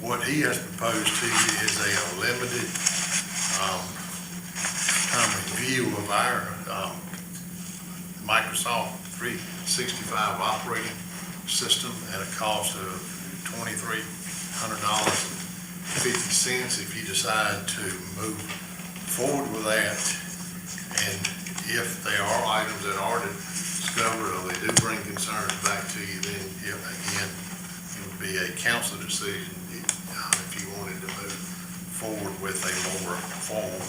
What he has proposed to you is a limited review of our Microsoft 365 operating system at a cost of $2,300.50 if you decide to move forward with that. And if there are items that are discovered or they do bring concerns back to you, then again, it would be a council decision if you wanted to move forward with a more formal,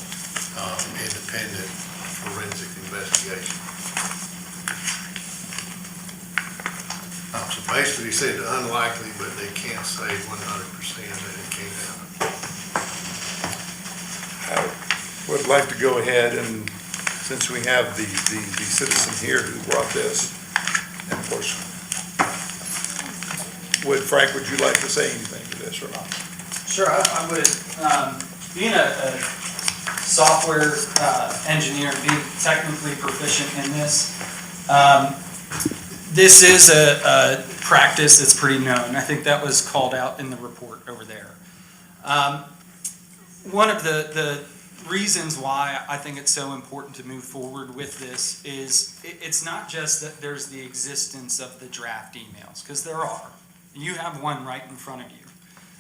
independent forensic investigation. So basically, he said unlikely, but they can't say 100% that it can't happen.
I would like to go ahead and, since we have the citizen here who brought this, and of course, Frank, would you like to say anything to this or not?
Sure, I would. Being a software engineer, being technically proficient in this, this is a practice that's pretty known. I think that was called out in the report over there. One of the reasons why I think it's so important to move forward with this is it's not just that there's the existence of the draft emails, because there are. You have one right in front of you.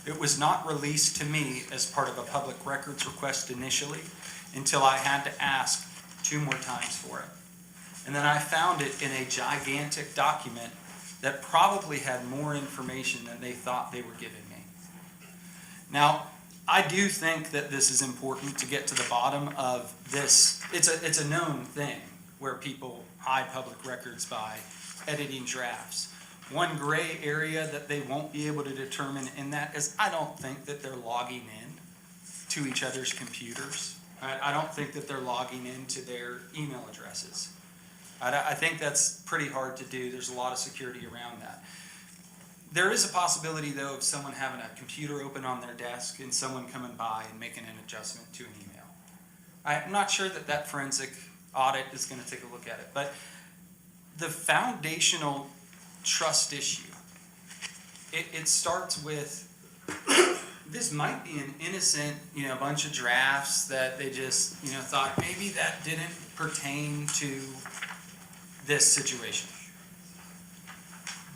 It was not released to me as part of a public records request initially until I had to ask 2 more times for it. And then I found it in a gigantic document that probably had more information than they thought they were giving me. Now, I do think that this is important to get to the bottom of this. It's a known thing where people hide public records by editing drafts. One gray area that they won't be able to determine in that is I don't think that they're logging in to each other's computers. I don't think that they're logging into their email addresses. I think that's pretty hard to do. There's a lot of security around that. There is a possibility, though, of someone having a computer open on their desk and someone coming by and making an adjustment to an email. I'm not sure that forensic audit is going to take a look at it, but the foundational trust issue, it starts with this might be an innocent, bunch of drafts that they just, thought maybe that didn't pertain to this situation.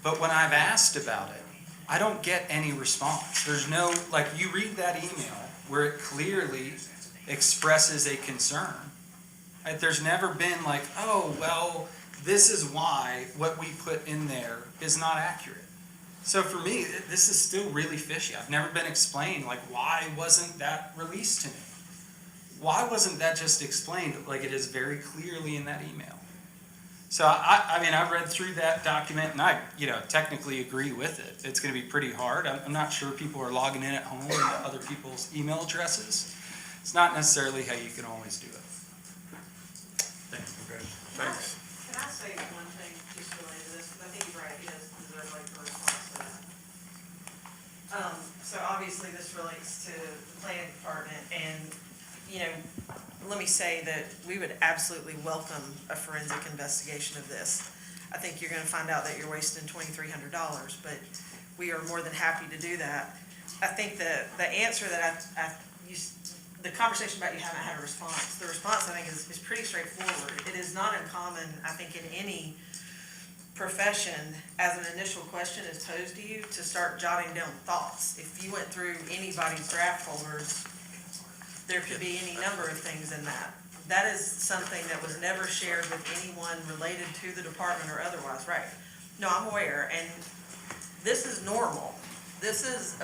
But when I've asked about it, I don't get any response. There's no, you read that email where it clearly expresses a concern. Right? There's never been oh, well, this is why what we put in there is not accurate. So for me, this is still really fishy. I've never been explained, why wasn't that released to me? Why wasn't that just explained like it is very clearly in that email? So I read through that document and I, technically agree with it. It's going to be pretty hard. I'm not sure people are logging in at home into other people's email addresses. It's not necessarily how you can always do it. Thanks.
Okay, thanks.
Can I say one thing just related to this? Because I think you're right, he does deserve a response to that. So obviously this relates to the planning department and, let me say that we would absolutely welcome a forensic investigation of this. I think you're gonna find out that you're wasting $2,300, but we are more than happy to do that. I think the answer that the conversation about you haven't had a response, the response I think is pretty straightforward. It is not uncommon, I think, in any profession, as an initial question is posed to you, to start jotting down thoughts. If you went through anybody's draft folders, there could be any number of things in that. That is something that was never shared with anyone related to the department or otherwise, right? No, I'm aware, and this is normal. This is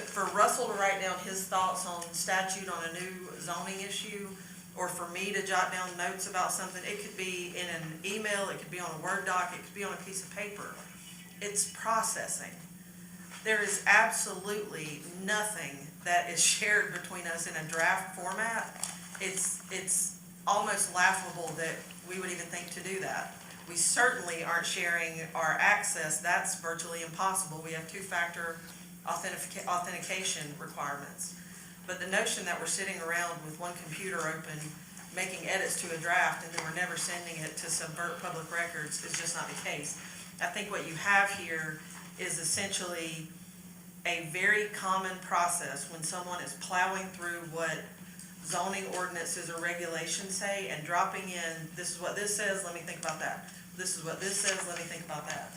for Russell to write down his thoughts on statute on a new zoning issue, or for me to jot down notes about something, it could be in an email, it could be on a Word doc, it could be on a piece of paper. It's processing. There is absolutely nothing that is shared between us in a draft format. It's almost laughable that we would even think to do that. We certainly aren't sharing our access. That's virtually impossible. We have 2-factor authentication requirements. But the notion that we're sitting around with one computer open, making edits to a draft, and then we're never sending it to subvert public records is just not the case. I think what you have here is essentially a very common process when someone is plowing through what zoning ordinances or regulations say and dropping in, this is what this says, let me think about that. This is what this says, let me think about that.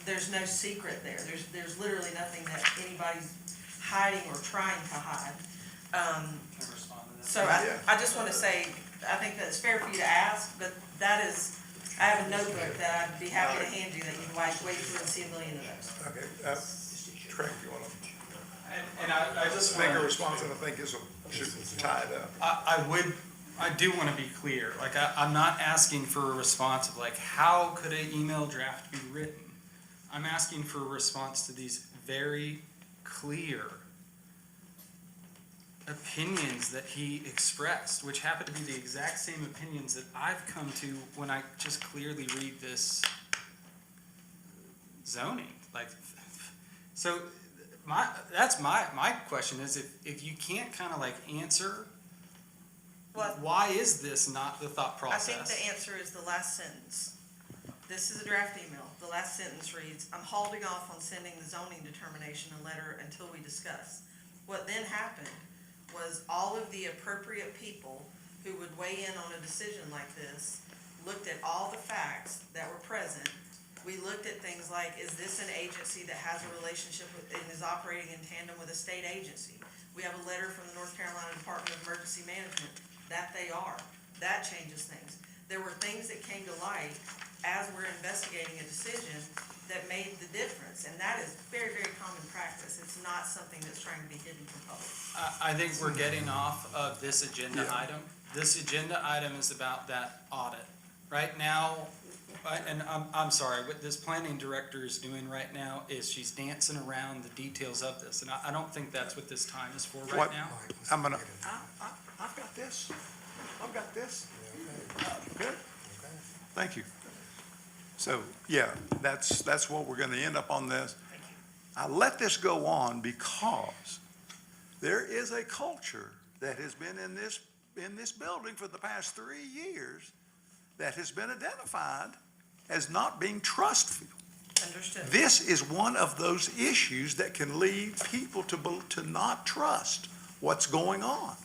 There's no secret there. There's literally nothing that anybody's hiding or trying to hide.
Can I respond to that?
So I just want to say, I think that it's fair for you to ask, but that is, I have a notebook that I'd be happy to hand you that you can wade through and see a million of those.
Okay, Craig, you want to
And I just
make a
want
response, and I think this should tie it up.
I do want to be clear, like, I'm not asking for a response of like, how could an email draft be written? I'm asking for a response to these very clear opinions that he expressed, which happen to be the exact same opinions that I've come to when I just clearly read this zoning. Like, so that's my question is if you can't kind of like answer, why is this not the thought process?
I think the answer is the last sentence. This is a draft email. The last sentence reads, I'm holding off on sending the zoning determination a letter until we discuss. What then happened was all of the appropriate people who would weigh in on a decision like this looked at all the facts that were present. We looked at things like, is this an agency that has a relationship with, and is operating in tandem with a state agency? We have a letter from the North Carolina Department of Emergency Management that they are. That changes things. There were things that came to light as we're investigating a decision that made the difference, and that is very, very common practice. It's not something that's trying to be hidden from public.
I think we're getting off of this agenda item. This agenda item is about that audit. Right now, and I'm sorry, what this planning director is doing right now is she's dancing around the details of this, and I don't think that's what this time is for right now.
I've got this. I've got this. Good. Thank you. So, yeah, that's what we're gonna end up on this. I let this go on because there is a culture that has been in this building for the past 3 years that has been identified as not being trustful.
Understood.
This is one of those issues that can lead people to not trust what's going on.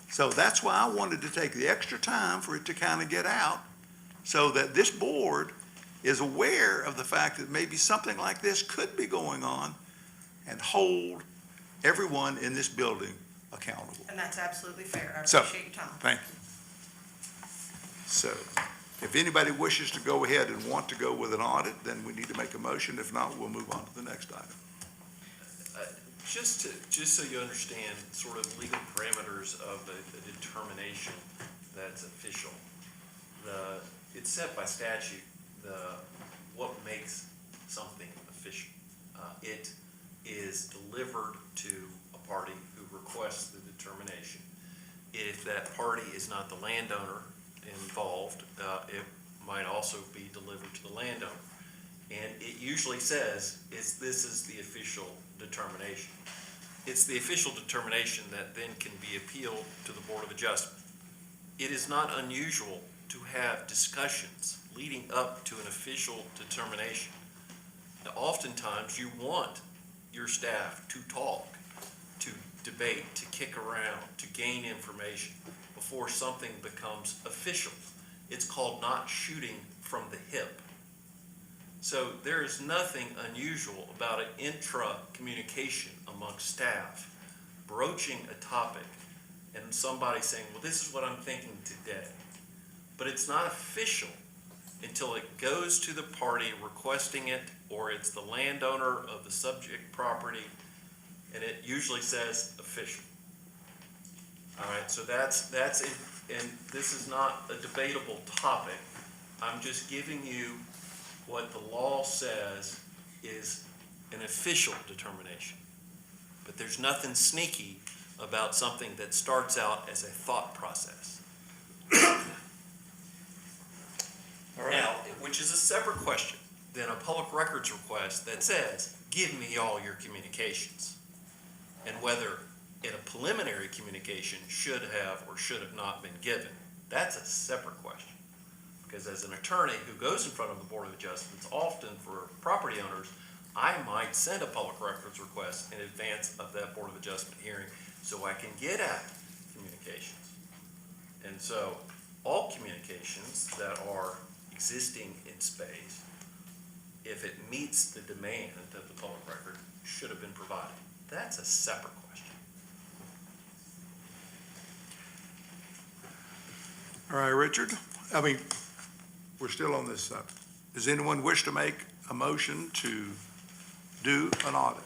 So that's why I wanted to take the extra time for it to kind of get out so that this board is aware of the fact that maybe something like this could be going on and hold everyone in this building accountable.
And that's absolutely fair. I
So,
appreciate your time.
Thank you. So, if anybody wishes to go ahead and want to go with an audit, then we need to make a motion. If not, we'll move on to the next item.
Just so you understand sort of legal parameters of a determination that's official. It's set by statute, what makes something official. It is delivered to a party who requests the determination. If that party is not the landowner involved, it might also be delivered to the landowner. And it usually says, this is the official determination. It's the official determination that then can be appealed to the Board of Adjustment. It is not unusual to have discussions leading up to an official determination. Now, oftentimes you want your staff to talk, to debate, to kick around, to gain information before something becomes official. It's called not shooting from the hip. So there is nothing unusual about an intra-communication amongst staff, broaching a topic and somebody saying, well, this is what I'm thinking today. But it's not official until it goes to the party requesting it, or it's the landowner of the subject property, and it usually says official. All right, so that's it, and this is not a debatable topic. I'm just giving you what the law says is an official determination. But there's nothing sneaky about something that starts out as a thought process. Now, which is a separate question than a public records request that says, give me all your communications. And whether in a preliminary communication should have or should have not been given, that's a separate question. Because as an attorney who goes in front of the Board of Adjustments, often for property owners, I might send a public records request in advance of that Board of Adjustment hearing so I can get at communications. And so all communications that are existing in space, if it meets the demand of the public record, should have been provided. That's a separate question.
All right, Richard, we're still on this, does anyone wish to make a motion to do an audit?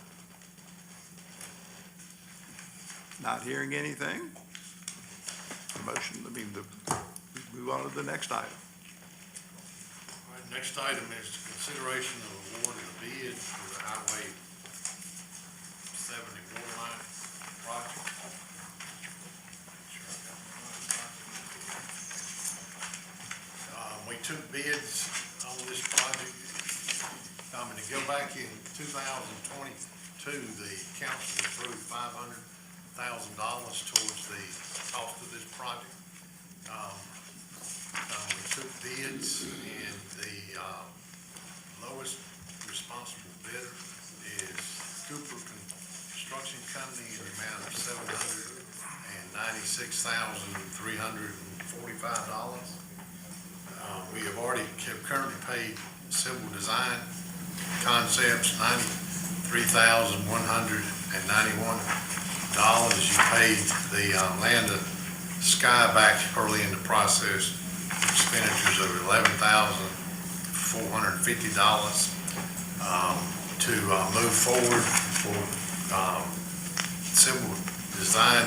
Not hearing anything? Move on to the next item.
All right, next item is consideration of award of the bid for the Highway 70 water line project. We took bids on this project. To go back in 2022, the council approved $500,000 towards the cost of this project. We took bids, and the lowest responsible bidder is Cooper Construction Company in the amount of $796,345. We have currently paid Civil Design Concepts $93,191. You paid the Land of Sky back early in the process, expenditures of $11,450. To move forward for Civil Design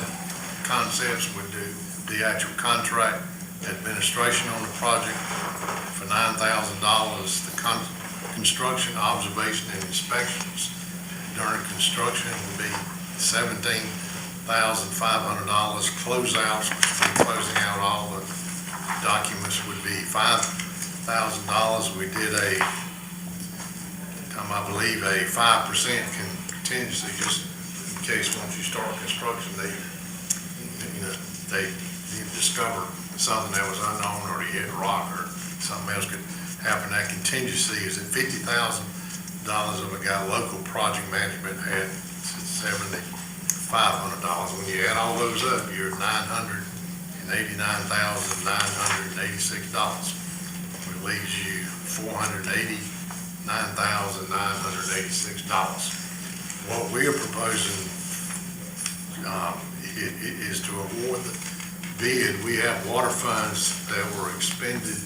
Concepts would do the actual contract administration on the project for $9,000. The construction, observation, and inspections during construction would be $17,500. Closeouts, which would be closing out all the documents, would be $5,000. We did I believe a 5% contingency, just in case once you start construction, they discover something that was unknown, or you hit a rock, or something else could happen. That contingency is at $50,000. If a guy local project management had $7,500. When you add all those up, you're at $989,986, which leaves you $489,986. What we are proposing is to award the bid. We have water funds that were expended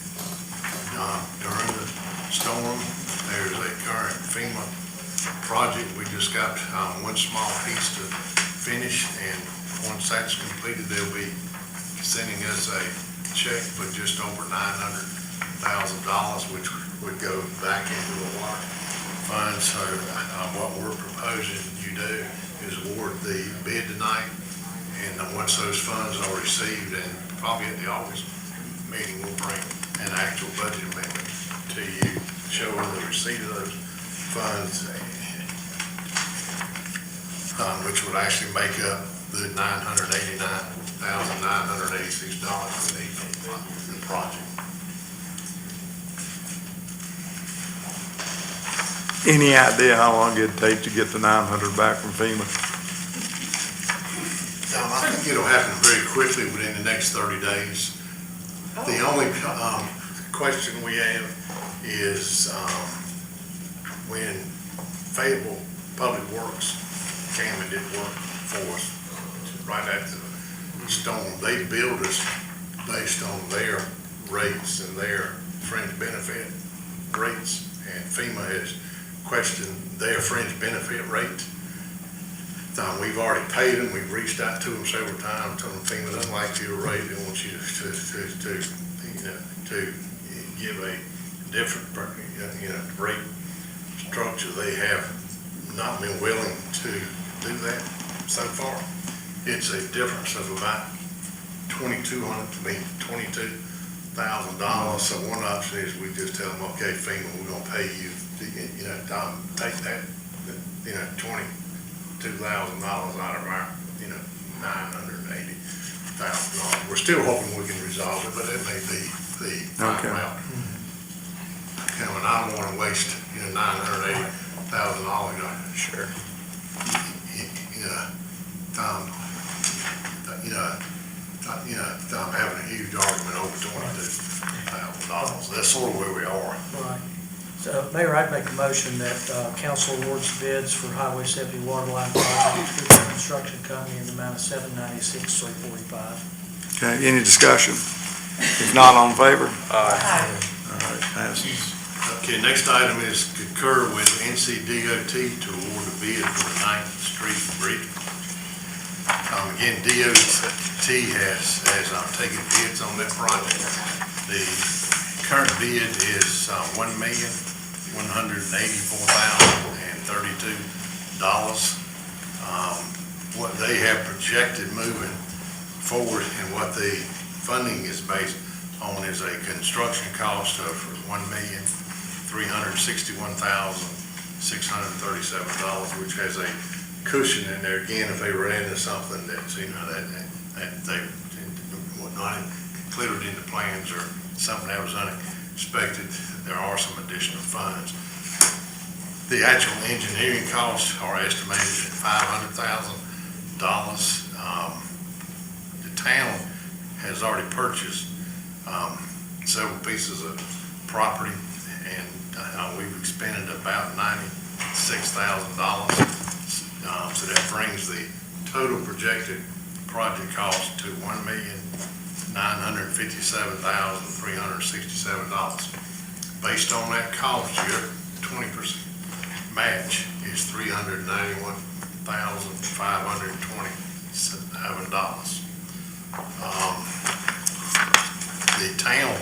during the storm. There's a current FEMA project. We just got one small piece to finish, and once that's completed, they'll be sending us a check for just over $900,000, which would go back into the water fund. So what we're proposing you do is award the bid tonight, and once those funds are received, and probably at the August meeting, we'll bring an actual budget amendment to you showing the receipt of those funds, which would actually make up the $989,986 we need for the project.
Any idea how long it'd take to get the 900 back from FEMA?
I think it'll happen very quickly within the next 30 days. The only question we have is when Fayetteville Public Works came and did work for us right after the storm. They billed us based on their rates and their fringe benefit rates, and FEMA has questioned their fringe benefit rate. We've already paid them. We've reached out to them several times, told them FEMA doesn't like your rate. They want you to give a different, rate structure. They have not been willing to do that so far. It's a difference of about $22,000. So one option is we just tell them, okay, FEMA, we're gonna pay you, take that, $22,000 out of our, $980,000. We're still hoping we can resolve it, but that may be the final route. And I don't wanna waste, $980,000,
Sure.
I'm having a huge argument over $22,000. That's sort of where we are.
Right. So, Mayor, I'd make a motion that council awards bids for Highway 70 water line project to the construction company in the amount of $796,345.
Okay, any discussion? If not, all in favor?
Aye.
All right, passes.
Okay, next item is concur with NCDOT to award a bid for the 9th Street Bridge. Again, DOT has taken bids on that project. The current bid is $1,184,032. What they have projected moving forward and what the funding is based on is a construction cost of $1,361,637, which has a cushion in there, again, if they ran into something that's, that they were not included in the plans or something that was unexpected, there are some additional funds. The actual engineering costs are estimated at $500,000. The town has already purchased several pieces of property, and we've expended about $96,000. So that brings the total projected project cost to $1,957,367. Based on that cost, your 20% match is $391,527. The town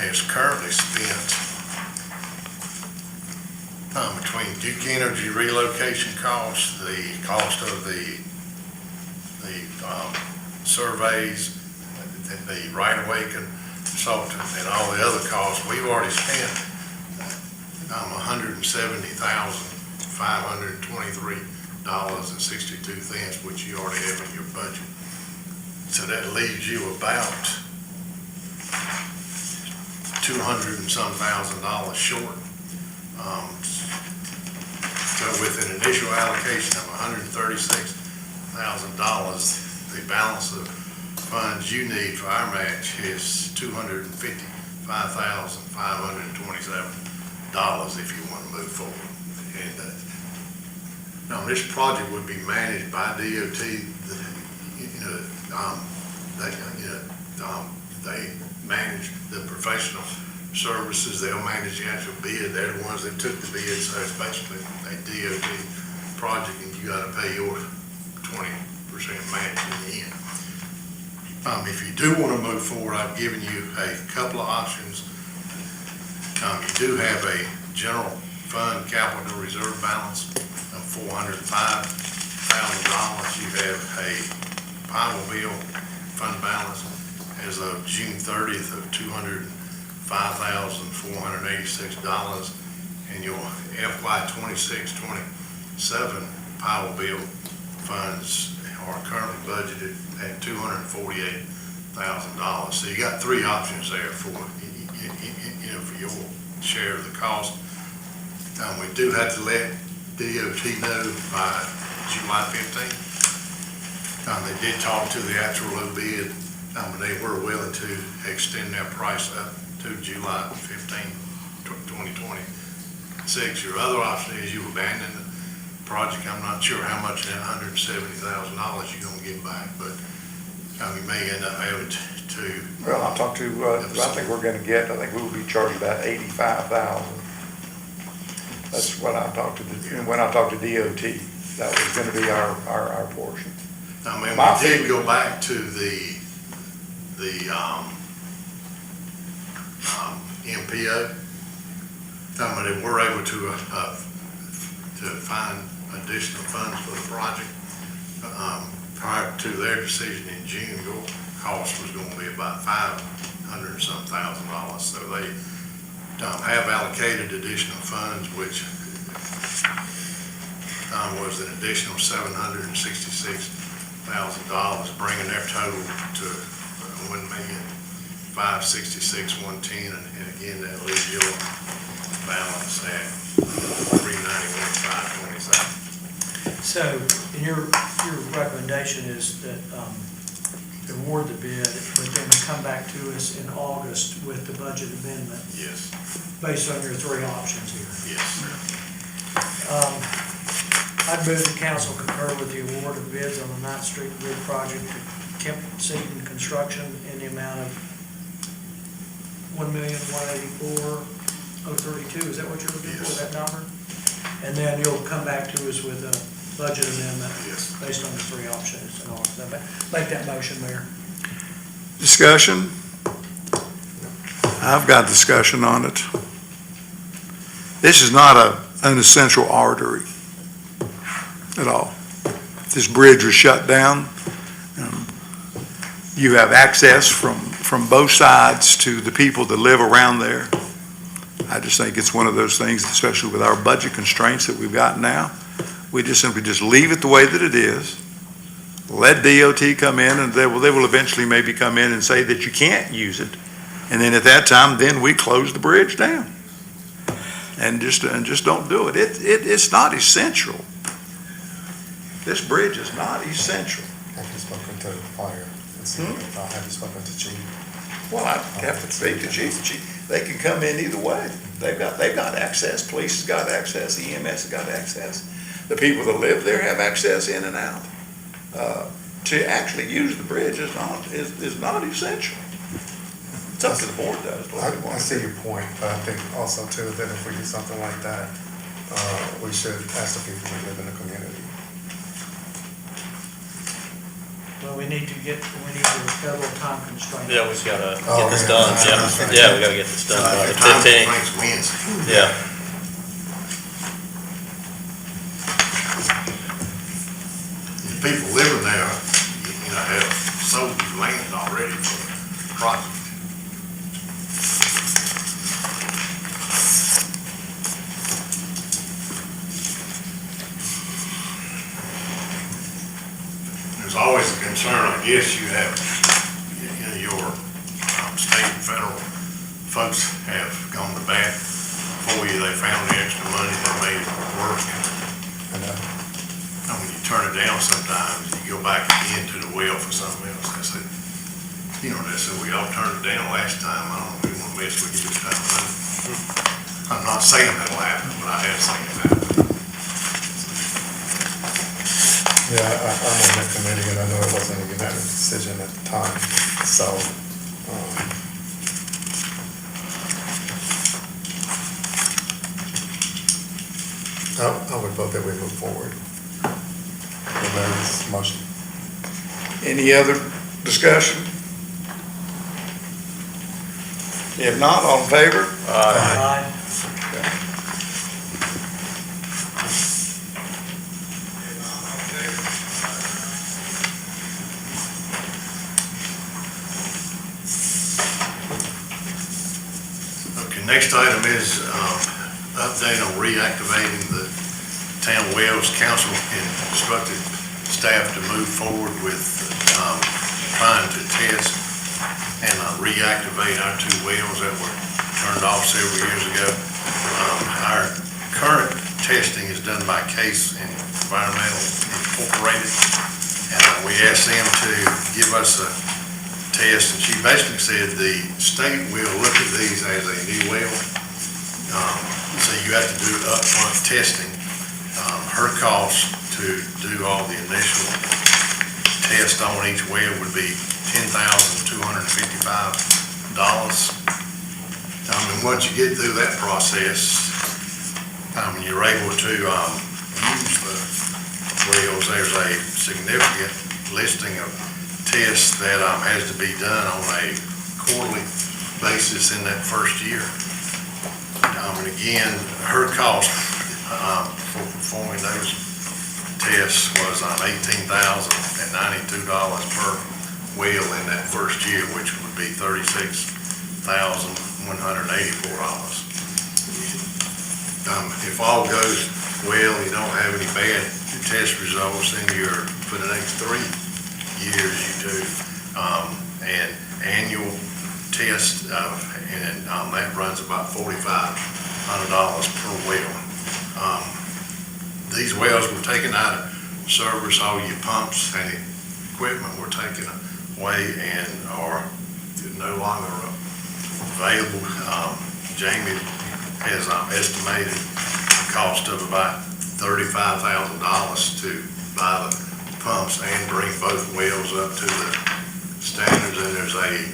has currently spent between Duke Energy relocation costs, the cost of the surveys, the right-of-way consultant, and all the other costs, we've already spent $170,523.62, which you already have in your budget. So that leaves you about $200 and some thousand short. So with an initial allocation of $136,000, the balance of funds you need for our match is $255,527 if you want to move forward. And now this project would be managed by DOT. They manage the professional services. They'll manage the actual bid. They're the ones that took the bid, so it's basically a DOT project, and you got to pay your 20% match in the end. If you do want to move forward, I've given you a couple of options. You do have a general fund capital reserve balance of $405,000. You have a Powell bill fund balance as of June 30th of $205,486, and your FY 26-27 Powell bill funds are currently budgeted at $248,000. So you got three options there for for your share of the cost. We do have to let DOT know by July 15th. They did talk to the actual low bid, but they were willing to extend their price up to July 15th, 2026. Your other option is you abandon the project. I'm not sure how much of that $170,000 you're gonna get back, but you may end up having to.
Well, I talked to, I think we're gonna get, I think we will be charged about $85,000. That's what I talked to, when I talked to DOT, that was gonna be our portion.
I mean, we did go back to the MPO. They were able to find additional funds for the project. Prior to their decision in June, your cost was gonna be about $500 some thousand. So they have allocated additional funds, which was an additional $766,000, bringing their total to $1,566,110, and again, that leaves your balance at $391,527.
So, and your recommendation is that, award the bid, but then come back to us in August with the budget amendment?
Yes.
Based on your three options here?
Yes.
I'd move the council concur with the award of bids on the 9th Street Bridge project to Kemp Seaton Construction in the amount of $1,184,032, is that what you're looking for, that number? And then you'll come back to us with a budget amendment based on the three options and all. So make that motion, Mayor.
Discussion? I've got discussion on it. This is not an essential artery at all. This bridge was shut down. You have access from both sides to the people that live around there. I just think it's one of those things, especially with our budget constraints that we've got now, we just simply just leave it the way that it is. Let DOT come in, and they will eventually maybe come in and say that you can't use it. And then at that time, then we close the bridge down. And just don't do it. It's not essential. This bridge is not essential.
Have you spoken to fire? Have you spoken to chief?
Well, I have to speak to chief. They can come in either way. They've got access. Police has got access. EMS has got access. The people that live there have access in and out. To actually use the bridge is not essential. It's up to the board, though.
I see your point, but I think also too that if we do something like that, we should ask the people who live in the community.
Well, we need a federal time constraint.
Yeah, we've gotta get this done, yeah, we gotta get this done by the 15th. Yeah.
The people living there, have sold the land already for the project. There's always a concern, I guess, you have, your state and federal folks have gone to bat for you. They found the extra money, they made it work. And when you turn it down sometimes, you go back again to the well for something else. They said, they said, we all turned it down last time. I don't know if we want to mess with you this time. I'm not saying that'll happen, but I have seen it happen.
Yeah, I'm on that committee, and I know it wasn't a unanimous decision at the time, so, I would vote that we move forward. The mayor's motion.
Any other discussion? If not, all in favor?
Aye.
Okay, next item is update on reactivating the town wells. Council instructed staff to move forward with trying to test and reactivate our two wells that were turned off several years ago. Our current testing is done by Case Environmental Incorporated, and we asked them to give us a test, and she basically said the state will look at these as a new well, so you have to do upfront testing. Her cost to do all the initial test on each well would be $10,255. Once you get through that process, you're able to use the wells. There's a significant listing of tests that has to be done on a quarterly basis in that first year. And again, her cost for performing those tests was $18,092 per well in that first year, which would be $36,184. If all goes well, you don't have any bad test results, then you're, for the next 3 years, you do an annual test, and that runs about $4,500 per well. These wells were taken out of service. All your pumps and equipment were taken away and are no longer available. Jamie has estimated the cost of about $35,000 to buy the pumps and bring both wells up to the standards. And there's a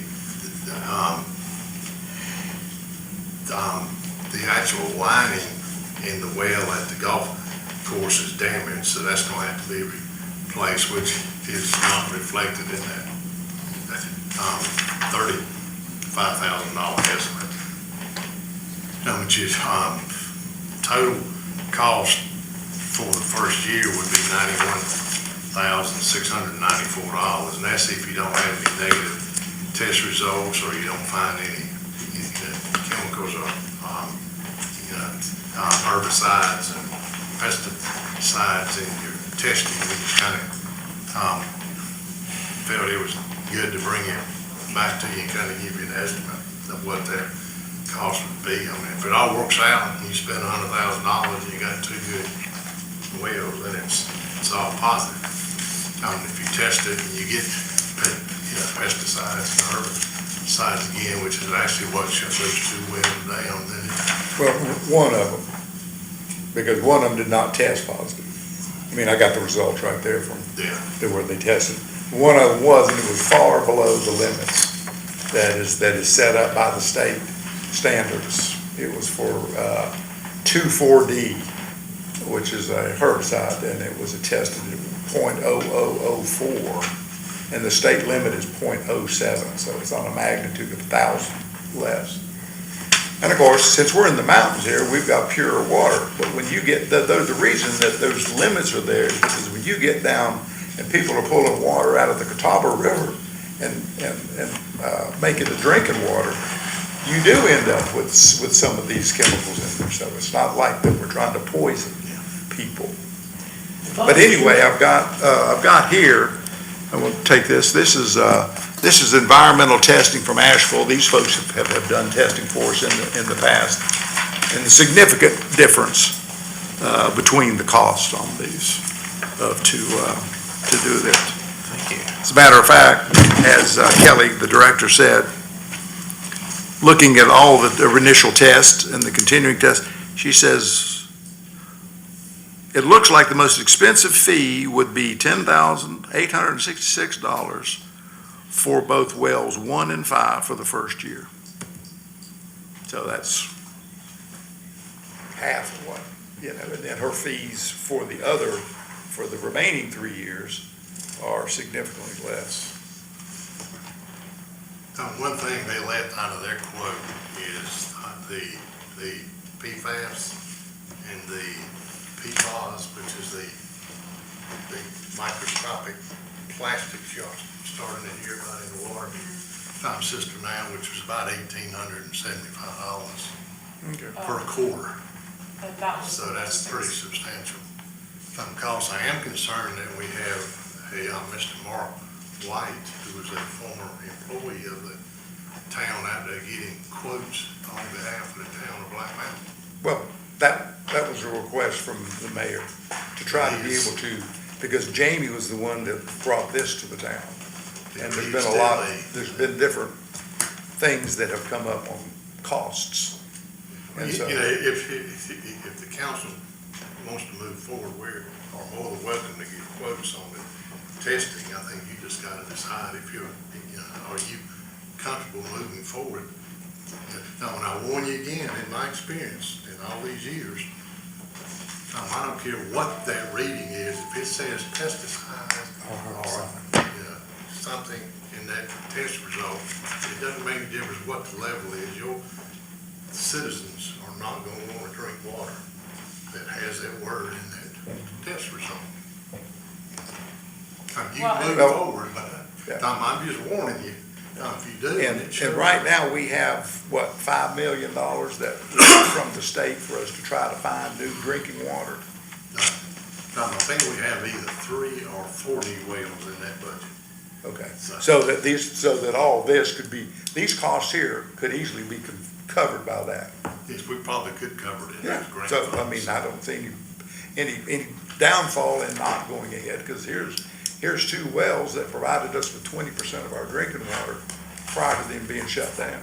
the actual lining in the well at the golf course is damaged, so that's gonna have to be replaced, which is not reflected in that, $35,000 estimate. Which is, total cost for the first year would be $91,694, and that's if you don't have any negative test results or you don't find any chemicals or, herbicides and pesticides in your testing. We just kind of, felt it was good to bring it back to you and kind of give you an estimate of what that cost would be. I mean, if it all works out and you spend $100,000 and you got 2 good wells, then it's all positive. If you test it and you get, pesticides and herbicides again, which is actually what shut those 2 wells down, then
Well, one of them, because one of them did not test positive. I mean, I got the results right there from where they tested. One of them was, and it was far below the limits that is set up by the state standards. It was for 2,4-D, which is a herbicide, and it was attested at .0004, and the state limit is .07, so it's on a magnitude of 1,000 less. And of course, since we're in the mountains here, we've got pure water. But when you get, the reason that those limits are there is because when you get down and people are pulling water out of the Catawba River and make it a drinking water, you do end up with some of these chemicals in there. So it's not like that we're trying to poison people. But anyway, I've got here, I want to take this. This is environmental testing from Asheville. These folks have done testing for us in the past, and the significant difference between the cost on these to do this.
Thank you.
As a matter of fact, as Kelly, the director, said, looking at all the initial tests and the continuing tests, she says, it looks like the most expensive fee would be $10,866 for both wells 1 and 5 for the first year. So that's half of what, and then her fees for the remaining 3 years are significantly less.
One thing they left out of their quote is the PFAS and the PFAS, which is the microscopic plastics y'all starting to hear about in the water system now, which was about $1,875 per quarter. So that's pretty substantial. Because I am concerned that we have Mr. Mark White, who was a former employee of the town out there getting quotes on behalf of the town of Black Mountain.
Well, that was a request from the mayor to try to be able to, because Jamie was the one that brought this to the town. And there's been different things that have come up on costs. And so,
if the council wants to move forward, we're more than welcome to get quotes on the testing. I think you just gotta decide if are you comfortable moving forward? Now, and I warn you again, in my experience, in all these years, I don't care what that reading is, if it says pesticide or something in that test result, it doesn't make a difference what the level is. Your citizens are not gonna wanna drink water that has that word in that test result. You can move forward, but I'm just warning you, if you do.
and right now, we have, what, $5 million that from the state for us to try to find new drinking water?
I think we have either 3 or 4 new wells in that budget.
Okay, so that all this could be, these costs here could easily be covered by that.
Yes, we probably could cover it.
Yeah, so, I mean, I don't see any downfall in not going ahead, because here's 2 wells that provided us with 20% of our drinking water prior to them being shut down.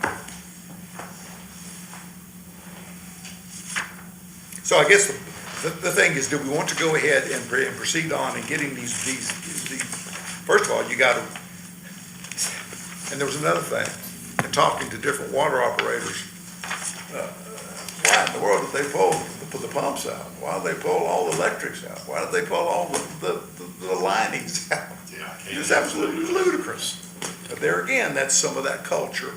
So I guess the thing is, do we want to go ahead and proceed on and getting these, first of all, you gotta, and there was another thing, in talking to different water operators, why in the world did they pull the pumps out? Why did they pull all the electrics out? Why did they pull all the linings out? It's absolutely ludicrous. But there again, that's some of that culture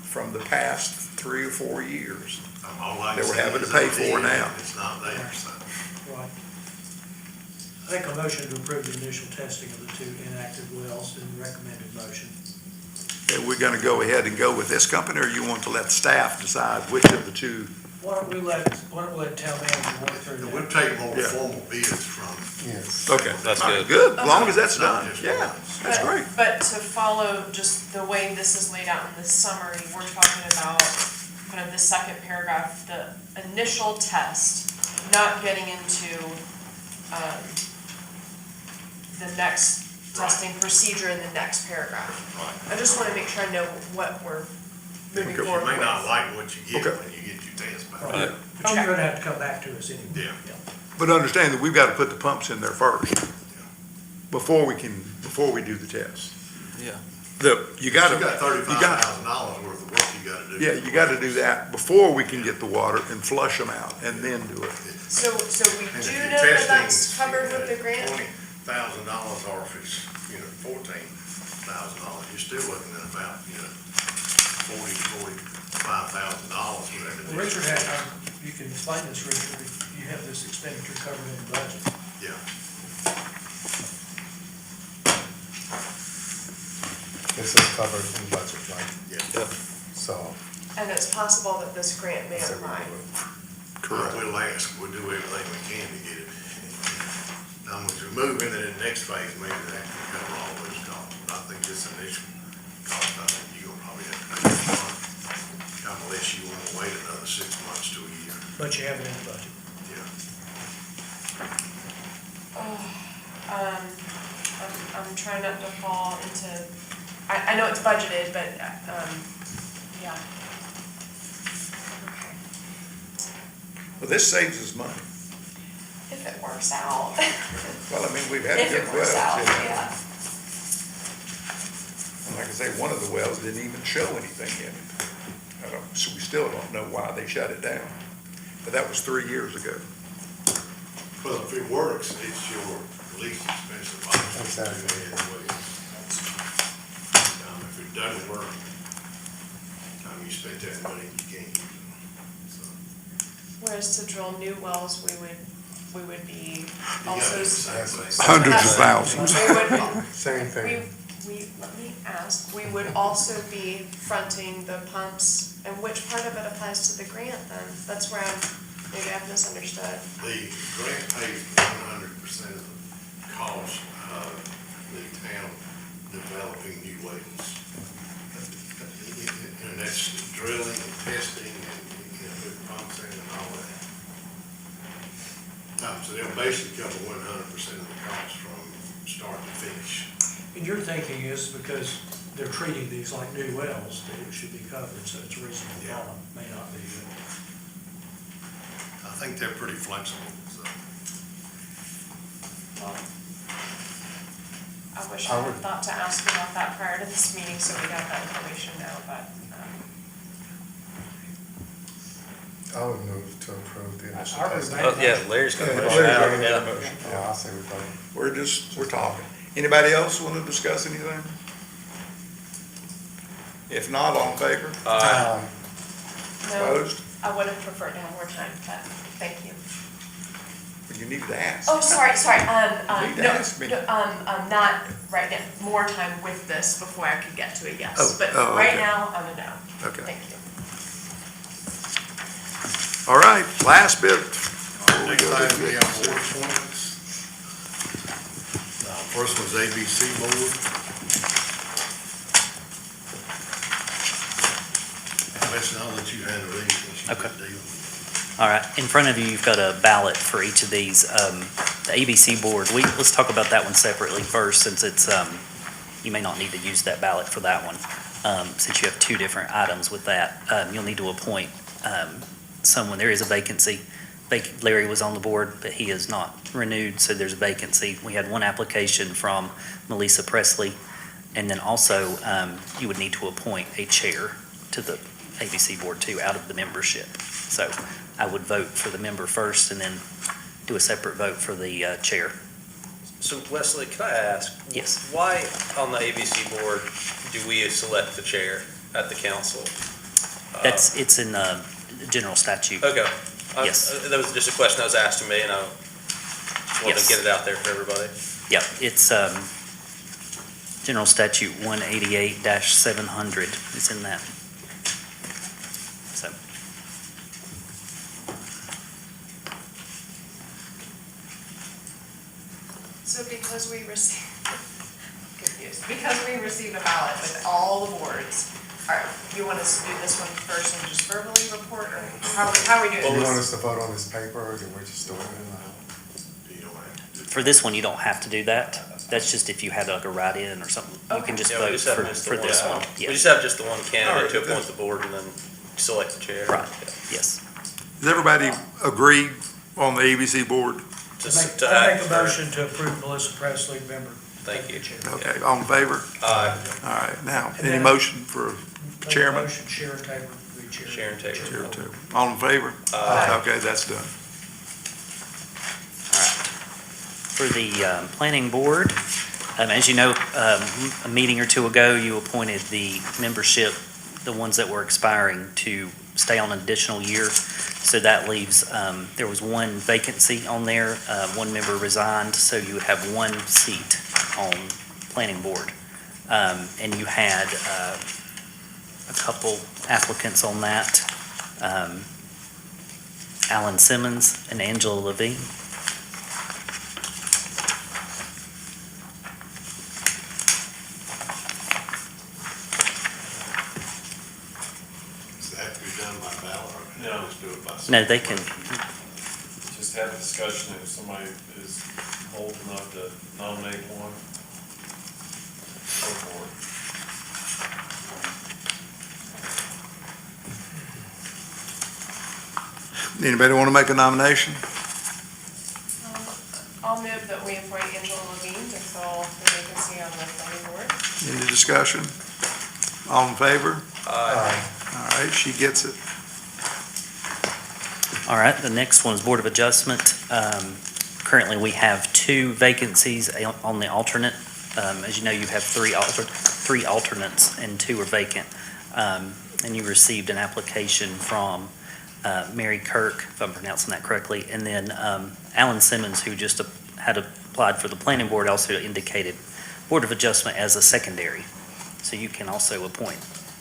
from the past 3 or 4 years that we're having to pay for now.
It's not there, so.
Right. I make a motion to approve the initial testing of the 2 inactive wells and recommended motion.
Are we gonna go ahead and go with this company, or you want to let staff decide which of the 2?
Why don't we let town manager work through that?
We'll take more
Yeah.
formal bids from.
Yes.
Okay.
That's
All right,
good.
Good, as long as that's
Not
done,
just
yeah,
one.
that's great.
But to follow just the way this is laid out in the summary, we're talking about kind of the second paragraph, the initial test, not getting into, the next testing procedure in the next paragraph. I just wanna make sure I know what we're moving
Because
forward
you may
with.
not like what you get
Okay.
when you get your test back.
Right. But you're gonna have to come back to us anyway.
Yeah.
But understand that we've got to put the pumps in there first, before we do the test.
Yeah.
You gotta,
You got
you got,
$35,000 worth of work you gotta do.
yeah, you gotta do that before we can get the water and flush them out, and then do it.
So we
And if
do
your
know that
testing
that's
is,
covered with the grant?
$20,000, or if it's, $14,000, you're still looking at about, $45,000 for that.
Well, Richard, you can explain this, Richard, if you have this expenditure covered in the budget.
Yeah.
This is covered in budget, right?
Yeah.
So.
And it's possible that this grant may apply.
Correct.
We'll ask, we'll do everything we can to get it. Now, as we move into the next phase, maybe that can cover all those costs. But I think this initial cost, I think you're gonna probably have to pay this month, unless you wanna wait another 6 months to a year.
But you have it in the budget.
Yeah.
I'm trying not to fall into, I know it's budgeted, but, yeah. Okay.
Well, this saves us money.
If it works out.
Well, I mean, we've had
If
good
it
wells.
works out,
you know.
yeah.
And like I say, one of the wells didn't even show anything in it. So we still don't know why they shut it down. But that was 3 years ago.
Well, if it works, it's your least expensive option.
Exactly.
If it doesn't work, you spent that money, you can't use it. So,
Whereas to drill new wells, we would be
you
also.
gotta do the same thing.
Hundreds of thousands.
We would,
Same thing.
let me ask, we would also be fronting the pumps, and which part of it applies to the grant then? That's where maybe I've misunderstood.
The grant pays 100% of the cost of the town developing new wells. And that's drilling and testing and, putting pumps in and all that. So they'll basically cover 100% of the cost from start to finish.
And your thinking is because they're treating these like new wells, that it should be covered, so it's reasonable
Yeah.
problem, may not be.
I think they're pretty flexible, so.
Well, I wish I had thought to ask about that prior to this meeting, so we got that information now, but,
I would move to approve the initial
I would
testing.
make-
Yeah, Larry's gonna put it
Larry's
out,
gonna make a
yeah.
motion.
Yeah, I'll say we vote.
We're talking. Anybody else want to discuss anything? If not, all in favor?
Aye.
no,
Opposed?
I would have preferred to have more time, but thank you.
Well, you need to ask.
Oh, sorry,
You need to
no,
ask me.
no, not right now, more time with this before I could get to a yes,
Oh,
but
oh,
right
okay.
now, I'm a no.
Okay.
Thank you.
All right, last bit.
Next item, we have board appointments. First one's ABC Board. Listen, I'll let you handle these since you've
Okay.
been dealing with
All right, in front of you, you've got a ballot for each of these. The ABC board, let's talk about that one separately first, since it's, you may not need to use that ballot for that one, since you have two different items with that. You'll need to appoint someone. There is a vacancy. Larry was on the board, but he is not renewed, so there's a vacancy. We had one application from Melissa Presley, and then also, you would need to appoint a chair to the ABC Board too, out of the membership. So I would vote for the member first and then do a separate vote for the chair.
So Wesley, can I ask?
Yes.
Why on the ABC board do we select the chair at the council?
It's in general statute.
Okay.
Yes.
That was just a question that was asked to me, and I wanted
Yes.
to get it out there for everybody.
Yeah, it's General Statute 188-700 is in that. So,
So because we receive, confused, because we received a ballot with all the boards, you want us to do this one first and just verbally report, or how are we doing
Do you
this?
want us to vote on this paper, or do we just do it
for this one, you don't have to do that. That's just if you had like a write-in or something. You can just
Yeah, we
vote
just have
for
just the
for
one.
this one.
We
Yeah,
just have just the one
All
candidate
right,
to appoint the board and then select the chair.
right, yes.
Does everybody agree on the ABC board?
To
I
act
make a
for-
motion to approve Melissa Presley, member.
Thank you.
Okay, all in favor?
Aye.
All right, now,
And
any
then-
motion for
Make a
chairman?
motion, Sharon Tabor, be chair.
Sharon Tabor.
Chair too. All in favor?
Aye.
Okay, that's done.
For the planning board, as you know, a meeting or two ago, you appointed the membership, the ones that were expiring, to stay on an additional year. So that leaves, there was one vacancy on there, one member resigned, so you would have one seat on planning board. And you had a couple applicants on that, Alan Simmons and Angela Levine.
Does that have to be done by ballot, or can
No.
you just do it by?
No, they can,
Just have a discussion if somebody is old enough to nominate one. Go for it.
Anybody want to make a nomination?
I'll move that we appoint Angela Levine to fill the vacancy on the planning board.
Any discussion? All in favor?
Aye.
All right, she gets it.
all right, the next one is Board of Adjustment. Currently, we have two vacancies on the alternate. As you know, you have three alternates and two are vacant. And you received an application from Mary Kirk, if I'm pronouncing that correctly, and then Alan Simmons, who just had applied for the planning board, also indicated Board of Adjustment as a secondary. So you can also appoint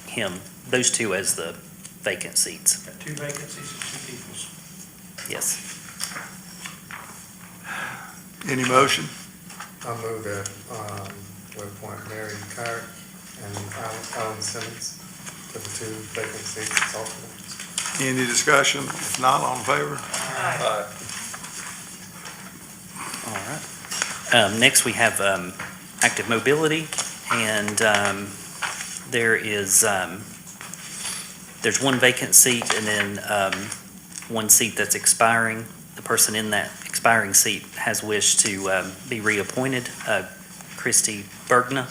him, those two as the vacant seats.
Got two vacancies and two peoples.
Yes.
Any motion?
I move that, we appoint Mary Kirk and Alan Simmons to the two vacant seats as alternates.
Any discussion? If not, all in favor?
Aye.
All right. Next, we have active mobility, and there is, there's one vacant seat and then one seat that's expiring. The person in that expiring seat has wished to be reappointed, Christy Bergna.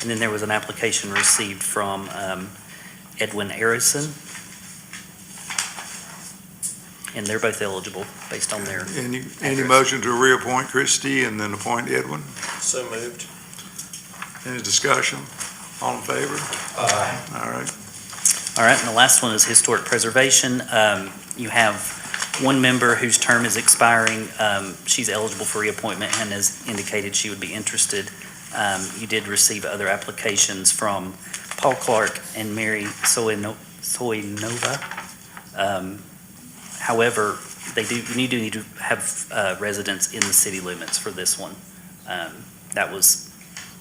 And then there was an application received from Edwin Arison. And they're both eligible based on their.
Any motion to reappoint Christie and then appoint Edwin?
So moved.
Any discussion? All in favor?
Aye.
All right.
All right, and the last one is historic preservation. You have one member whose term is expiring. She's eligible for reappointment and has indicated she would be interested. You did receive other applications from Paul Clark and Mary Soinova. However, you need to have residents in the city limits for this one.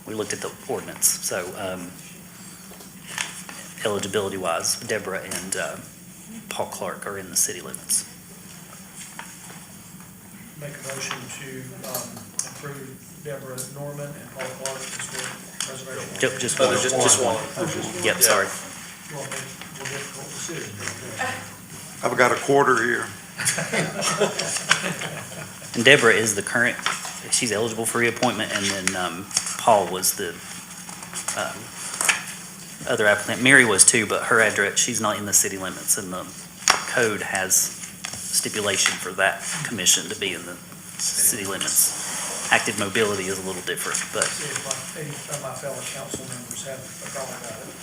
We looked at the ordinance, so eligibility-wise, Deborah and Paul Clark are in the city limits.
Make a motion to approve Deborah Norman and Paul Clark as the preservation.
Just
Oh,
one.
there's just one.
Yep,
Yeah.
sorry.
Well, we'll difficult decision.
I've got a quarter here.
And Deborah is the current, she's eligible for reappointment, and then Paul was the other applicant, Mary was too, but her address, she's not in the city limits, and the code has stipulation for that commission to be in the city limits. Active mobility is a little different, but
See if any of my fellow council members have a thought about it.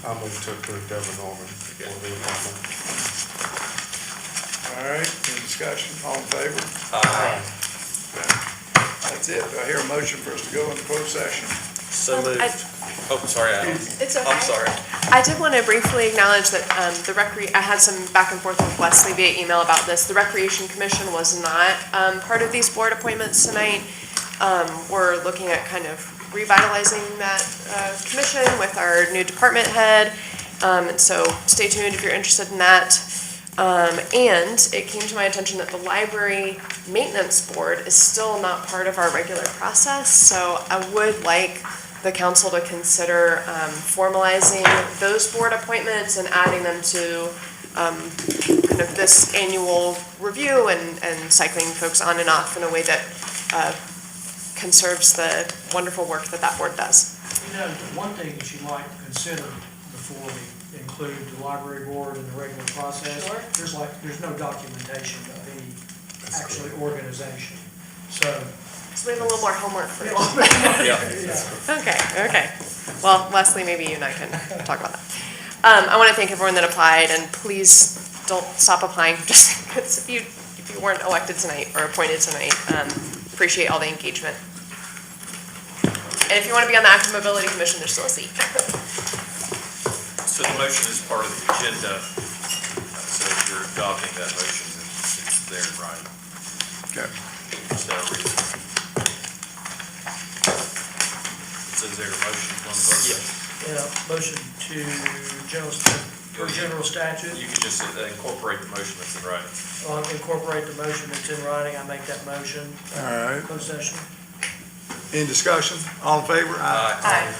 I'll move to approve Deborah Norman for the appointment.
All right, any discussion? All in favor?
Aye.
That's it. Do I hear a motion for us to go into closed session?
So moved. Oh, sorry, Alan.
It's okay.
I'm sorry.
I did want to briefly acknowledge that I had some back and forth with Wesley via email about this. The Recreation Commission was not part of these board appointments tonight. We're looking at kind of revitalizing that commission with our new department head. And so stay tuned if you're interested in that. And it came to my attention that the library maintenance board is still not part of our regular process. So I would like the council to consider formalizing those board appointments and adding them to kind of this annual review and cycling folks on and off in a way that conserves the wonderful work that that board does.
You know, one thing that you might consider before we include the library board in the regular process, there's no documentation of any actually organization. So
we have a little more homework for you.
Yeah.
Okay. Well, Leslie, maybe you and I can talk about that. I want to thank everyone that applied, and please don't stop applying just because if you weren't elected tonight or appointed tonight. Appreciate all the engagement. And if you want to be on the Active Mobility Commission, there's still a seat.
So the motion is part of the agenda, so if you're adopting that motion, it's there in writing.
Okay.
So read it. So is there a motion on the closed session?
Yeah, motion to general statute,
You can just incorporate the motion that's in writing.
incorporate the motion that's in writing, I make that motion.
All right.
Closed session.
Any discussion? All in favor?
Aye.
Aye.